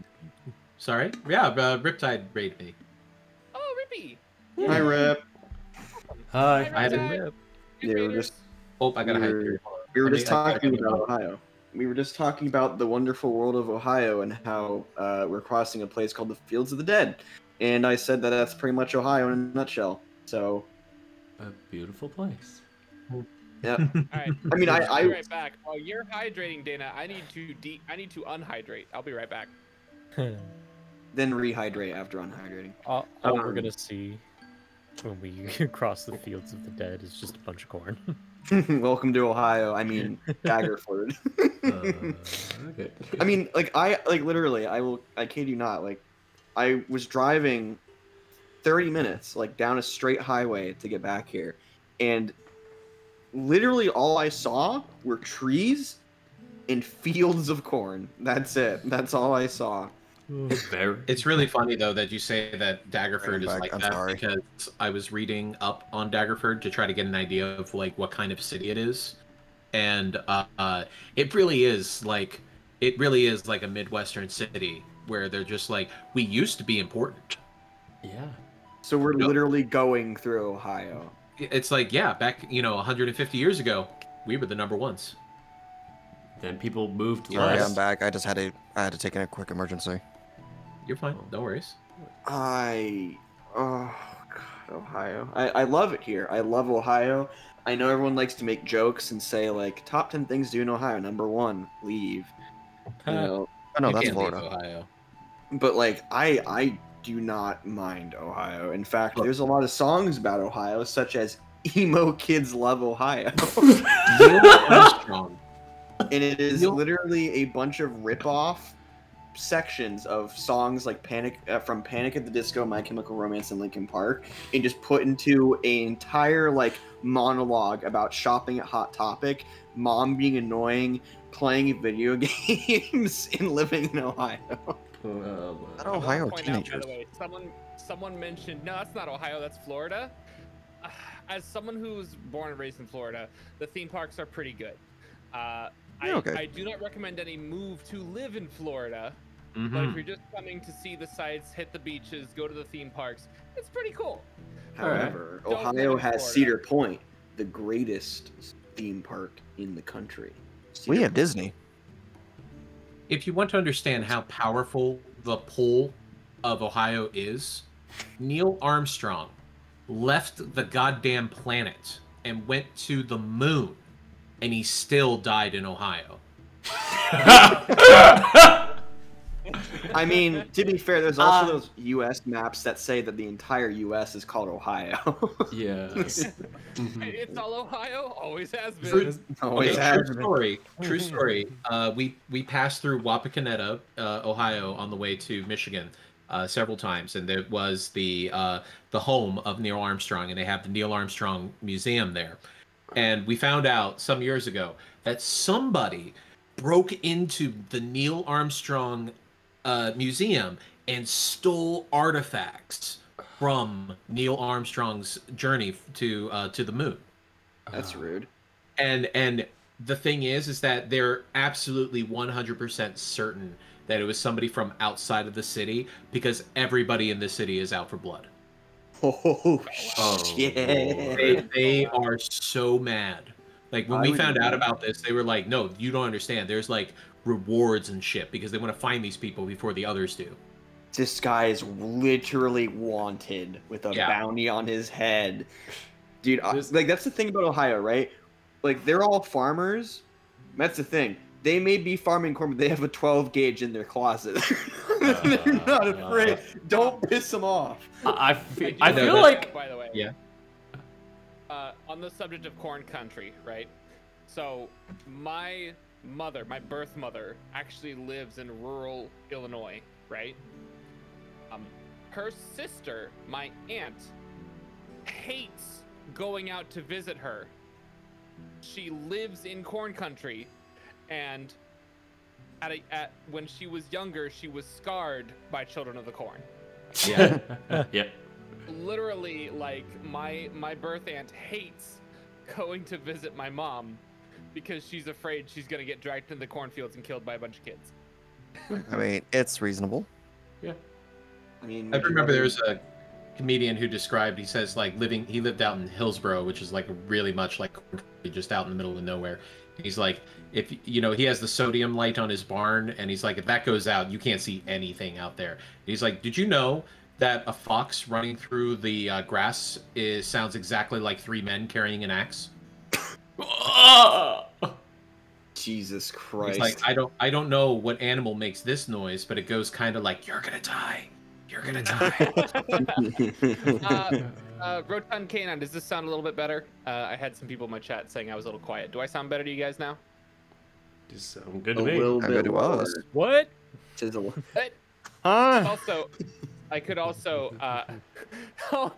Speaker 2: Sorry? Yeah, Riptide raided me.
Speaker 3: Oh, Rippy.
Speaker 6: Hi, Rip.
Speaker 1: Hi.
Speaker 2: I haven't-
Speaker 3: Riptide. Hey,
Speaker 6: Yeah, we're
Speaker 3: Raiders.
Speaker 6: just
Speaker 2: Oh, I gotta
Speaker 6: We're-
Speaker 2: hydrate.
Speaker 6: we were
Speaker 2: Let me-
Speaker 6: just
Speaker 2: I gotta
Speaker 6: talking
Speaker 2: go.
Speaker 6: about Ohio. We were just talking about the wonderful world of Ohio and how we're crossing a place called the Fields of the Dead, and I said that that's pretty much Ohio in a nutshell. So,
Speaker 1: A beautiful place.
Speaker 6: yeah.
Speaker 3: All right.
Speaker 6: I mean,
Speaker 3: I'll
Speaker 6: I
Speaker 3: be right back. While you're hydrating, Dana, I need to unhydrate. I'll be right back.
Speaker 6: then rehydrate after unhydrating.
Speaker 5: All we're gonna see when we cross the fields of the dead is just a bunch of corn.
Speaker 6: Welcome to Ohio. I mean, Daggerford.
Speaker 1: Okay.
Speaker 6: I mean, I literally, I kid you not, like, I was driving 30 minutes, like, down a straight highway to get back here, and literally all I saw were trees and fields of corn. That's it. That's all I saw.
Speaker 1: Very.
Speaker 2: It's really funny though that you say that Daggerford is
Speaker 4: back,
Speaker 2: like
Speaker 4: I'm
Speaker 2: that
Speaker 4: sorry.
Speaker 2: because I was reading up on Daggerford to try to get an idea of like what kind of city it is, and it really is like a Midwestern city where they're just like, we used to be important.
Speaker 1: Yeah.
Speaker 6: So we're
Speaker 2: Yep.
Speaker 6: literally going through Ohio.
Speaker 2: It's like, yeah, back 150 years ago, we were the number ones.
Speaker 1: Then people moved
Speaker 4: Sorry,
Speaker 1: west.
Speaker 4: I'm back. I had to take a quick emergency.
Speaker 2: You're fine, no worries.
Speaker 6: Oh God, Ohio. I love it here. I love Ohio. I know everyone likes to make jokes and say like top 10 things to do in Ohio. Number 1, leave. You know,
Speaker 4: Oh no,
Speaker 2: You
Speaker 4: that's
Speaker 2: can't leave
Speaker 4: Florida.
Speaker 2: Ohio.
Speaker 6: but like I do not mind Ohio. In fact, there's a lot of songs about Ohio, such as "Emo Kids Love Ohio,"
Speaker 2: Neil Armstrong.
Speaker 6: and it is
Speaker 2: Neil-
Speaker 6: literally a bunch of rip-off sections of songs like from Panic at the Disco, My Chemical Romance, and Linkin Park, and just put into an entire like monologue about shopping at Hot Topic, mom being annoying, playing video games, and living in Ohio.
Speaker 4: Not
Speaker 3: I wanna
Speaker 4: Ohio
Speaker 3: point out,
Speaker 4: teenagers.
Speaker 3: by the way, someone mentioned, no, that's not Ohio, that's Florida. As someone who's born and raised in Florida, the theme parks are pretty good.
Speaker 4: Okay.
Speaker 3: I do not recommend any move to live in Florida, but
Speaker 2: Mhm.
Speaker 3: if you're just coming to see the sights, hit the beaches, go to the theme parks, it's pretty cool.
Speaker 6: However,
Speaker 3: Don't live
Speaker 6: Ohio
Speaker 3: in
Speaker 6: has
Speaker 3: Florida.
Speaker 6: Cedar Point, the greatest theme park in the country.
Speaker 4: We
Speaker 6: Cedar
Speaker 4: have Disney.
Speaker 2: If you want to understand how powerful the pull of Ohio is, Neil Armstrong left the goddamn planet and went to the moon, and he still died in Ohio.
Speaker 6: I mean, to be fair, there's also those U.S. maps that say that the entire U.S. is called Ohio.
Speaker 1: Yeah.
Speaker 3: It's all Ohio, always has been.
Speaker 2: True,
Speaker 6: Always
Speaker 2: okay,
Speaker 6: has
Speaker 2: true
Speaker 6: been.
Speaker 2: story. True story. We passed through Wapakoneta, Ohio, on the way to Michigan several times, and it was the home of Neil Armstrong, and they have the Neil Armstrong Museum there. And we found out some years ago that somebody broke into the Neil Armstrong museum and stole artifacts from Neil Armstrong's journey to the moon.
Speaker 6: That's rude.
Speaker 2: And the thing is that they're absolutely 100% certain that it was somebody from outside of the city because everybody in the city is out for blood.
Speaker 6: Oh, shit.
Speaker 2: They are so mad. Like when
Speaker 6: I
Speaker 2: we
Speaker 6: would
Speaker 2: found
Speaker 6: be
Speaker 2: out
Speaker 6: mad.
Speaker 2: about this, they were like, "No, you don't understand. There's like rewards and shit because they want to find these people before the others do."
Speaker 6: This guy is literally wanted with a
Speaker 2: Yeah.
Speaker 6: bounty on his head. Dude,
Speaker 1: This-
Speaker 6: like that's the thing about Ohio, right? Like they're all farmers. That's the thing. They may be farming corn, but they have a 12 gauge in their closet. They're not afraid. Don't piss them off.
Speaker 1: I
Speaker 3: do
Speaker 1: feel
Speaker 2: know
Speaker 1: like
Speaker 3: by the way.
Speaker 2: Yeah.
Speaker 3: On the subject of corn country, right? So my mother, my birth mother, actually lives in rural Illinois, right? Her sister, my aunt, hates going out to visit her. She lives in corn country, and when she was younger, she was scarred by Children of the Corn.
Speaker 2: Yeah.
Speaker 1: Yep.
Speaker 3: Literally, like my birth aunt hates going to visit my mom because she's afraid she's gonna get dragged into the cornfields and killed by a bunch of kids.
Speaker 4: I mean, it's reasonable.
Speaker 6: I mean,
Speaker 2: I remember there was a comedian who described, he says like he lived out in Hillsboro, which is like really much like just out in the middle of nowhere. He's like, if he has the sodium light on his barn, and he's like, if that goes out, you can't see anything out there. He's like, did you know that a fox running through the grass sounds exactly like three men carrying an axe?
Speaker 6: Jesus Christ.
Speaker 2: He's like, I don't know what animal makes this noise, but it goes kind of like, you're gonna die. You're gonna die.
Speaker 3: Rotund Canine, does this sound a little bit better? I had some people in my chat saying I was a little quiet. Do I sound better to you guys now?
Speaker 1: Just sound good
Speaker 6: a
Speaker 1: to me.
Speaker 6: little
Speaker 4: How
Speaker 6: bit
Speaker 4: good it was.
Speaker 6: lower.
Speaker 5: What?
Speaker 6: Just a little-
Speaker 4: Huh?
Speaker 3: Also, I could also. Oh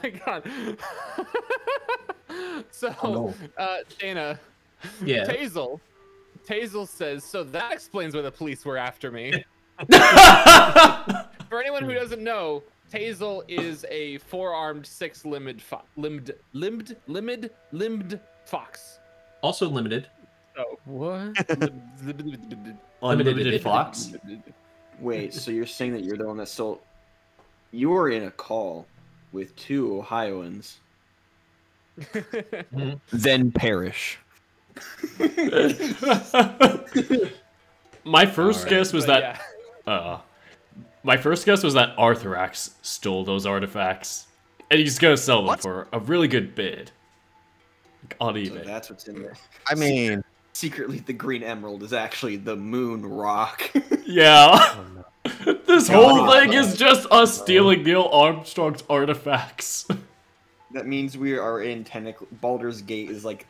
Speaker 3: my god. So,
Speaker 2: Oh,
Speaker 3: Dana,
Speaker 2: Yeah.
Speaker 3: Tazel, Tazel says, so that explains why the police were after me. For anyone who doesn't know, Tazel is a four-armed, six-limbed fox.
Speaker 2: Also limited.
Speaker 3: Oh,
Speaker 5: What?
Speaker 1: Unlimited fox.
Speaker 6: Wait, so you're saying that you're the one that stole? You were in a call with 2 Ohioans.
Speaker 4: Then perish.
Speaker 1: My first
Speaker 2: Alright.
Speaker 1: guess was
Speaker 3: But
Speaker 1: that. My first guess was that Arthurax stole those artifacts, and he's gonna sell them
Speaker 4: What?
Speaker 1: for a really good bid on
Speaker 6: So
Speaker 1: eBay.
Speaker 6: that's what's in there.
Speaker 4: I mean,
Speaker 6: Secretly, the green emerald is actually the moon rock.
Speaker 1: Yeah.
Speaker 5: Oh, no.
Speaker 1: This whole thing is just us stealing Neil Armstrong's artifacts.
Speaker 6: That means we are in technically Baldur's Gate is like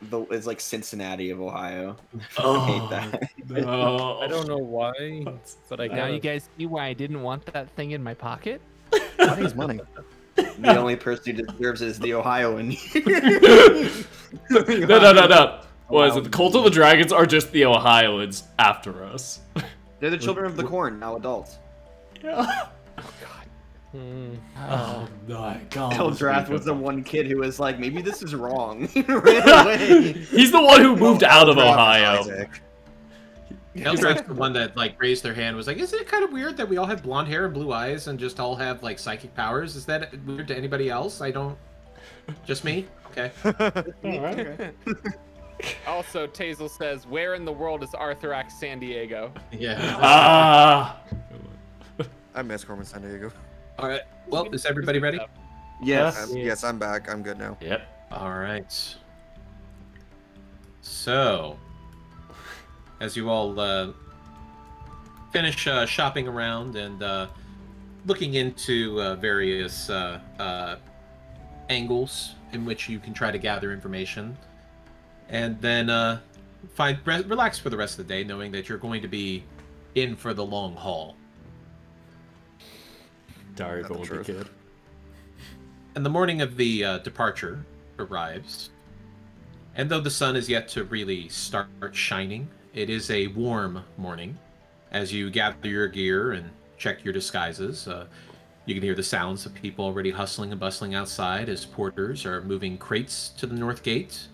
Speaker 6: Cincinnati of Ohio. I hate that.
Speaker 1: No.
Speaker 5: I don't know why, but I
Speaker 3: now
Speaker 5: got
Speaker 3: you guys see why I didn't want that thing in my pocket?
Speaker 4: money is money.
Speaker 6: The only person who deserves it is the Ohioan.
Speaker 1: No. What is it? The Cult of the Dragons are just the Ohioans after us.
Speaker 6: They're the children of the corn, now adults.
Speaker 1: Yeah.
Speaker 5: Hmm.
Speaker 1: Oh my god.
Speaker 6: Eldrath was the one kid who was like, maybe this is wrong. Ran away.
Speaker 1: He's the one who moved out of Ohio.
Speaker 4: Isaac.
Speaker 2: Eldrath's the one that like raised their hand, was like, isn't it kind of weird that we all have blonde hair and blue eyes and just all have like psychic powers? Is that weird to anybody else? I don't. Just me? Okay.
Speaker 3: Also, Tazel says, where in the world is Arthurax San Diego?
Speaker 2: Yeah.
Speaker 1: Ah.
Speaker 4: I miss Carmen San Diego.
Speaker 2: All right. Well, is everybody ready?
Speaker 6: Yes.
Speaker 4: Yes, I'm back. I'm good now.
Speaker 1: Yep.
Speaker 2: All right. So, as you all finish shopping around and looking into various angles in which you can try to gather information, and then relax for the rest of the day, knowing that you're going to be in for the long haul.
Speaker 1: Dario
Speaker 4: Not the
Speaker 1: will be
Speaker 4: truth.
Speaker 1: good.
Speaker 2: And the morning of the departure arrives, and though the sun is yet to really start shining, it is a warm morning. As you gather your gear and check your disguises, you can hear the sounds of people already hustling and bustling outside as porters are moving crates to the north gate,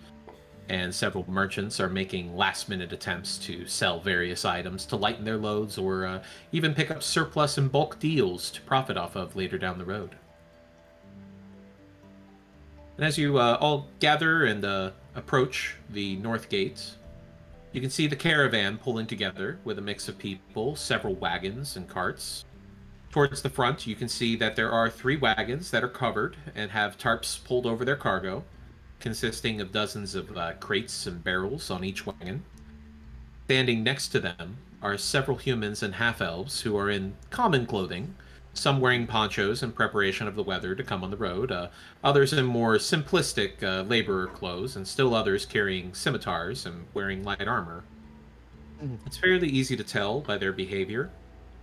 Speaker 2: and several merchants are making last-minute attempts to sell various items to lighten their loads or even pick up surplus and bulk deals to profit off of later down the road. And as you all gather and approach the north gate, you can see the caravan pulling together with a mix of people, several wagons and carts. Towards the front, you can see that there are 3 wagons that are covered and have tarps pulled over their cargo, consisting of dozens of crates and barrels on each wagon. Standing next to them are several humans and half-elves who are in common clothing, some wearing ponchos in preparation of the weather to come on the road, others in more simplistic laborer clothes, and still others carrying scimitars and wearing light armor. It's fairly easy to tell by their behavior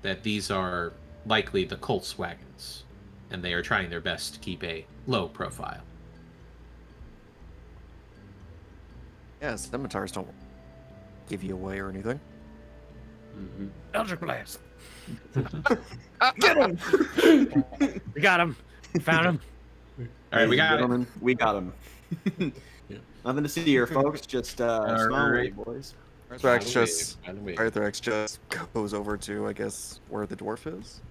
Speaker 2: that these are likely the cult's wagons, and they are trying their best to keep a low profile.
Speaker 4: Yeah, scimitars don't give you away or anything.
Speaker 5: Eldritch Blast.
Speaker 6: Get him!
Speaker 5: We got him. Found him.
Speaker 2: All right, we got it.
Speaker 6: Gentlemen, we got him. Nothing to see here, folks. Just smile away, boys.
Speaker 4: Arthurax just goes over to, I guess, where the dwarf is.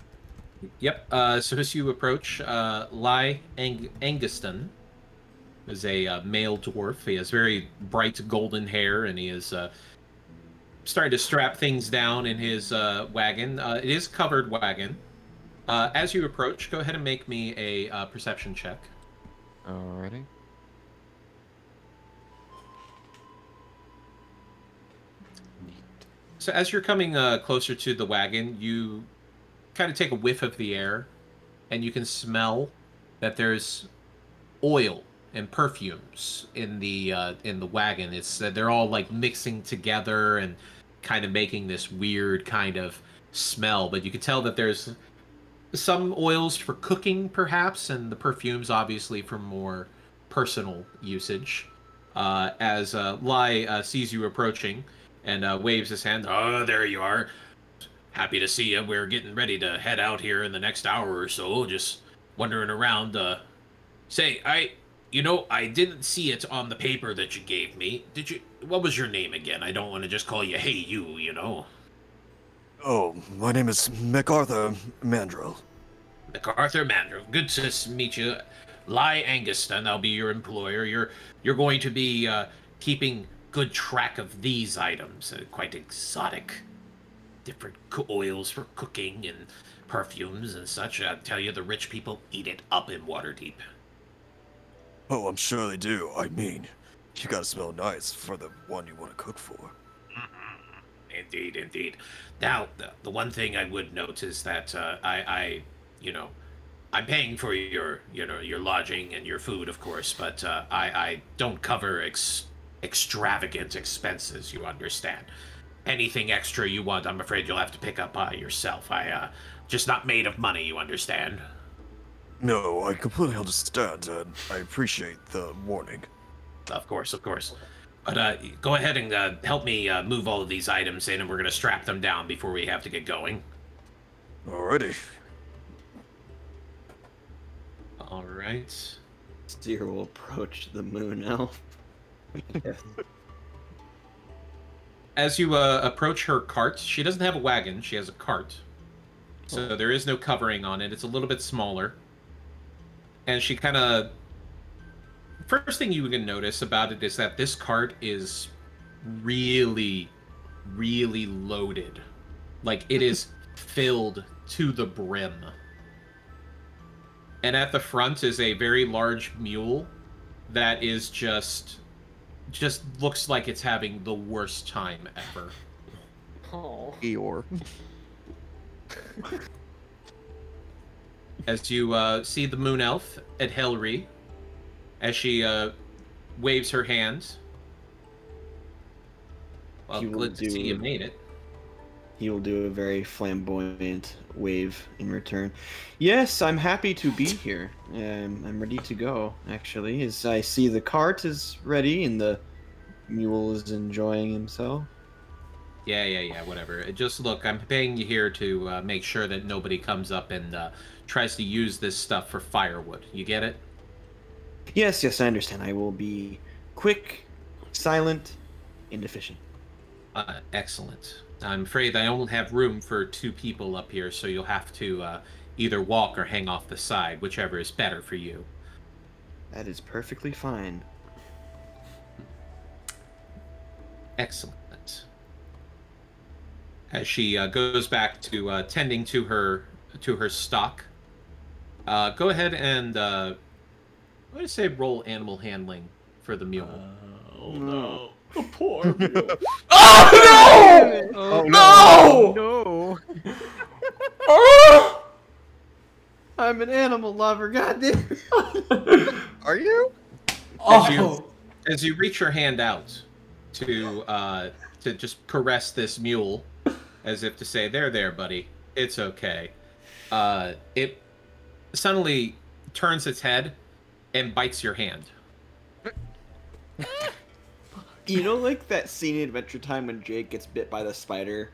Speaker 2: Yep. So as you approach, Lai Anguston is a male dwarf. He has very bright golden hair, and he is starting to strap things down in his wagon. It is a covered wagon. As you approach, go ahead and make me a perception check.
Speaker 4: Alrighty.
Speaker 2: So as you're coming closer to the wagon, you kind of take a whiff of the air, and you can smell that there's oil and perfumes in the wagon. It's they're all like mixing together and kind of making this weird kind of smell. But you can tell that there's some oils for cooking, perhaps, and the perfumes obviously for more personal usage. As Lai sees you approaching, and waves his hand. Oh, there you are. Happy to see you. We're getting ready to head out here in the next hour or so. Just wandering around. Say, I didn't see it on the paper that you gave me. Did you? What was your name again? I don't want to just call you Hey You, you know.
Speaker 4: Oh, my name is MacArthur Mandrill.
Speaker 2: MacArthur Mandrill. Good to meet you. Lai Anguston, I'll be your employer. You're going to be keeping good track of these items. Quite exotic. Different oils for cooking and perfumes and such. I tell you, the rich people eat it up in Waterdeep.
Speaker 4: Oh, I'm sure they do. I mean, you gotta smell nice for the one you want to cook for.
Speaker 2: Indeed, indeed. Now, the one thing I would note is that I'm paying for your lodging and your food, of course, but I don't cover extravagant expenses. You understand? Anything extra you want, I'm afraid you'll have to pick up by yourself. Just not made of money. You understand?
Speaker 4: No, I completely understand, and I appreciate the warning.
Speaker 2: Of course, of course. But go ahead and help me move all of these items in, and we're going to strap them down before we have to get going.
Speaker 4: Alrighty.
Speaker 2: All right.
Speaker 6: Seer will approach the moon elf.
Speaker 2: As you approach her cart, she doesn't have a wagon, she has a cart. So there is no covering on it. It's a little bit smaller. And she kind of... First thing you can notice about it is that this cart is really, really loaded. Like, it is filled to the brim. And at the front is a very large mule that is just looks like it's having the worst time ever.
Speaker 3: Oh.
Speaker 4: Eeyore.
Speaker 2: As you see the moon elf at Helry, as she waves her hand. Well,
Speaker 6: He will
Speaker 2: glad to see you made it.
Speaker 6: He will do a very flamboyant wave in return. Yes, I'm happy to be here. I'm ready to go, actually. As I see the cart is ready and the mule is enjoying himself.
Speaker 2: Yeah, whatever. Just look, I'm paying you here to make sure that nobody comes up and tries to use this stuff for firewood. You get it?
Speaker 6: Yes, I understand. I will be quick, silent, and efficient.
Speaker 2: Excellent. I'm afraid I only have room for 2 people up here, so you'll have to either walk or hang off the side, whichever is better for you.
Speaker 6: That is perfectly fine.
Speaker 2: Excellent. As she goes back to tending to her stock, go ahead and I'm going to say roll animal handling for the mule.
Speaker 1: Oh no. The poor mule.
Speaker 5: Oh
Speaker 1: no!
Speaker 5: No!
Speaker 1: Oh!
Speaker 6: I'm an animal lover, goddamn.
Speaker 4: Are you?
Speaker 2: As you reach your hand out to just caress this mule, as if to say, there, buddy, it's okay. It suddenly turns its head and bites your hand.
Speaker 6: You know, like that scene in Adventure Time when Jake gets bit by the spider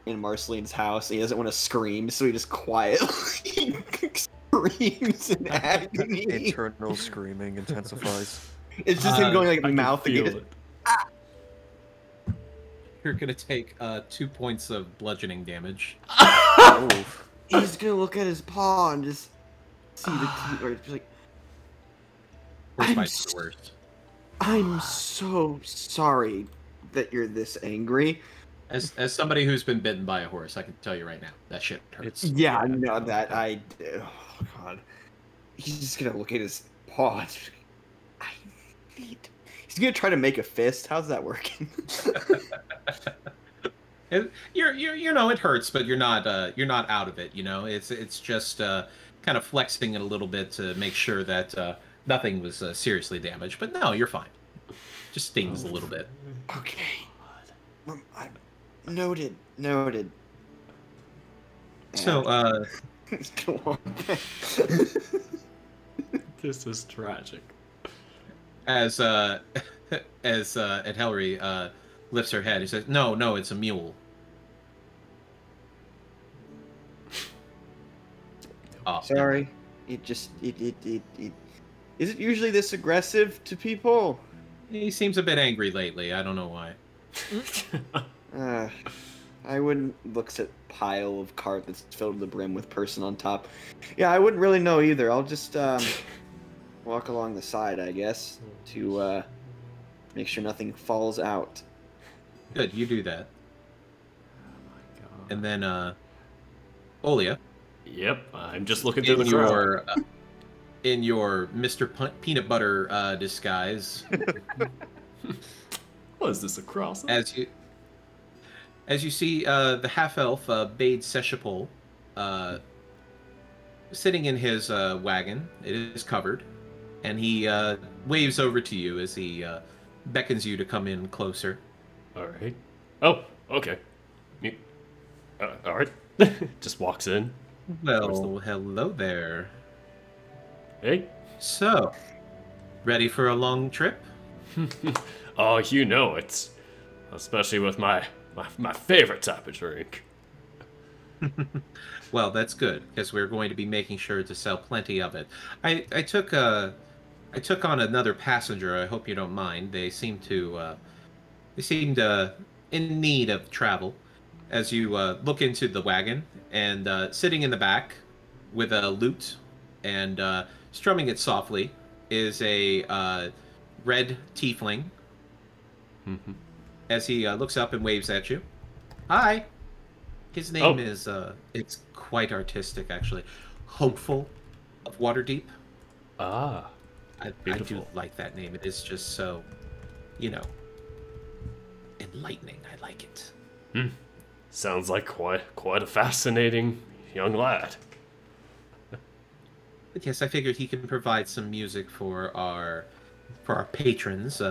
Speaker 6: in Marceline's house and he doesn't want to scream, so he just quietly screams in agony.
Speaker 4: Internal screaming intensifies.
Speaker 6: It's just him going like mouth
Speaker 1: feel
Speaker 6: again.
Speaker 1: it.
Speaker 2: You're gonna take 2 points of bludgeoning damage.
Speaker 6: He's gonna look at his paw and just see the teeth, or just like,
Speaker 2: Worst
Speaker 6: I'm
Speaker 2: bites the worst.
Speaker 6: I'm so sorry that you're this angry.
Speaker 2: As somebody who's been bitten by a horse, I can tell you right now, that shit hurts.
Speaker 6: Yeah, I know that. Oh god, he's just gonna look at his paw. I need. He's gonna try to make a fist. How's that working?
Speaker 2: You know, it hurts, but you're not out of it. You know, it's just kind of flexing it a little bit to make sure that nothing was seriously damaged. But no, you're fine. Just stings a little bit.
Speaker 6: Okay. Noted.
Speaker 2: So
Speaker 6: Go on.
Speaker 1: This is tragic.
Speaker 2: as at Helry, lifts her head. He says, "No, no, it's a mule." Oh,
Speaker 6: Sorry. It is it usually this aggressive to people?
Speaker 2: he seems a bit angry lately. I don't know why.
Speaker 6: I wouldn't look at pile of cart that's filled to the brim with person on top. Yeah, I wouldn't really know either. I'll just walk along the side, I guess, to make sure nothing falls out.
Speaker 2: Good, you do that. And then, Olia,
Speaker 1: Yep, I'm just looking through the crowd.
Speaker 2: In your Mr. Peanut Butter disguise,
Speaker 1: What is this, a cross?
Speaker 2: as you see the half-elf Bade Seshapol sitting in his wagon. It is covered, and he waves over to you as he beckons you to come in closer.
Speaker 1: All right. Oh, okay. All right. Just walks in.
Speaker 2: Well, hello there.
Speaker 1: Hey.
Speaker 2: So, ready for a long trip?
Speaker 1: Oh, you know it. Especially with my favorite type of drink.
Speaker 2: Well, that's good, because we're going to be making sure to sell plenty of it. I took on another passenger. I hope you don't mind. They seemed in need of travel. As you look into the wagon, and sitting in the back with a lute and strumming it softly is a red tiefling. As he looks up and waves at you. Hi. His name is, it's quite artistic, actually. Hopeful of Waterdeep.
Speaker 1: Ah,
Speaker 2: I do like that name. It is just so, enlightening. I like it.
Speaker 1: Sounds like quite a fascinating young lad.
Speaker 2: But yes, I figured he can provide some music for our patrons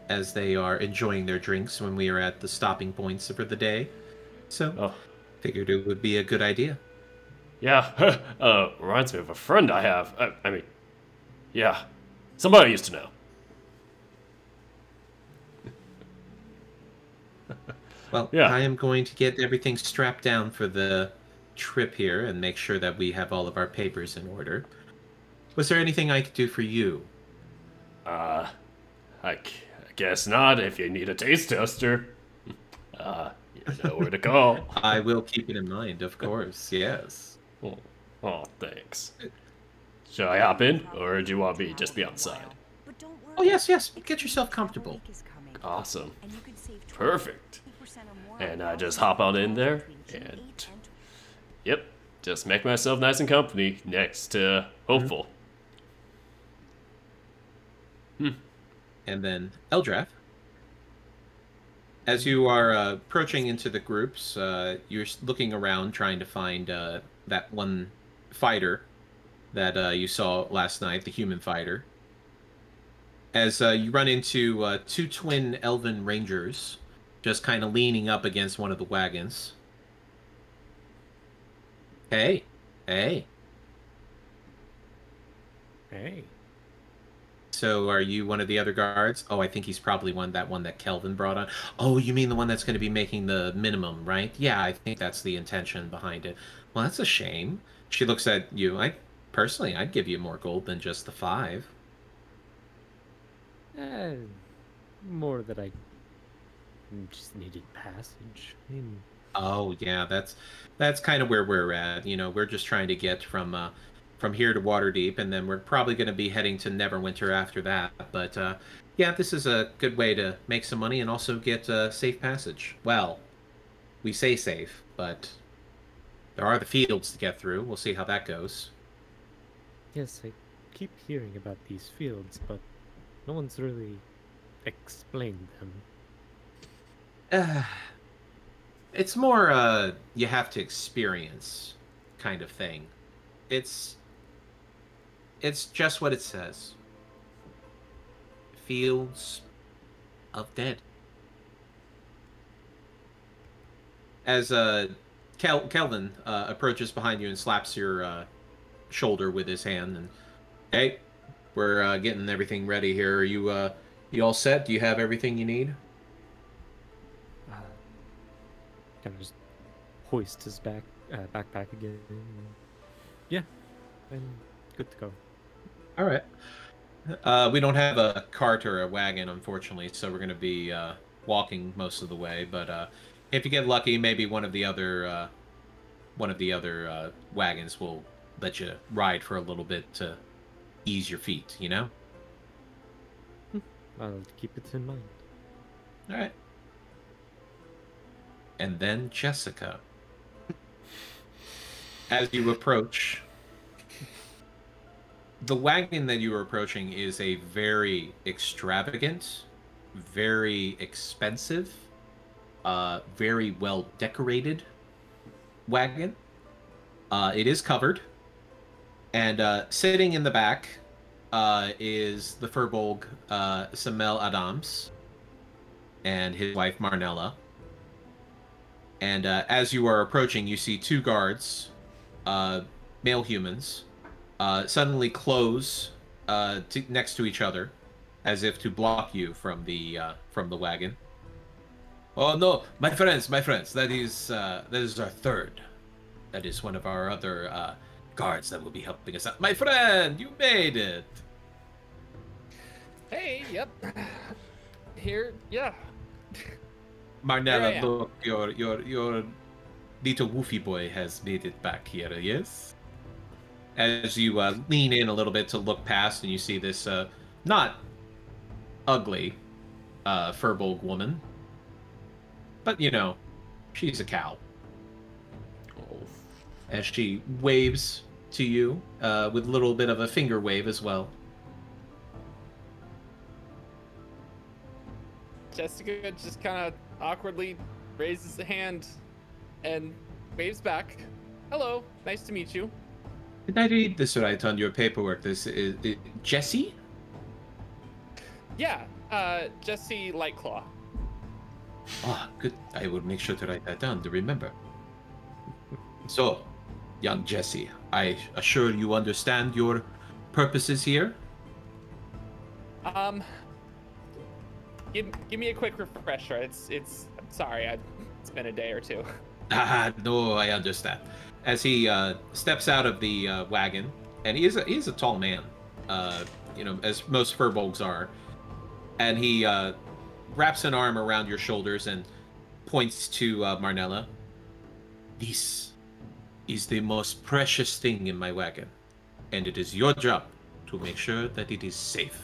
Speaker 2: as they are enjoying their drinks when we are at the stopping points for the day. So, figured it would be a good idea.
Speaker 1: Yeah, reminds me of a friend I have. I mean, yeah, somebody I used to know.
Speaker 2: Well,
Speaker 1: Yeah.
Speaker 2: I am going to get everything strapped down for the trip here and make sure that we have all of our papers in order. Was there anything I could do for you?
Speaker 1: I guess not. If you need a taste tester, you know where to call.
Speaker 2: I will keep it in mind, of course. Yes.
Speaker 1: Oh, thanks. Shall I hop in, or do you want me to just be outside?
Speaker 2: Oh, yes. Get yourself comfortable.
Speaker 1: Awesome. Perfect. And I just hop on in there, and yep, just make myself nice and company next to Hopeful.
Speaker 2: And then Eldrath. As you are approaching into the groups, you're looking around trying to find that one fighter that you saw last night, the human fighter. As you run into two twin elven rangers just kind of leaning up against one of the wagons. Hey. So are you one of the other guards? Oh, I think he's probably that one that Kelvin brought on. Oh, you mean the one that's going to be making the minimum, right? Yeah, I think that's the intention behind it. Well, that's a shame. She looks at you. I'd give you more gold than just the 5.
Speaker 5: More that I just needed passage.
Speaker 2: Oh, yeah, that's kind of where we're at. We're just trying to get from here to Waterdeep, and then we're probably going to be heading to Neverwinter after that. But yeah, this is a good way to make some money and also get safe passage. Well, we say safe, but there are the fields to get through. We'll see how that goes.
Speaker 5: Yes, I keep hearing about these fields, but no one's really explained them.
Speaker 2: It's more you have to experience kind of thing. It's just what it says. Fields of dead. As Kelvin approaches behind you and slaps your shoulder with his hand, and hey, we're getting everything ready here. Are you all set? Do you have everything you need?
Speaker 5: kind of just hoist his backpack again. Yeah, I'm good to go.
Speaker 2: All right. We don't have a cart or a wagon, unfortunately, so we're going to be walking most of the way. But if you get lucky, maybe one of the other wagons will let you ride for a little bit to ease your feet. You know.
Speaker 5: I'll keep it in mind.
Speaker 2: All right. And then Jessica. As you approach, the wagon that you are approaching is a very extravagant, very expensive, very well decorated wagon. It is covered, and sitting in the back is the Furbolg Samel Adams and his wife Marnella. And as you are approaching, you see two guards, male humans, suddenly close next to each other, as if to block you from the wagon. Oh no, my friends! That is our third. That is one of our other guards that will be helping us out. My friend, you made it.
Speaker 3: Hey, yep. Here, yeah.
Speaker 2: Marnella, look, your little woofy boy has made it back here. Yes. As you lean in a little bit to look past, and you see this not ugly Furbolg woman, but you know, she's a cow.
Speaker 1: Oh.
Speaker 2: As she waves to you with a little bit of a finger wave as well.
Speaker 3: Jessica just kind of awkwardly raises a hand and waves back. Hello, nice to meet you.
Speaker 2: Did I read this right on your paperwork? This is Jessie?
Speaker 3: Yeah, Jesse Lightclaw.
Speaker 2: Ah, good. I will make sure to write that down to remember. So, young Jessie, I assure you understand your purposes here?
Speaker 3: Give me a quick refresher. I'm sorry, it's been a day or two.
Speaker 2: Ah, no, I understand. As he steps out of the wagon, and he is a tall man, you know, as most Furbolgs are, and he wraps an arm around your shoulders and points to Marnella. This is the most precious thing in my wagon, and it is your job to make sure that it is safe.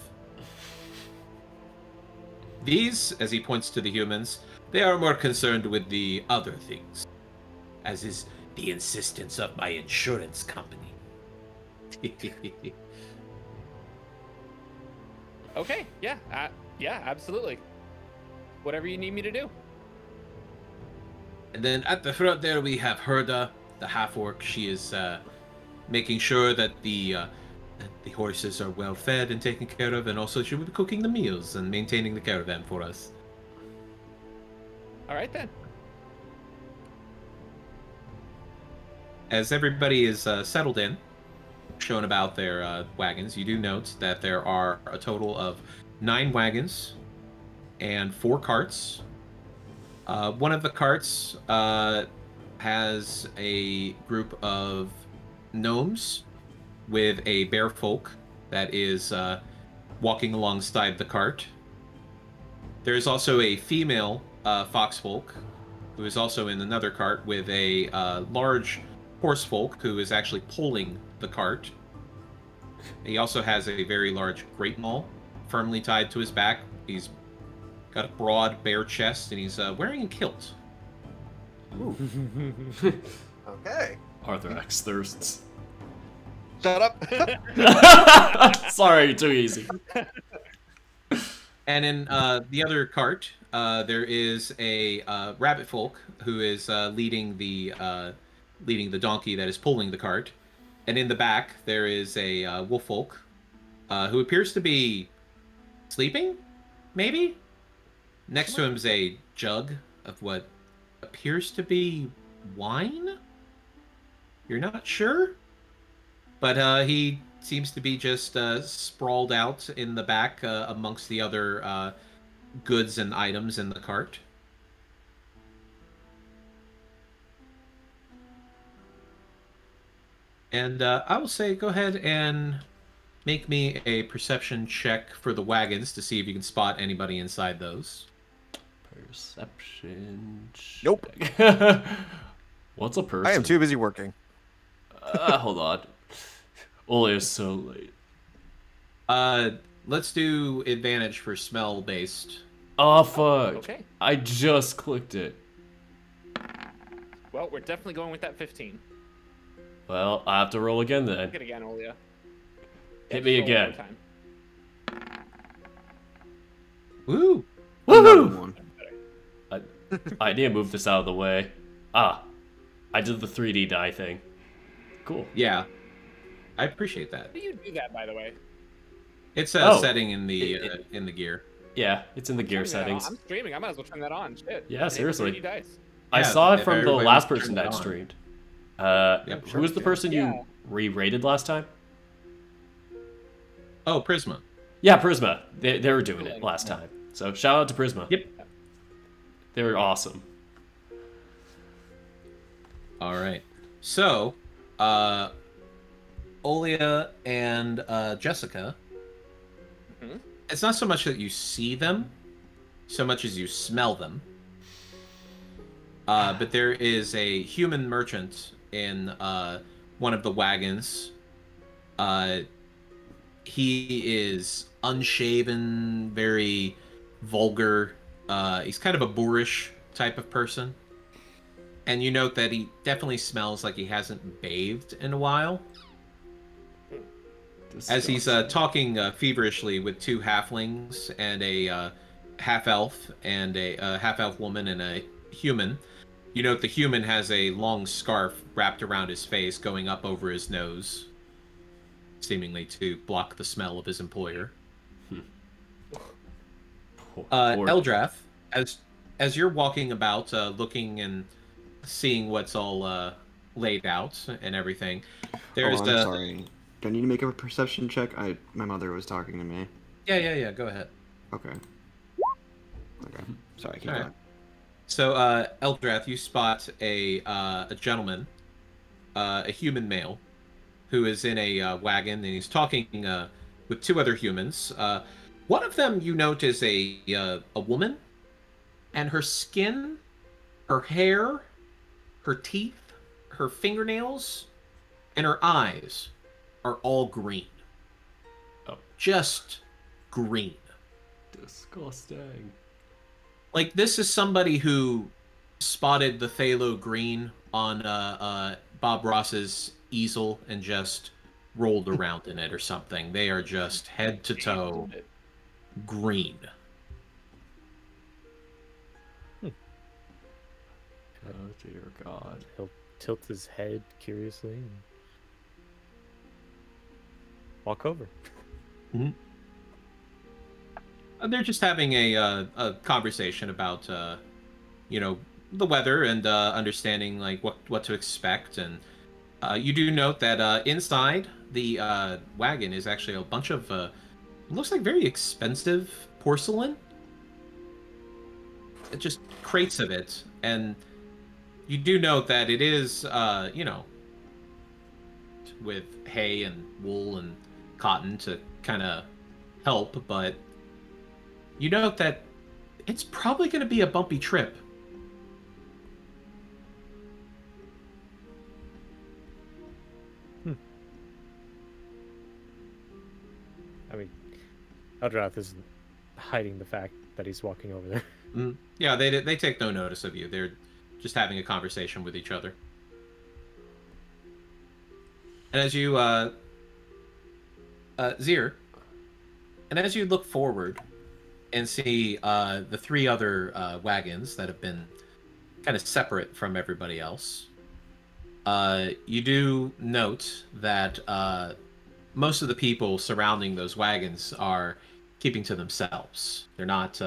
Speaker 2: These, as he points to the humans, they are more concerned with the other things, as is the insistence of my insurance company.
Speaker 3: Okay, yeah, absolutely. Whatever you need me to do.
Speaker 2: And then at the front there we have Herda, the half-orc. She is making sure that the horses are well fed and taken care of, and also she will be cooking the meals and maintaining the caravan for us.
Speaker 3: All right then.
Speaker 2: As everybody is settled in, shown about their wagons, you do note that there are a total of 9 wagons and 4 carts. One of the carts has a group of gnomes with a bear folk that is walking alongside the cart. There is also a female fox folk who is also in another cart with a large horse folk who is actually pulling the cart. He also has a very large great maul firmly tied to his back. He's got a broad bare chest and he's wearing a kilt.
Speaker 4: Ooh. Okay.
Speaker 1: Arthur X thirsts.
Speaker 4: Shut up.
Speaker 1: Sorry, too easy.
Speaker 2: And in the other cart, there is a rabbit folk who is leading the donkey that is pulling the cart. And in the back, there is a wolf folk who appears to be sleeping, maybe? Next to him is a jug of what appears to be wine? You're not sure? But he seems to be just sprawled out in the back amongst the other goods and items in the cart. And I will say, go ahead and make me a perception check for the wagons to see if you can spot anybody inside those.
Speaker 1: Perception.
Speaker 4: Nope.
Speaker 1: check. What's a person?
Speaker 4: I am too busy working.
Speaker 1: Hold on. Only is so late.
Speaker 2: Let's do advantage for smell based.
Speaker 1: Oh fuck!
Speaker 3: Okay.
Speaker 1: I just clicked it.
Speaker 3: Well, we're definitely going with that 15.
Speaker 1: Well, I have to roll again then.
Speaker 3: Hit again, Olia.
Speaker 1: Hit me
Speaker 3: Roll one more
Speaker 1: again.
Speaker 3: time.
Speaker 2: Woo!
Speaker 6: Another
Speaker 1: Woohoo!
Speaker 6: one.
Speaker 1: I need to move this out of the way. Ah, I did the 3D die thing. Cool.
Speaker 2: Yeah, I appreciate that.
Speaker 3: How do you do that, by the way?
Speaker 2: It's a
Speaker 1: Oh.
Speaker 2: setting in the gear.
Speaker 1: Yeah, it's in the gear
Speaker 3: Turning that on.
Speaker 1: settings.
Speaker 3: I'm streaming. I might as well turn that on. Shit.
Speaker 1: Yeah,
Speaker 3: Enable
Speaker 1: seriously.
Speaker 3: 3D dice.
Speaker 1: I
Speaker 2: Yeah,
Speaker 1: saw it
Speaker 2: if
Speaker 1: from the
Speaker 2: everybody
Speaker 1: last
Speaker 2: turns
Speaker 1: person
Speaker 2: it
Speaker 1: that
Speaker 2: on.
Speaker 1: streamed.
Speaker 2: Yep,
Speaker 1: Who was the person
Speaker 3: Yeah.
Speaker 1: you re-rated last time?
Speaker 2: Oh, Prisma.
Speaker 1: Yeah, Prisma. They were doing it
Speaker 3: Cool.
Speaker 1: last time. So shout out to Prisma.
Speaker 2: Yep.
Speaker 1: They were awesome.
Speaker 2: All right. So, Olia and Jessica.
Speaker 3: Mhm.
Speaker 2: It's not so much that you see them, so much as you smell them. But there is a human merchant in one of the wagons. He is unshaven, very vulgar. He's kind of a boorish type of person. And you note that he definitely smells like he hasn't bathed in a while. As he's talking feverishly with two halflings and a half-elf and a half-elf woman and a human. You note the human has a long scarf wrapped around his face going up over his nose, seemingly to block the smell of his employer. Eldrath, as you're walking about, looking and seeing what's all laid out and everything, there's
Speaker 6: I'm sorry. Do I need to make a perception check? My mother was talking to me.
Speaker 2: Yeah. Go ahead.
Speaker 6: Okay. Sorry, keep
Speaker 2: All right.
Speaker 6: going.
Speaker 2: So, Eldrath, you spot a gentleman, a human male, who is in a wagon, and he's talking with two other humans. One of them you note is a woman, and her skin, her hair, her teeth, her fingernails, and her eyes are all green.
Speaker 1: Oh.
Speaker 2: Just green.
Speaker 1: Disgusting.
Speaker 2: Like, this is somebody who spotted the phthalo green on Bob Ross's easel and just rolled around in it or something. They are just head to toe green.
Speaker 1: Oh dear God.
Speaker 5: He'll tilt his head curiously and walk over.
Speaker 2: And they're just having a conversation about, the weather and understanding like what to expect. And you do note that inside the wagon is actually a bunch of it looks like very expensive porcelain. It just crates of it, and you do note that it is with hay and wool and cotton to kind of help, but you note that it's probably going to be a bumpy trip.
Speaker 5: I mean, Eldrath isn't hiding the fact that he's walking over there.
Speaker 2: Yeah, they take no notice of you. They're just having a conversation with each other. And as you, Zir, and as you look forward and see the three other wagons that have been kind of separate from everybody else, you do note that most of the people surrounding those wagons are keeping to themselves. They're not,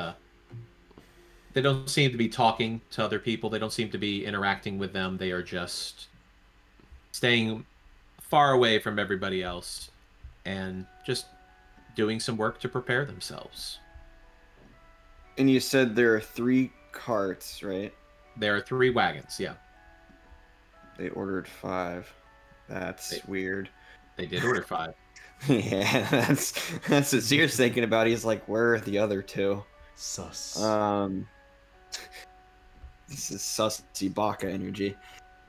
Speaker 2: they don't seem to be talking to other people. They don't seem to be interacting with them. They are just staying far away from everybody else and just doing some work to prepare themselves.
Speaker 6: And you said there are 3 carts, right?
Speaker 2: There are 3 wagons, yeah.
Speaker 6: They ordered 5. That's weird.
Speaker 2: They did order 5.
Speaker 6: Yeah, that's what Zier's thinking about. He's like, where are the other 2?
Speaker 1: Sus.
Speaker 6: This is sussy baka energy.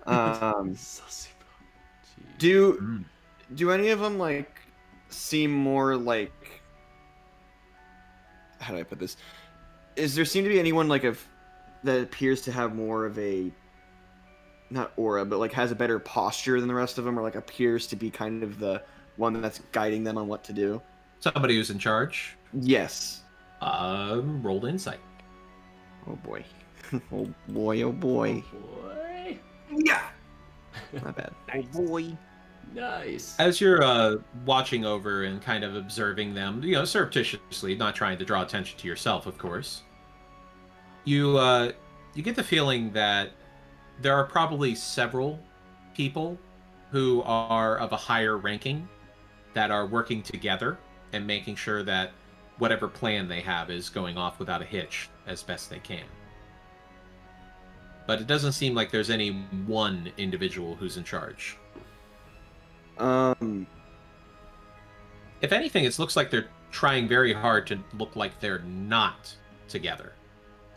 Speaker 1: Sussy.
Speaker 6: Do any of them like seem more like? How do I put this? Is there seem to be anyone like that appears to have more of a not aura, but like has a better posture than the rest of them, or like appears to be kind of the one that's guiding them on what to do?
Speaker 2: Somebody who's in charge.
Speaker 6: Yes.
Speaker 2: Rolled insight.
Speaker 6: Oh boy. Oh boy. Oh boy.
Speaker 1: Boy.
Speaker 6: Yeah. Not bad.
Speaker 3: Nice.
Speaker 6: Oh boy.
Speaker 1: Nice.
Speaker 2: As you're watching over and kind of observing them, surreptitiously, not trying to draw attention to yourself, of course, you get the feeling that there are probably several people who are of a higher ranking that are working together and making sure that whatever plan they have is going off without a hitch as best they can. But it doesn't seem like there's any one individual who's in charge. If anything, it looks like they're trying very hard to look like they're not together.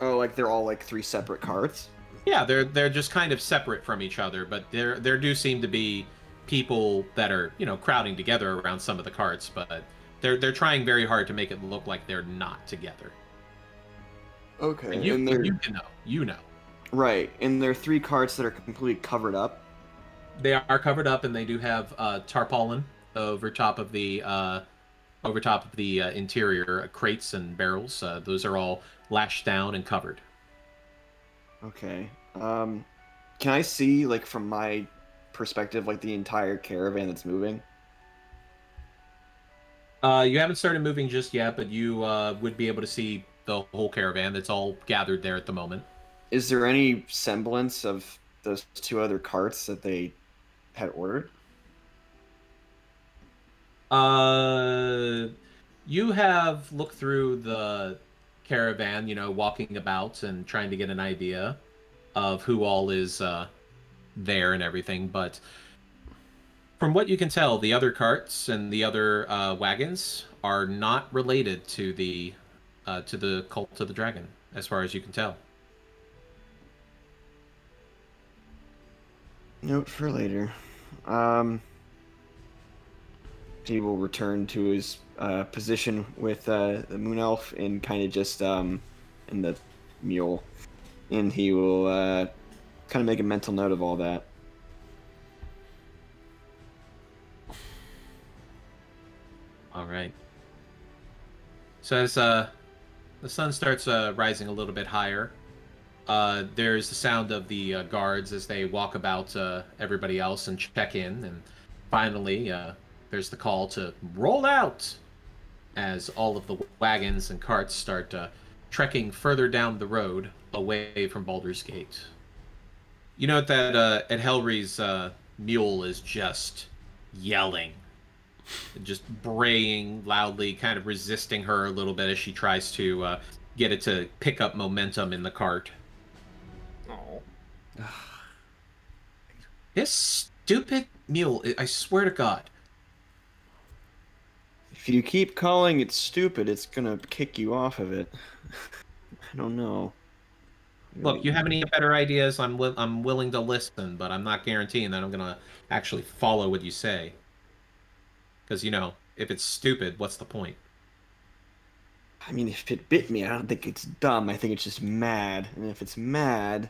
Speaker 6: Oh, like they're all like 3 separate carts?
Speaker 2: Yeah, they're just kind of separate from each other, but there do seem to be people that are, crowding together around some of the carts, but they're trying very hard to make it look like they're not together.
Speaker 6: Okay.
Speaker 2: And you know.
Speaker 6: Right, and there are 3 carts that are completely covered up.
Speaker 2: They are covered up, and they do have tarpaulin over top of the interior crates and barrels. Those are all lashed down and covered.
Speaker 6: Okay. Can I see, like, from my perspective, like, the entire caravan that's moving?
Speaker 2: You haven't started moving just yet, but you would be able to see the whole caravan that's all gathered there at the moment.
Speaker 6: Is there any semblance of those 2 other carts that they had ordered?
Speaker 2: You have looked through the caravan, walking about and trying to get an idea of who all is there and everything, but from what you can tell, the other carts and the other wagons are not related to the cult of the dragon, as far as you can tell.
Speaker 6: Note for later. He will return to his position with the moon elf and kind of just in the mule, and he will kind of make a mental note of all that.
Speaker 2: All right. So as the sun starts rising a little bit higher, there's the sound of the guards as they walk about everybody else and check in, and finally there's the call to roll out as all of the wagons and carts start trekking further down the road away from Baldur's Gate. You note that Edhelri's mule is just yelling, just braying loudly, kind of resisting her a little bit as she tries to get it to pick up momentum in the cart.
Speaker 3: Oh.
Speaker 2: This stupid mule, I swear to God.
Speaker 6: If you keep calling it stupid, it's gonna kick you off of it. I don't know.
Speaker 2: Look, you have any better ideas? I'm willing to listen, but I'm not guaranteeing that I'm gonna actually follow what you say. Because, if it's stupid, what's the point?
Speaker 6: I mean, if it bit me, I don't think it's dumb. I think it's just mad. And if it's mad...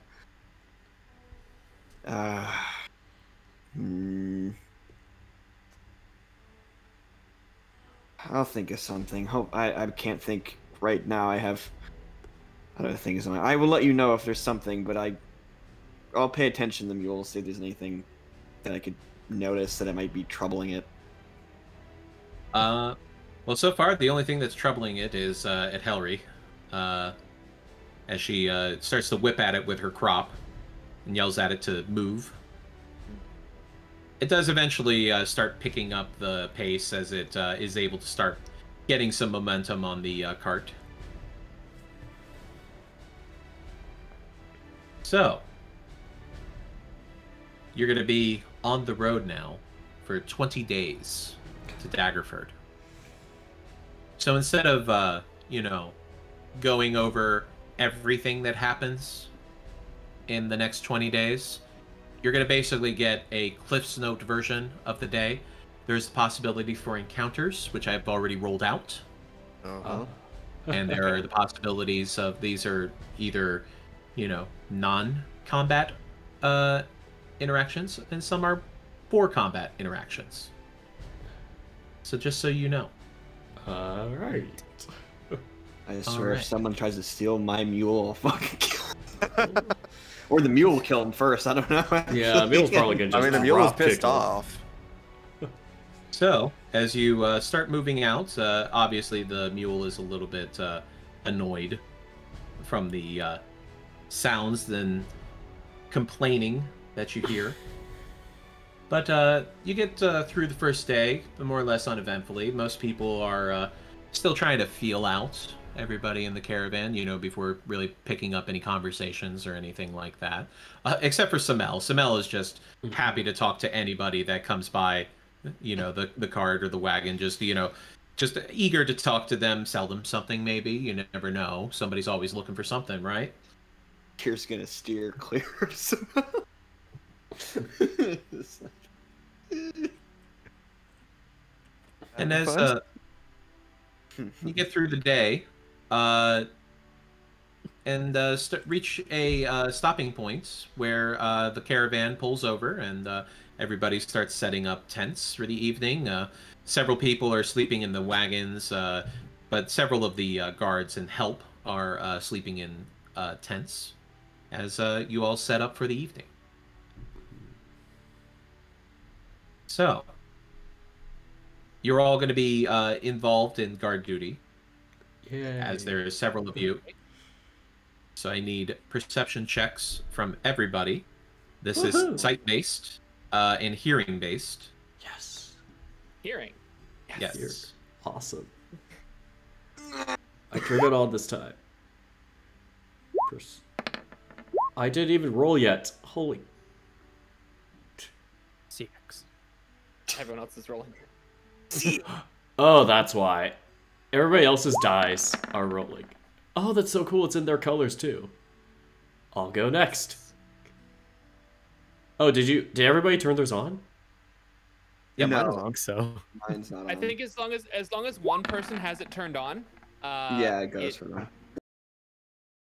Speaker 6: I'll think of something. I can't think right now. I have other things in mind. I will let you know if there's something, but I'll pay attention to the mule, see if there's anything that I could notice that it might be troubling it.
Speaker 2: Well, so far, the only thing that's troubling it is Edhelri, as she starts to whip at it with her crop and yells at it to move. It does eventually start picking up the pace as it is able to start getting some momentum on the cart. So, you're going to be on the road now for 20 days to Daggerford. So instead of, you know, going over everything that happens in the next 20 days, you're going to basically get a Cliff's Note version of the day. There's the possibility for encounters, which I've already rolled out. And there are the possibilities of these are either, you know, non-combat interactions, and some are for combat interactions. So just so you know.
Speaker 1: All right.
Speaker 6: I swear,
Speaker 2: Alright.
Speaker 6: if someone tries to steal my mule, I'll fucking kill him. Or the mule will kill him first. I don't know.
Speaker 1: Yeah, Mule's probably gonna just
Speaker 4: I mean, the mule was
Speaker 1: drop kick
Speaker 4: pissed
Speaker 1: him.
Speaker 4: off.
Speaker 2: So, as you start moving out, obviously the mule is a little bit annoyed from the sounds and complaining that you hear. But you get through the first day, more or less uneventfully. Most people are still trying to feel out everybody in the caravan, you know, before really picking up any conversations or anything like that. Except for Samel. Samel is just happy to talk to anybody that comes by, you know, the cart or the wagon, just, you know, just eager to talk to them, sell them something maybe. You never know. Somebody's always looking for something, right?
Speaker 6: Kier's gonna steer clear of some.
Speaker 2: And as you get through the day, and reach a stopping point where the caravan pulls over and everybody starts setting up tents for the evening. Several people are sleeping in the wagons, but several of the guards and help are sleeping in tents as you all set up for the evening. So, you're all going to be involved in guard duty, as there are several of you. So I need perception checks from everybody. This
Speaker 1: Woohoo!
Speaker 2: is sight-based and hearing-based.
Speaker 1: Yes.
Speaker 3: Hearing.
Speaker 2: Yes.
Speaker 1: Here. Awesome. I turned it on this time. I didn't even roll yet. Holy.
Speaker 7: CX.
Speaker 3: Everyone else is rolling.
Speaker 1: Oh, that's why. Everybody else's dice are rolling. Oh, that's so cool. It's in their colors too. I'll go next. Oh, did everybody turn theirs on?
Speaker 6: Yeah,
Speaker 7: I
Speaker 6: no,
Speaker 7: don't think so.
Speaker 6: mine's not on.
Speaker 3: I think as long as one person has it turned on.
Speaker 6: Yeah, it goes for them.